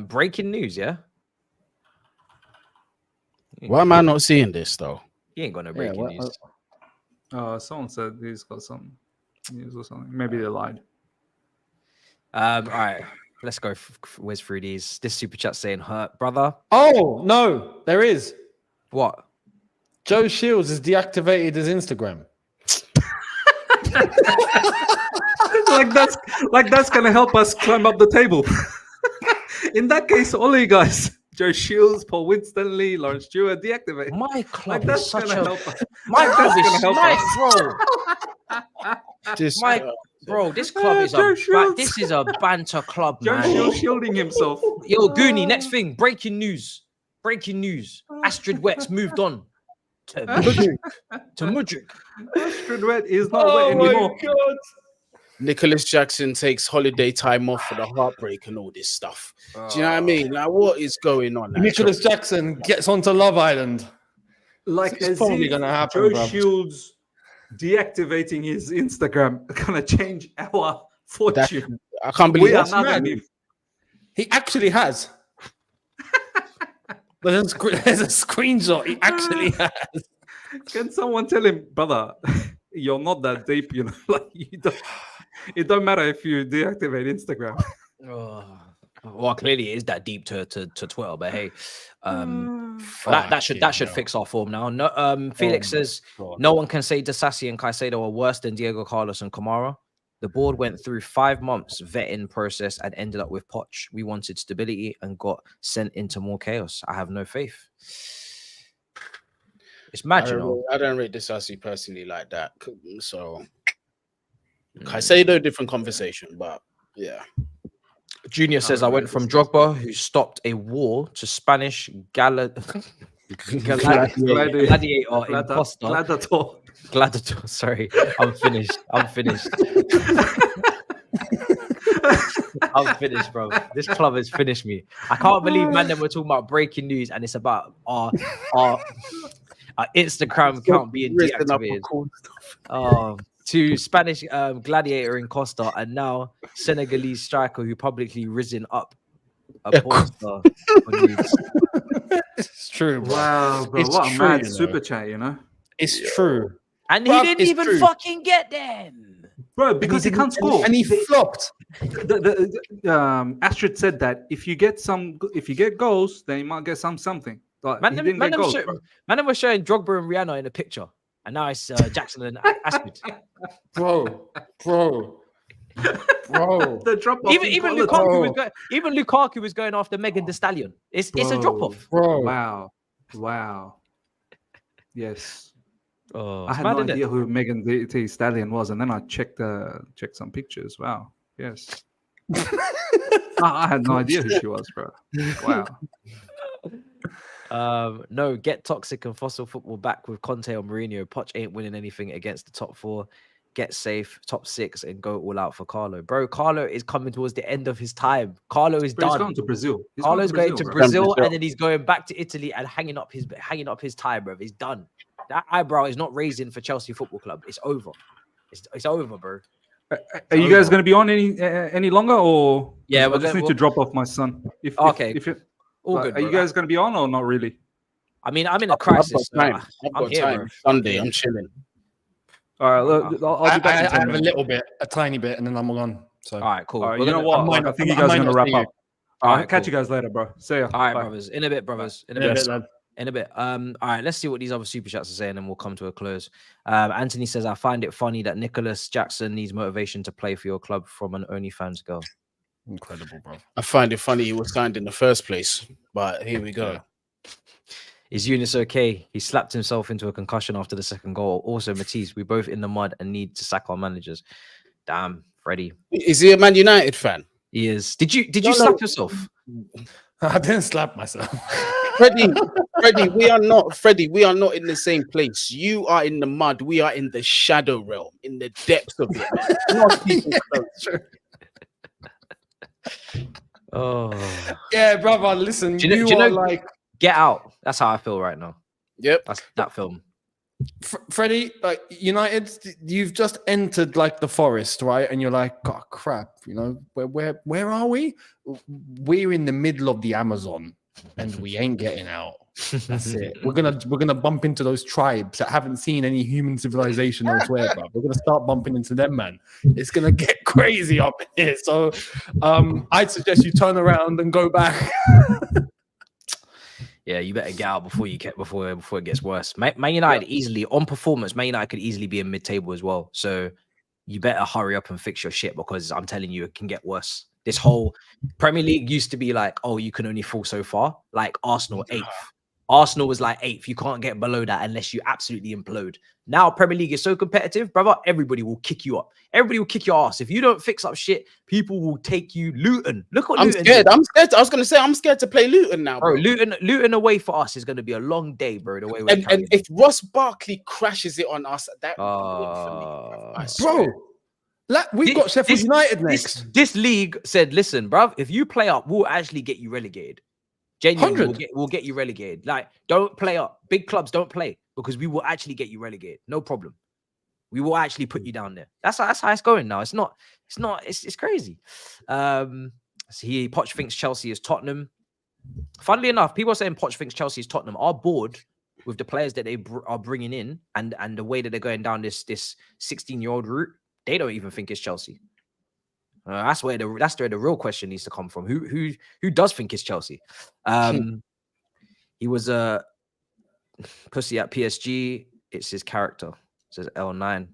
Breaking news, yeah. Why am I not seeing this though? He ain't got no breaking news. Someone said he's got some news or something. Maybe they lied. All right, let's go whiz through these. This super chat saying hurt, brother. Oh no, there is. What? Joe Shields has deactivated his Instagram. like that's gonna help us climb up the table. In that case, all you guys, Joe Shields, Paul Winstanley, Lawrence Stewart, deactivate. My club Like, that's is such gonna a. help us. My Like, club that's is gonna help bro. Just, Bro, this club is Joe Shields. this is a banter club, Joe man. Shields shielding himself. Yo, Guni, next thing, breaking news. Breaking news. Astrid Wett's moved on to Mudryk. Astrid Wett is not wet anymore. God. Nicholas Jackson takes holiday time off for the heartbreak and all this stuff. Do you know what I mean? Like, what is going on? Nicholas Jackson gets onto Love Island. Like, It's as probably if gonna happen, Joe bruv. Shields deactivating his Instagram gonna change our fortune. I can't believe We are that's not mad. gonna be. He actually has. There's a screenshot. He actually has. Can someone tell him, brother, you're not that deep, you know? Like, it don't matter if you deactivate Instagram. Well, clearly it is that deep to Twitter, but hey, that should fix our form now. No, Felix says no one can say Disasi and Caicedo are worse than Diego Carlos and Kamara. The board went through 5 months vetting process and ended up with Poch. We wanted stability and got sent into more chaos. I have no faith. It's mad, you know. I don't rate Disasi personally like that. So Caicedo, different conversation, but yeah. Junior says I went from Drogba, who stopped a war, to Spanish gladiator, imposter. Gladiator. Sorry, I'm finished. I'm finished, bro. This club has finished me. I can't believe, man, that we're talking about breaking news and it's about our Instagram account being deactivated. To Spanish gladiator in Costa, and now Senegalese striker who publicly risen up a porn star. It's true, bro. Wow, bro, It's what a true, mad you know. super chat, you know? It's true. And Bruv, he didn't it's even true. fucking get them. Bro, because he can't score. And he flopped. Astrid said that if you get goals, then you might get something. Like, he didn't get goals, bro. Man, was showing Drogba and Rihanna in a picture, and now it's Jackson and Astrid. Bro. The drop off. Even Lukaku was going after Megan Thee Stallion. It's a drop off. Bro. Wow. Yes. Oh, I had no idea who Megan Thee Stallion was, and then I checked some pictures. Wow. Yes. I had no idea who she was, bro. Wow. No, get toxic and fossil football back with Conte or Mourinho. Poch ain't winning anything against the top 4. Get safe, top 6, and go all out for Carlo. Bro, Carlo is coming towards the end of his time. Carlo is done. He's going to Brazil. Carlo's going to bro. Brazil, and then he's going back to Italy and hanging up his time, bro. He's done. That eyebrow is not raising for Chelsea Football Club. It's over. It's over, bro. Are you guys going to be on any longer, or yeah? I just need to drop off my son. Good. Are you guys going to be on or not really? I mean, I'm in a crisis. I've got time. Sunday, I'm chilling. All right, look, I'll be back. I have a little bit, a tiny bit, and then I'm on. So, all right, cool. All right, you know what? I think you guys are going to wrap up. All right, catch you guys later, bro. See ya. All right, Bye. brothers. In a bit, brothers. In a bit. All right, let's see what these other super chats are saying, and then we'll come to a close. Anthony says, I find it funny that Nicholas Jackson needs motivation to play for your club from an OnlyFans girl. Incredible, bro. I find it funny he was signed in the first place, but here we go. Is Younes okay? He slapped himself into a concussion after the second goal. Also, Matisse, we both in the mud and need to sack our managers. Damn, Freddie. Is he a Man United fan? He is. Did you slap yourself? I didn't slap myself. Freddie, we are not in the same place. You are in the mud. We are in the shadow realm, in the depths of it. Not people close. Oh. Yeah, brother, listen, do you know, like, Get Out. That's how I feel right now. Yep. That's that film. Freddie, like, United, you've just entered like the forest, right? And you're like, oh crap, you know, where are we? We're in the middle of the Amazon and we ain't getting out. That's it. We're gonna bump into those tribes that haven't seen any human civilization elsewhere, bro. We're gonna start bumping into them, man. It's gonna get crazy up here. So I'd suggest you turn around and go back. Yeah, you better get out before it gets worse. Man United easily on performance. Man United could easily be in mid-table as well. So you better hurry up and fix your shit, because I'm telling you, it can get worse. This whole Premier League used to be like, oh, you can only fall so far. Like Arsenal, 8th. Arsenal was like 8th. You can't get below that unless you absolutely implode. Now Premier League is so competitive, brother. Everybody will kick you up. Everybody will kick your ass. If you don't fix up shit, people will take you. Luton. Look what I'm Luton scared. did. I'm scared. I was gonna say I'm scared to play Luton now, bro. Luton away for us is going to be a long day, bro. The way we're And if Ross Barkley crashes it on us, that bro. We've got Sheffield United next. This league said, listen, bruv, if you play up, we'll actually get you relegated. Genuinely, we'll get you relegated. Like, don't play up. Big clubs don't play, because we will actually get you relegated. No problem. We will actually put you down there. That's how it's going now. It's crazy. Poch thinks Chelsea is Tottenham. Funnily enough, people are saying Poch thinks Chelsea is Tottenham. Our board, with the players that they are bringing in and the way that they're going down this 16-year-old route, they don't even think it's Chelsea. That's where the real question needs to come from. Who does think it's Chelsea? He was a pussy at PSG. It's his character. It says L9.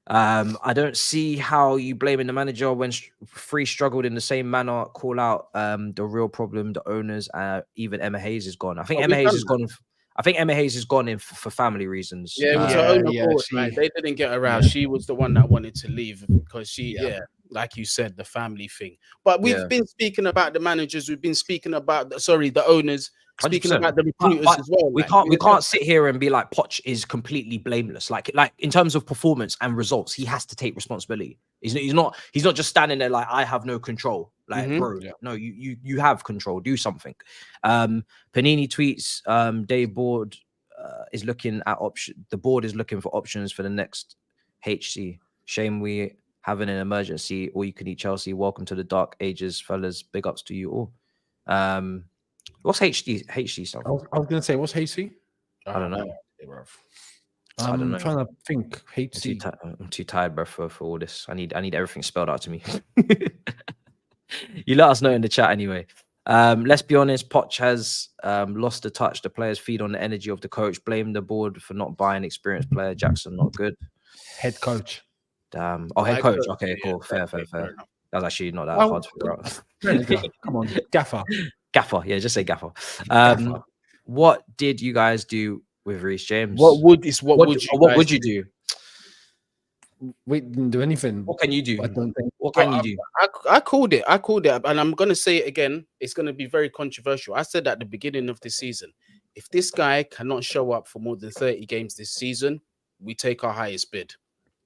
I don't see how you blaming the manager when Free struggled in the same manner. Call out the real problem, the owners. Even Emma Hayes is gone. I think Emma Hayes is gone. I think Emma Hayes has gone in for family reasons. Yeah, it was her own accord. Like, they didn't get her out. She was the one that wanted to leave because like you said, the family thing. But we've been speaking about the managers. We've been speaking about the owners. Speaking 100%. About the recruiters as well. We can't sit here and be like Poch is completely blameless. Like in terms of performance and results, he has to take responsibility. He's not just standing there like, I have no control. Like, bro, no, you have control. Do something. Panini tweets, Dave Board is looking at option. The board is looking for options for the next HC. Shame we having an emergency, or you can eat Chelsea. Welcome to the dark ages, fellas. Big ups to you all. What's HC stuff? I was gonna say, what's HC? I don't know. I'm trying to think. HC. I'm too tired, bro, for all this. I need everything spelled out to me. You let us know in the chat anyway. Let's be honest, Poch has lost the touch. The players feed on the energy of the coach. Blame the board for not buying experienced player. Jackson not good. Head coach. Damn. Oh, head coach. Okay, cool. Fair. That's actually not that hard to figure out. Come on, Gaffer. Gaffer, yeah, just say Gaffer. What did you guys do with Reece James? What would you do? We didn't do anything. What can you do? I don't think. What can you do? I called it, and I'm gonna say it again. It's gonna be very controversial. I said at the beginning of the season, if this guy cannot show up for more than 30 games this season, we take our highest bid.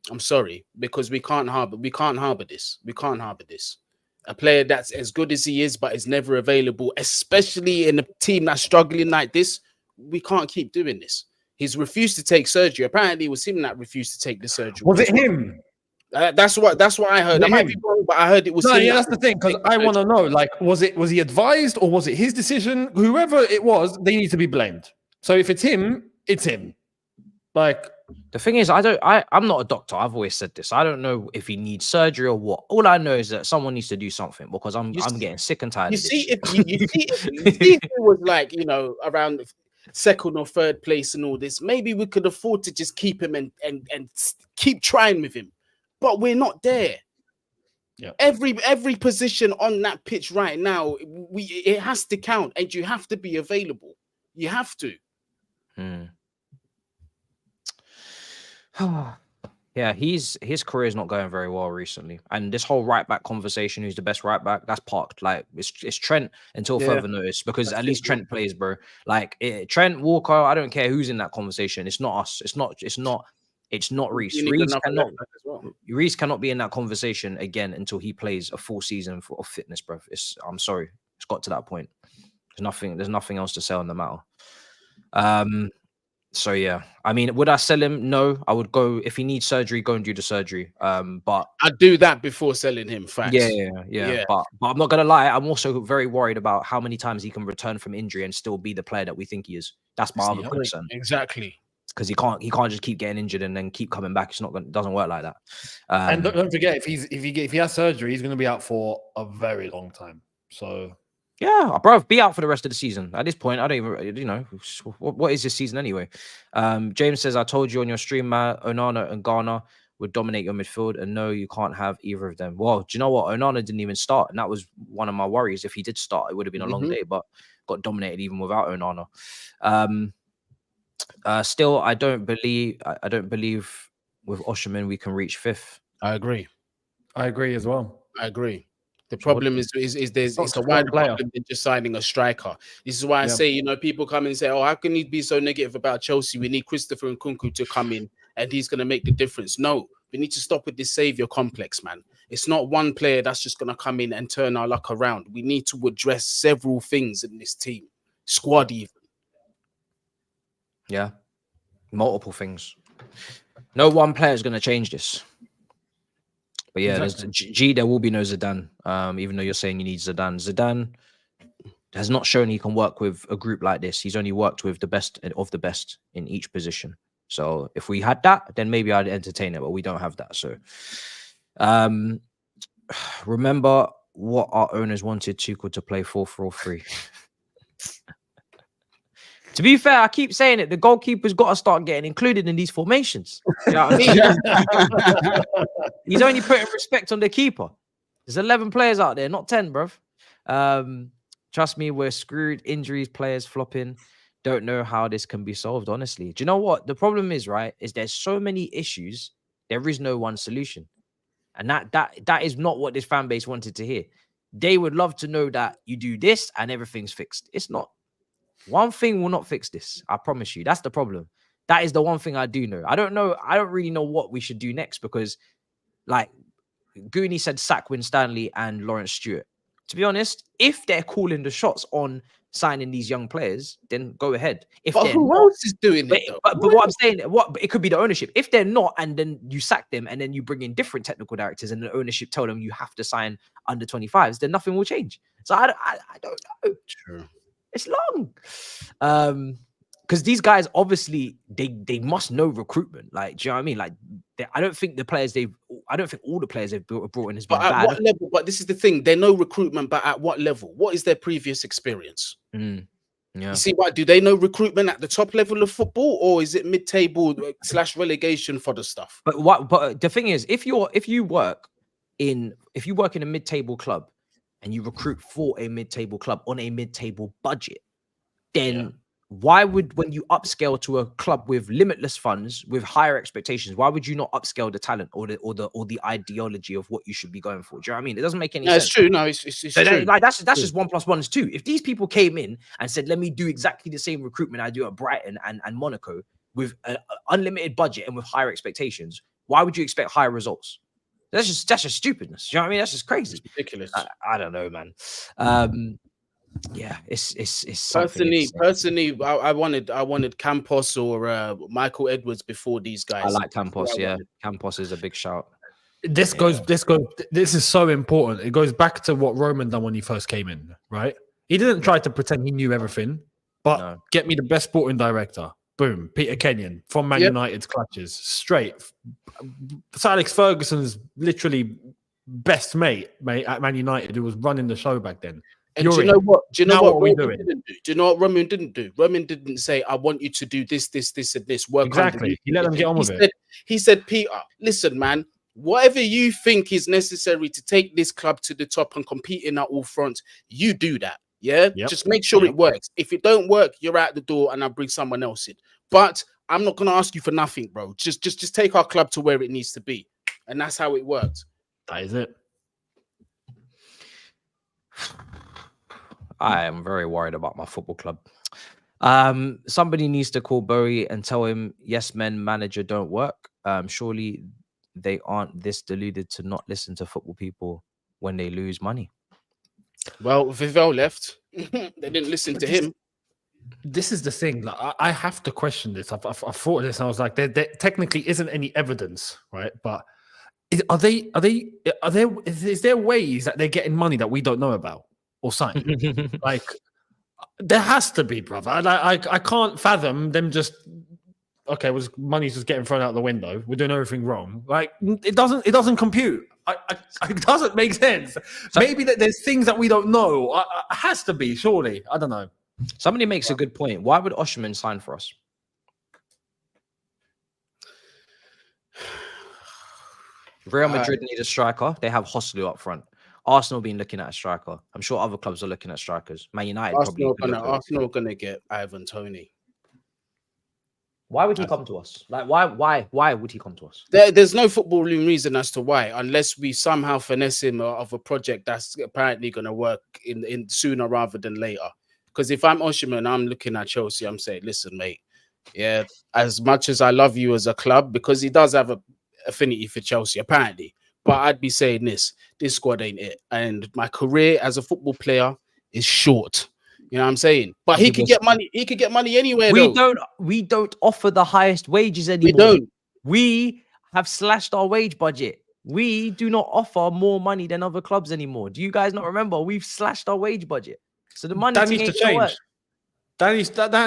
I'm sorry, because we can't harbor this. We can't harbor this. A player that's as good as he is, but is never available, especially in a team that's struggling like this. We can't keep doing this. He's refused to take surgery. Apparently, it was him that refused to take the surgery. Was it him? That's what I heard. I might be wrong, but I heard it was him. Yeah, that's the thing, because I want to know, like, was he advised, or was it his decision? Whoever it was, they need to be blamed. So if it's him, it's him. Like, the thing is, I'm not a doctor. I've always said this. I don't know if he needs surgery or what. All I know is that someone needs to do something, because I'm getting sick and tired. You see, if it was like, around second or third place and all this, maybe we could afford to just keep him and keep trying with him. But we're not there. Yeah. Every position on that pitch right now, it has to count, and you have to be available. You have to. Yeah, his career is not going very well recently, and this whole right back conversation, who's the best right back, that's parked. Like, it's Trent until further notice, because at least Trent plays, bro. Like, Trent, Walker, I don't care who's in that conversation. It's not us. It's not Reece. Reece cannot be in that conversation again until he plays a full season of fitness, bro. I'm sorry, it's got to that point. There's nothing else to say on the matter. So yeah, I mean, would I sell him? No, I would go, if he needs surgery, go and do the surgery. But I'd do that before selling him. Facts. Yeah. But I'm not gonna lie, I'm also very worried about how many times he can return from injury and still be the player that we think he is. That's my other concern. Exactly. Because he can't just keep getting injured and then keep coming back. It doesn't work like that. And don't forget, if he has surgery, he's going to be out for a very long time. So. Yeah, bro, be out for the rest of the season. At this point, I don't even, what is this season anyway? James says, I told you on your stream, Onana and Ghana would dominate your midfield, and no, you can't have either of them. Well, do you know what? Onana didn't even start, and that was one of my worries. If he did start, it would have been a long day, but got dominated even without Onana. Still, I don't believe with Osimhen we can reach 5th. I agree. I agree as well. I agree. The problem is it's a wider problem than just signing a striker. This is why I say, people come and say, oh, how can he be so negative about Chelsea? We need Christopher Nkunku to come in and he's going to make the difference. No, we need to stop with this savior complex, man. It's not one player that's just going to come in and turn our luck around. We need to address several things in this team, squad even. Yeah, multiple things. No one player is going to change this. But yeah, there will be no Zidane. Even though you're saying you need Zidane. Zidane has not shown he can work with a group like this. He's only worked with the best of the best in each position. So if we had that, then maybe I'd entertain it, but we don't have that. So remember what our owners wanted Tuchel to play 4-4-3. To be fair, I keep saying it. The goalkeeper's got to start getting included in these formations. You know what I mean? He's only putting respect on the keeper. There's 11 players out there, not 10, bruv. Trust me, we're screwed. Injuries, players flopping. Don't know how this can be solved, honestly. Do you know what? The problem is, right, is there's so many issues. There is no one solution. And that is not what this fan base wanted to hear. They would love to know that you do this and everything's fixed. It's not. One thing will not fix this. I promise you. That's the problem. That is the one thing I do know. I don't know. I don't really know what we should do next because, like, Guni said sack Winstanley and Lawrence Stewart. To be honest, if they're calling the shots on signing these young players, then go ahead. But who else is doing it? But what I'm saying, it could be the ownership. If they're not, and then you sack them, and then you bring in different technical directors, and the ownership tell them you have to sign under 25s, then nothing will change. So I don't know. True. It's long. Because these guys obviously they must know recruitment. Like, do you know what I mean? Like, I don't think all the players they've brought in has been bad. What level? But this is the thing: they know recruitment, but at what level? What is their previous experience? Yeah. You see, what do they know recruitment at the top level of football, or is it mid-table / relegation for the stuff? But the thing is, if you work in a mid-table club and you recruit for a mid-table club on a mid-table budget, then why would, when you upscale to a club with limitless funds, with higher expectations, why would you not upscale the talent or the ideology of what you should be going for? Do you know what I mean? It doesn't make any sense. It's true. No, it's true. Like that's just 1 + 1 is 2. If these people came in and said, let me do exactly the same recruitment I do at Brighton and Monaco with an unlimited budget and with higher expectations, why would you expect higher results? That's just stupidness. You know what I mean? That's just crazy. It's ridiculous. I don't know, man. Yeah, it's personally, I wanted Campos or Michael Edwards before these guys. I like Campos. Yeah, Campos is a big shout. This is so important. It goes back to what Roman done when he first came in, right? He didn't try to pretend he knew everything, but get me the best sporting director. Boom, Peter Kenyon from Man United's clutches, straight. Sir Alex Ferguson's literally best mate at Man United, who was running the show back then. And do you know what? Do you know what Roman didn't do? Do you know what Roman didn't do? Roman didn't say, "I want you to do this, this, this, and this." Work exactly. He let them get on with it. He said, "Peter, listen, man. Whatever you think is necessary to take this club to the top and compete in at all fronts, you do that. Yeah, just make sure it works. If it don't work, you're out the door, and I'll bring someone else in. But I'm not gonna ask you for nothing, bro. Just take our club to where it needs to be, and that's how it worked. That is it." I am very worried about my football club. Somebody needs to call Bowie and tell him, yes, men, manager don't work. Surely they aren't this deluded to not listen to football people when they lose money. Well, Vivell left. They didn't listen to him. This is the thing. Like, I have to question this. I thought of this and I was like, there technically isn't any evidence, right? But is there ways that they're getting money that we don't know about? Or something like there has to be, brother. I can't fathom them just money's just getting thrown out the window. We're doing everything wrong. Like it doesn't compute. It doesn't make sense. So, maybe that there's things that we don't know. It has to be, surely. I don't know. Somebody makes a good point. Why would Osimhen sign for us? Real Madrid need a striker. They have Hoslu up front. Arsenal been looking at a striker. I'm sure other clubs are looking at strikers. Man United Arsenal gonna get Ivan Toney. Why would he come to us? Like, why would he come to us? There's no footballing reason as to why, unless we somehow finesse him of a project that's apparently gonna work in sooner rather than later. Because if I'm Osimhen, I'm looking at Chelsea, I'm saying, listen, mate, yeah, as much as I love you as a club, because he does have a affinity for Chelsea, apparently. But I'd be saying this squad ain't it. And my career as a football player is short. You know what I'm saying? But he could get money. He could get money anywhere. We don't offer the highest wages anymore. We don't. We have slashed our wage budget. We do not offer more money than other clubs anymore. Do you guys not remember? We've slashed our wage budget. So the money that needs to change. That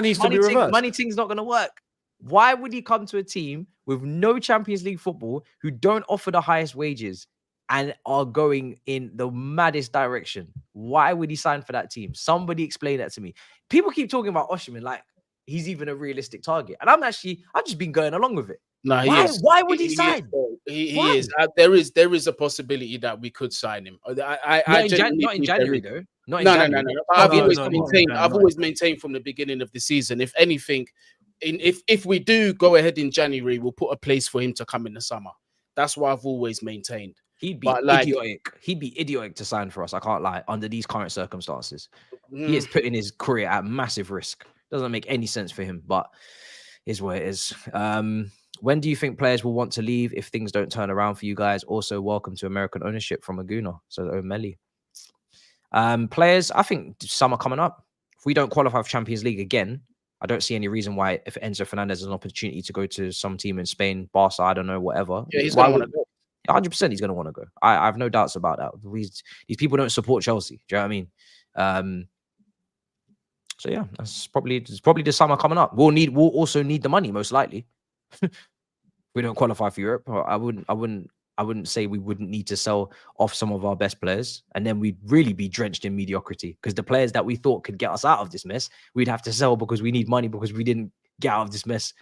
needs to be reversed. Money thing's not going to work. Why would he come to a team with no Champions League football who don't offer the highest wages and are going in the maddest direction? Why would he sign for that team? Somebody explain that to me. People keep talking about Osimhen like he's even a realistic target. And I've just been going along with it. No, why would he sign? He is. There is a possibility that we could sign him. Not in January, though. No. I've always maintained from the beginning of the season, if anything, if we do go ahead in January, we'll put a place for him to come in the summer. That's what I've always maintained. He'd be idiotic. He'd be idiotic to sign for us. I can't lie. Under these current circumstances, he is putting his career at massive risk. Doesn't make any sense for him, but is what it is. When do you think players will want to leave if things don't turn around for you guys? Also, welcome to American ownership from Aguna. So O'Malley. Players, I think summer coming up. If we don't qualify for Champions League again, I don't see any reason why if Enzo Fernandez has an opportunity to go to some team in Spain, Barca, I don't know, whatever. Yeah, he's going to want to go. 100% he's going to want to go. I have no doubts about that. These people don't support Chelsea. Do you know what I mean? So yeah, it's probably the summer coming up. We'll also need the money most likely. We don't qualify for Europe. I wouldn't say we wouldn't need to sell off some of our best players, and then we'd really be drenched in mediocrity because the players that we thought could get us out of this mess, we'd have to sell because we need money because we didn't get out of this mess.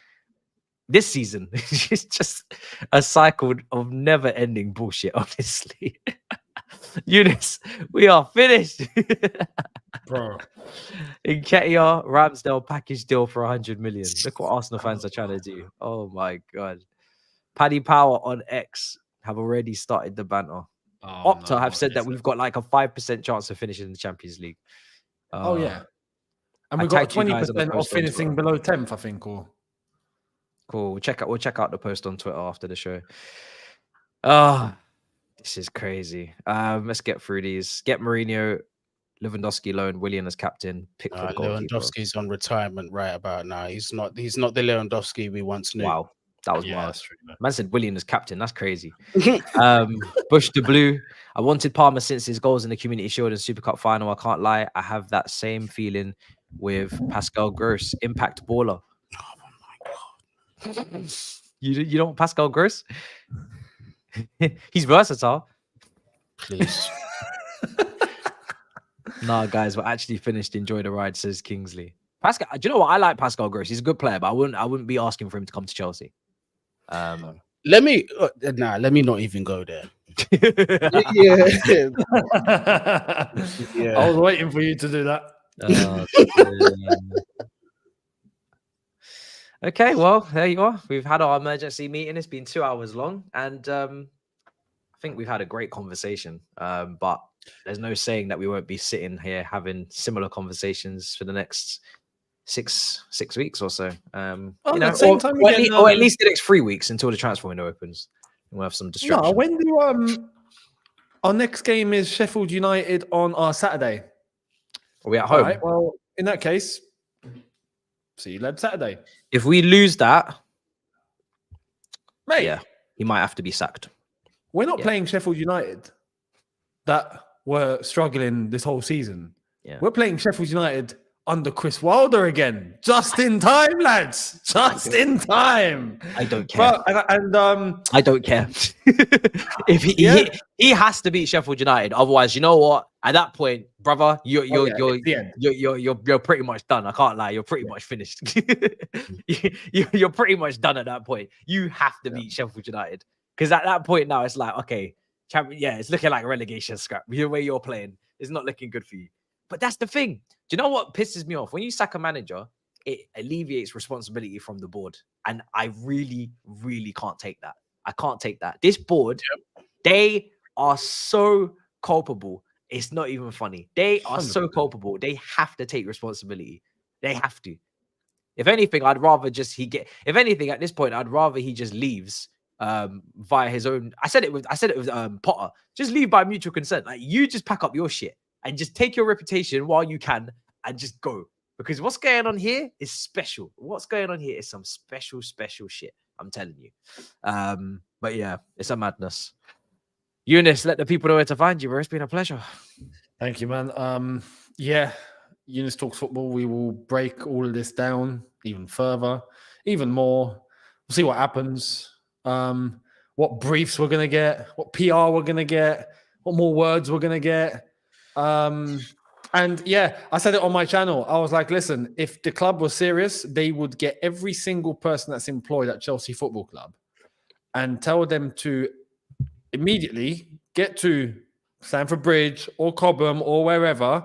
This season is just a cycle of never-ending bullshit, honestly. Younes, we are finished. Bro. Nketiah, Ramsdale package deal for 100 million. Look what Arsenal fans are trying to do. Oh my God. Paddy Power on X have already started the banter. Opta have said that we've got like a 5% chance of finishing the Champions League. Oh yeah. And we've got 20% of finishing below 10th, I think. Or cool. We'll check out the post on Twitter after the show. This is crazy. Let's get through these. Get Mourinho, Lewandowski loan, Willian as captain. Pick for the goalkeeper. Lewandowski's on reretirement right about now. He's not the Lewandowski we once knew. Wow. That was wild. Man said Willian as captain. That's crazy. Bush the Blue. I wanted Palmer since his goals in the Community Shield and Super Cup final. I can't lie. I have that same feeling with Pascal Gross. Impact baller. Oh my God. You don't want Pascal Gross? He's versatile. Please. Nah, guys, we're actually finished. Enjoy the ride, says Kingsley. Pascal, do you know what? I like Pascal Gross. He's a good player, but I wouldn't be asking for him to come to Chelsea. Let me not even go there. Yeah. I was waiting for you to do that. Okay, well, there you are. We've had our emergency meeting. It's been 2 hours long, and I think we've had a great conversation. But there's no saying that we won't be sitting here having similar conversations for the next six weeks or so. Or at least the next 3 weeks until the transfer window opens. And we'll have some distraction. No, when do our next game is Sheffield United on our Saturday? Are we at home? Right, well, in that case, see you later Saturday. If we lose that, mate, yeah, he might have to be sacked. We're not playing Sheffield United that were struggling this whole season. Yeah. We're playing Sheffield United under Chris Wilder again. Just in time, lads. Just in time. I don't care. I don't care. If he has to beat Sheffield United, otherwise, you know what? At that point, brother, you're pretty much done. I can't lie. You're pretty much finished. You're pretty much done at that point. You have to beat Sheffield United. Because at that point now, it's like, okay, yeah, it's looking like a relegation scrap. The way you're playing is not looking good for you. But that's the thing. Do you know what pisses me off? When you sack a manager, it alleviates responsibility from the board. And I really, really can't take that. I can't take that. This board, they are so culpable. It's not even funny. They are 100%. so culpable. They have to take responsibility. They have to. If anything, I'd rather just if anything, at this point, I'd rather he just leaves via his own. I said it with Potter. Just leave by mutual consent. Like, you just pack up your shit and just take your reputation while you can and just go. Because what's going on here is special. What's going on here is some special, special shit. I'm telling you. But yeah, it's a madness. Younes, let the people know where to find you, bro. It's been a pleasure. Thank you, man. Yeah, Younes Talks Football. We will break all of this down even further, even more. We'll see what happens. What briefs we're gonna get, what PR we're gonna get, what more words we're gonna get. And yeah, I said it on my channel. I was like, listen, if the club was serious, they would get every single person that's employed at Chelsea Football Club and tell them to immediately get to Stamford Bridge or Cobham or wherever,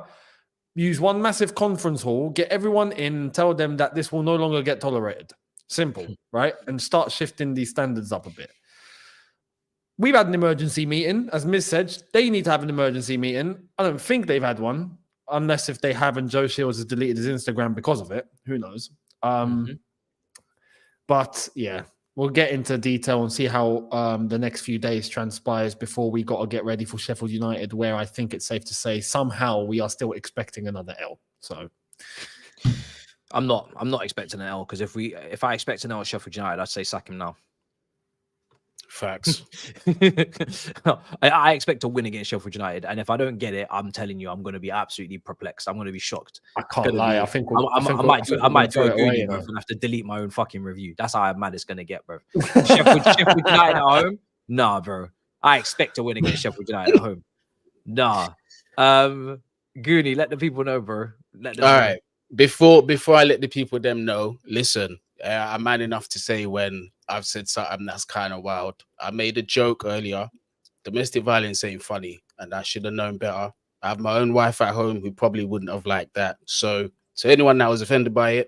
use one massive conference hall, get everyone in, tell them that this will no longer get tolerated. Simple, right? And start shifting these standards up a bit. We've had an emergency meeting. As Miz said, they need to have an emergency meeting. I don't think they've had one, unless if they have and Joe Shields has deleted his Instagram because of it. Who knows? But yeah, we'll get into detail and see how the next few days transpires before we got to get ready for Sheffield United, where I think it's safe to say somehow we are still expecting another L. So I'm not expecting an L, because if I expect an L at Sheffield United, I'd say sack him now. Facts. I expect to win against Sheffield United, and if I don't get it, I'm telling you, I'm going to be absolutely perplexed. I'm going to be shocked. I can't lie. I think I might do a Guni, bro, and have to delete my own fucking review. That's how mad it's going to get, bro. Sheffield United at home? Nah, bro. I expect to win against Sheffield United at home. Nah. Guni, let the people know, bro. All right. Before I let the people them know, listen, I'm man enough to say when I've said something that's kind of wild. I made a joke earlier. Domestic violence ain't funny, and I should have known better. I have my own wife at home who probably wouldn't have liked that. So anyone that was offended by it,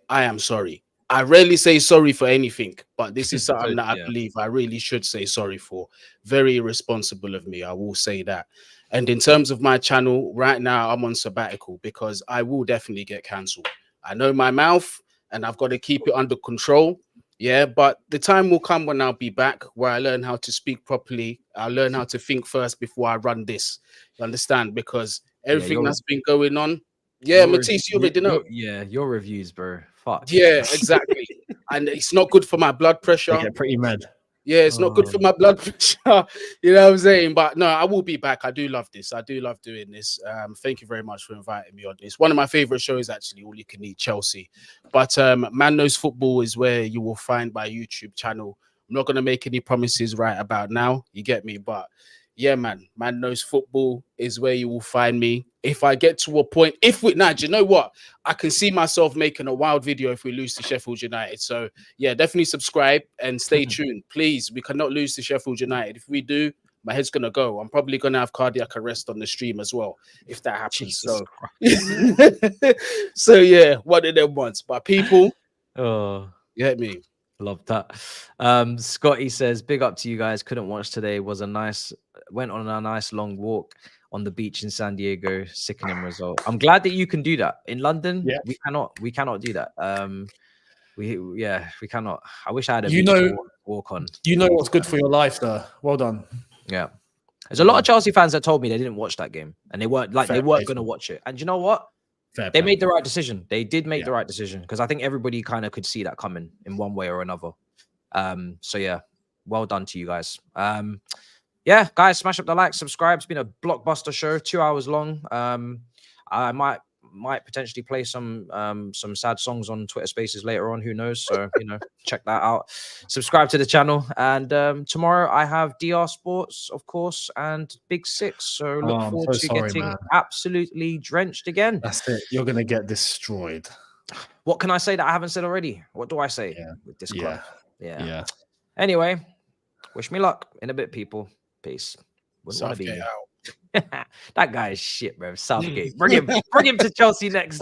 I am sorry. I rarely say sorry for anything, but this is something that I believe I really should say sorry for. Very irresponsible of me, I will say that. And in terms of my channel, right now I'm on sabbatical because I will definitely get cancelled. I know my mouth and I've got to keep it under control. Yeah, but the time will come when I'll be back, where I learn how to speak properly. I'll learn how to think first before I run this. You understand? Because everything that's been going on. Yeah, Matisse, you already know. Your reviews, bro. Fuck. Yeah, exactly. And it's not good for my blood pressure. They get pretty mad. Yeah, it's not good for my blood pressure. You know what I'm saying? But no, I will be back. I do love this. I do love doing this. Thank you very much for inviting me on this. One of my favorite shows, actually, All You Can Eat Chelsea. But Man Knows Football is where you will find my YouTube channel. I'm not going to make any promises right about now. You get me? But yeah, Man Knows Football is where you will find me. If I get to a point, do you know what? I can see myself making a wild video if we lose to Sheffield United. So yeah, definitely subscribe and stay tuned. Please, we cannot lose to Sheffield United. If we do, my head's going to go. I'm probably going to have cardiac arrest on the stream as well, if that happens. So yeah, one of them ones. But people, you get me? Love that. Scotty says, big up to you guys. Couldn't watch today. Went on a nice long walk on the beach in San Diego. Sickening result. I'm glad that you can do that. In London, we cannot do that. We cannot. I wish I had a beach to walk on. You know what's good for your life, though. Well done. Yeah. There's a lot of Chelsea fans that told me they didn't watch that game and they weren't going to watch it. And you know what? They made the right decision. They did make the right decision, because I think everybody kind of could see that coming in one way or another. So yeah, well done to you guys. Yeah, guys, smash up the like, subscribe. It's been a blockbuster show, 2 hours long. I might potentially play some sad songs on Twitter Spaces later on. Who knows? So check that out. Subscribe to the channel. And tomorrow I have DR Sports, of course, and Big Six. So look forward to getting absolutely drenched again. That's it. You're gonna get destroyed. What can I say that I haven't said already? What do I say with this club? Yeah. Anyway, Wish me luck. In a bit, people. Peace. Wouldn't want to be Southgate you. out. That guy is shit, bro. Southgate. Bring him to Chelsea next.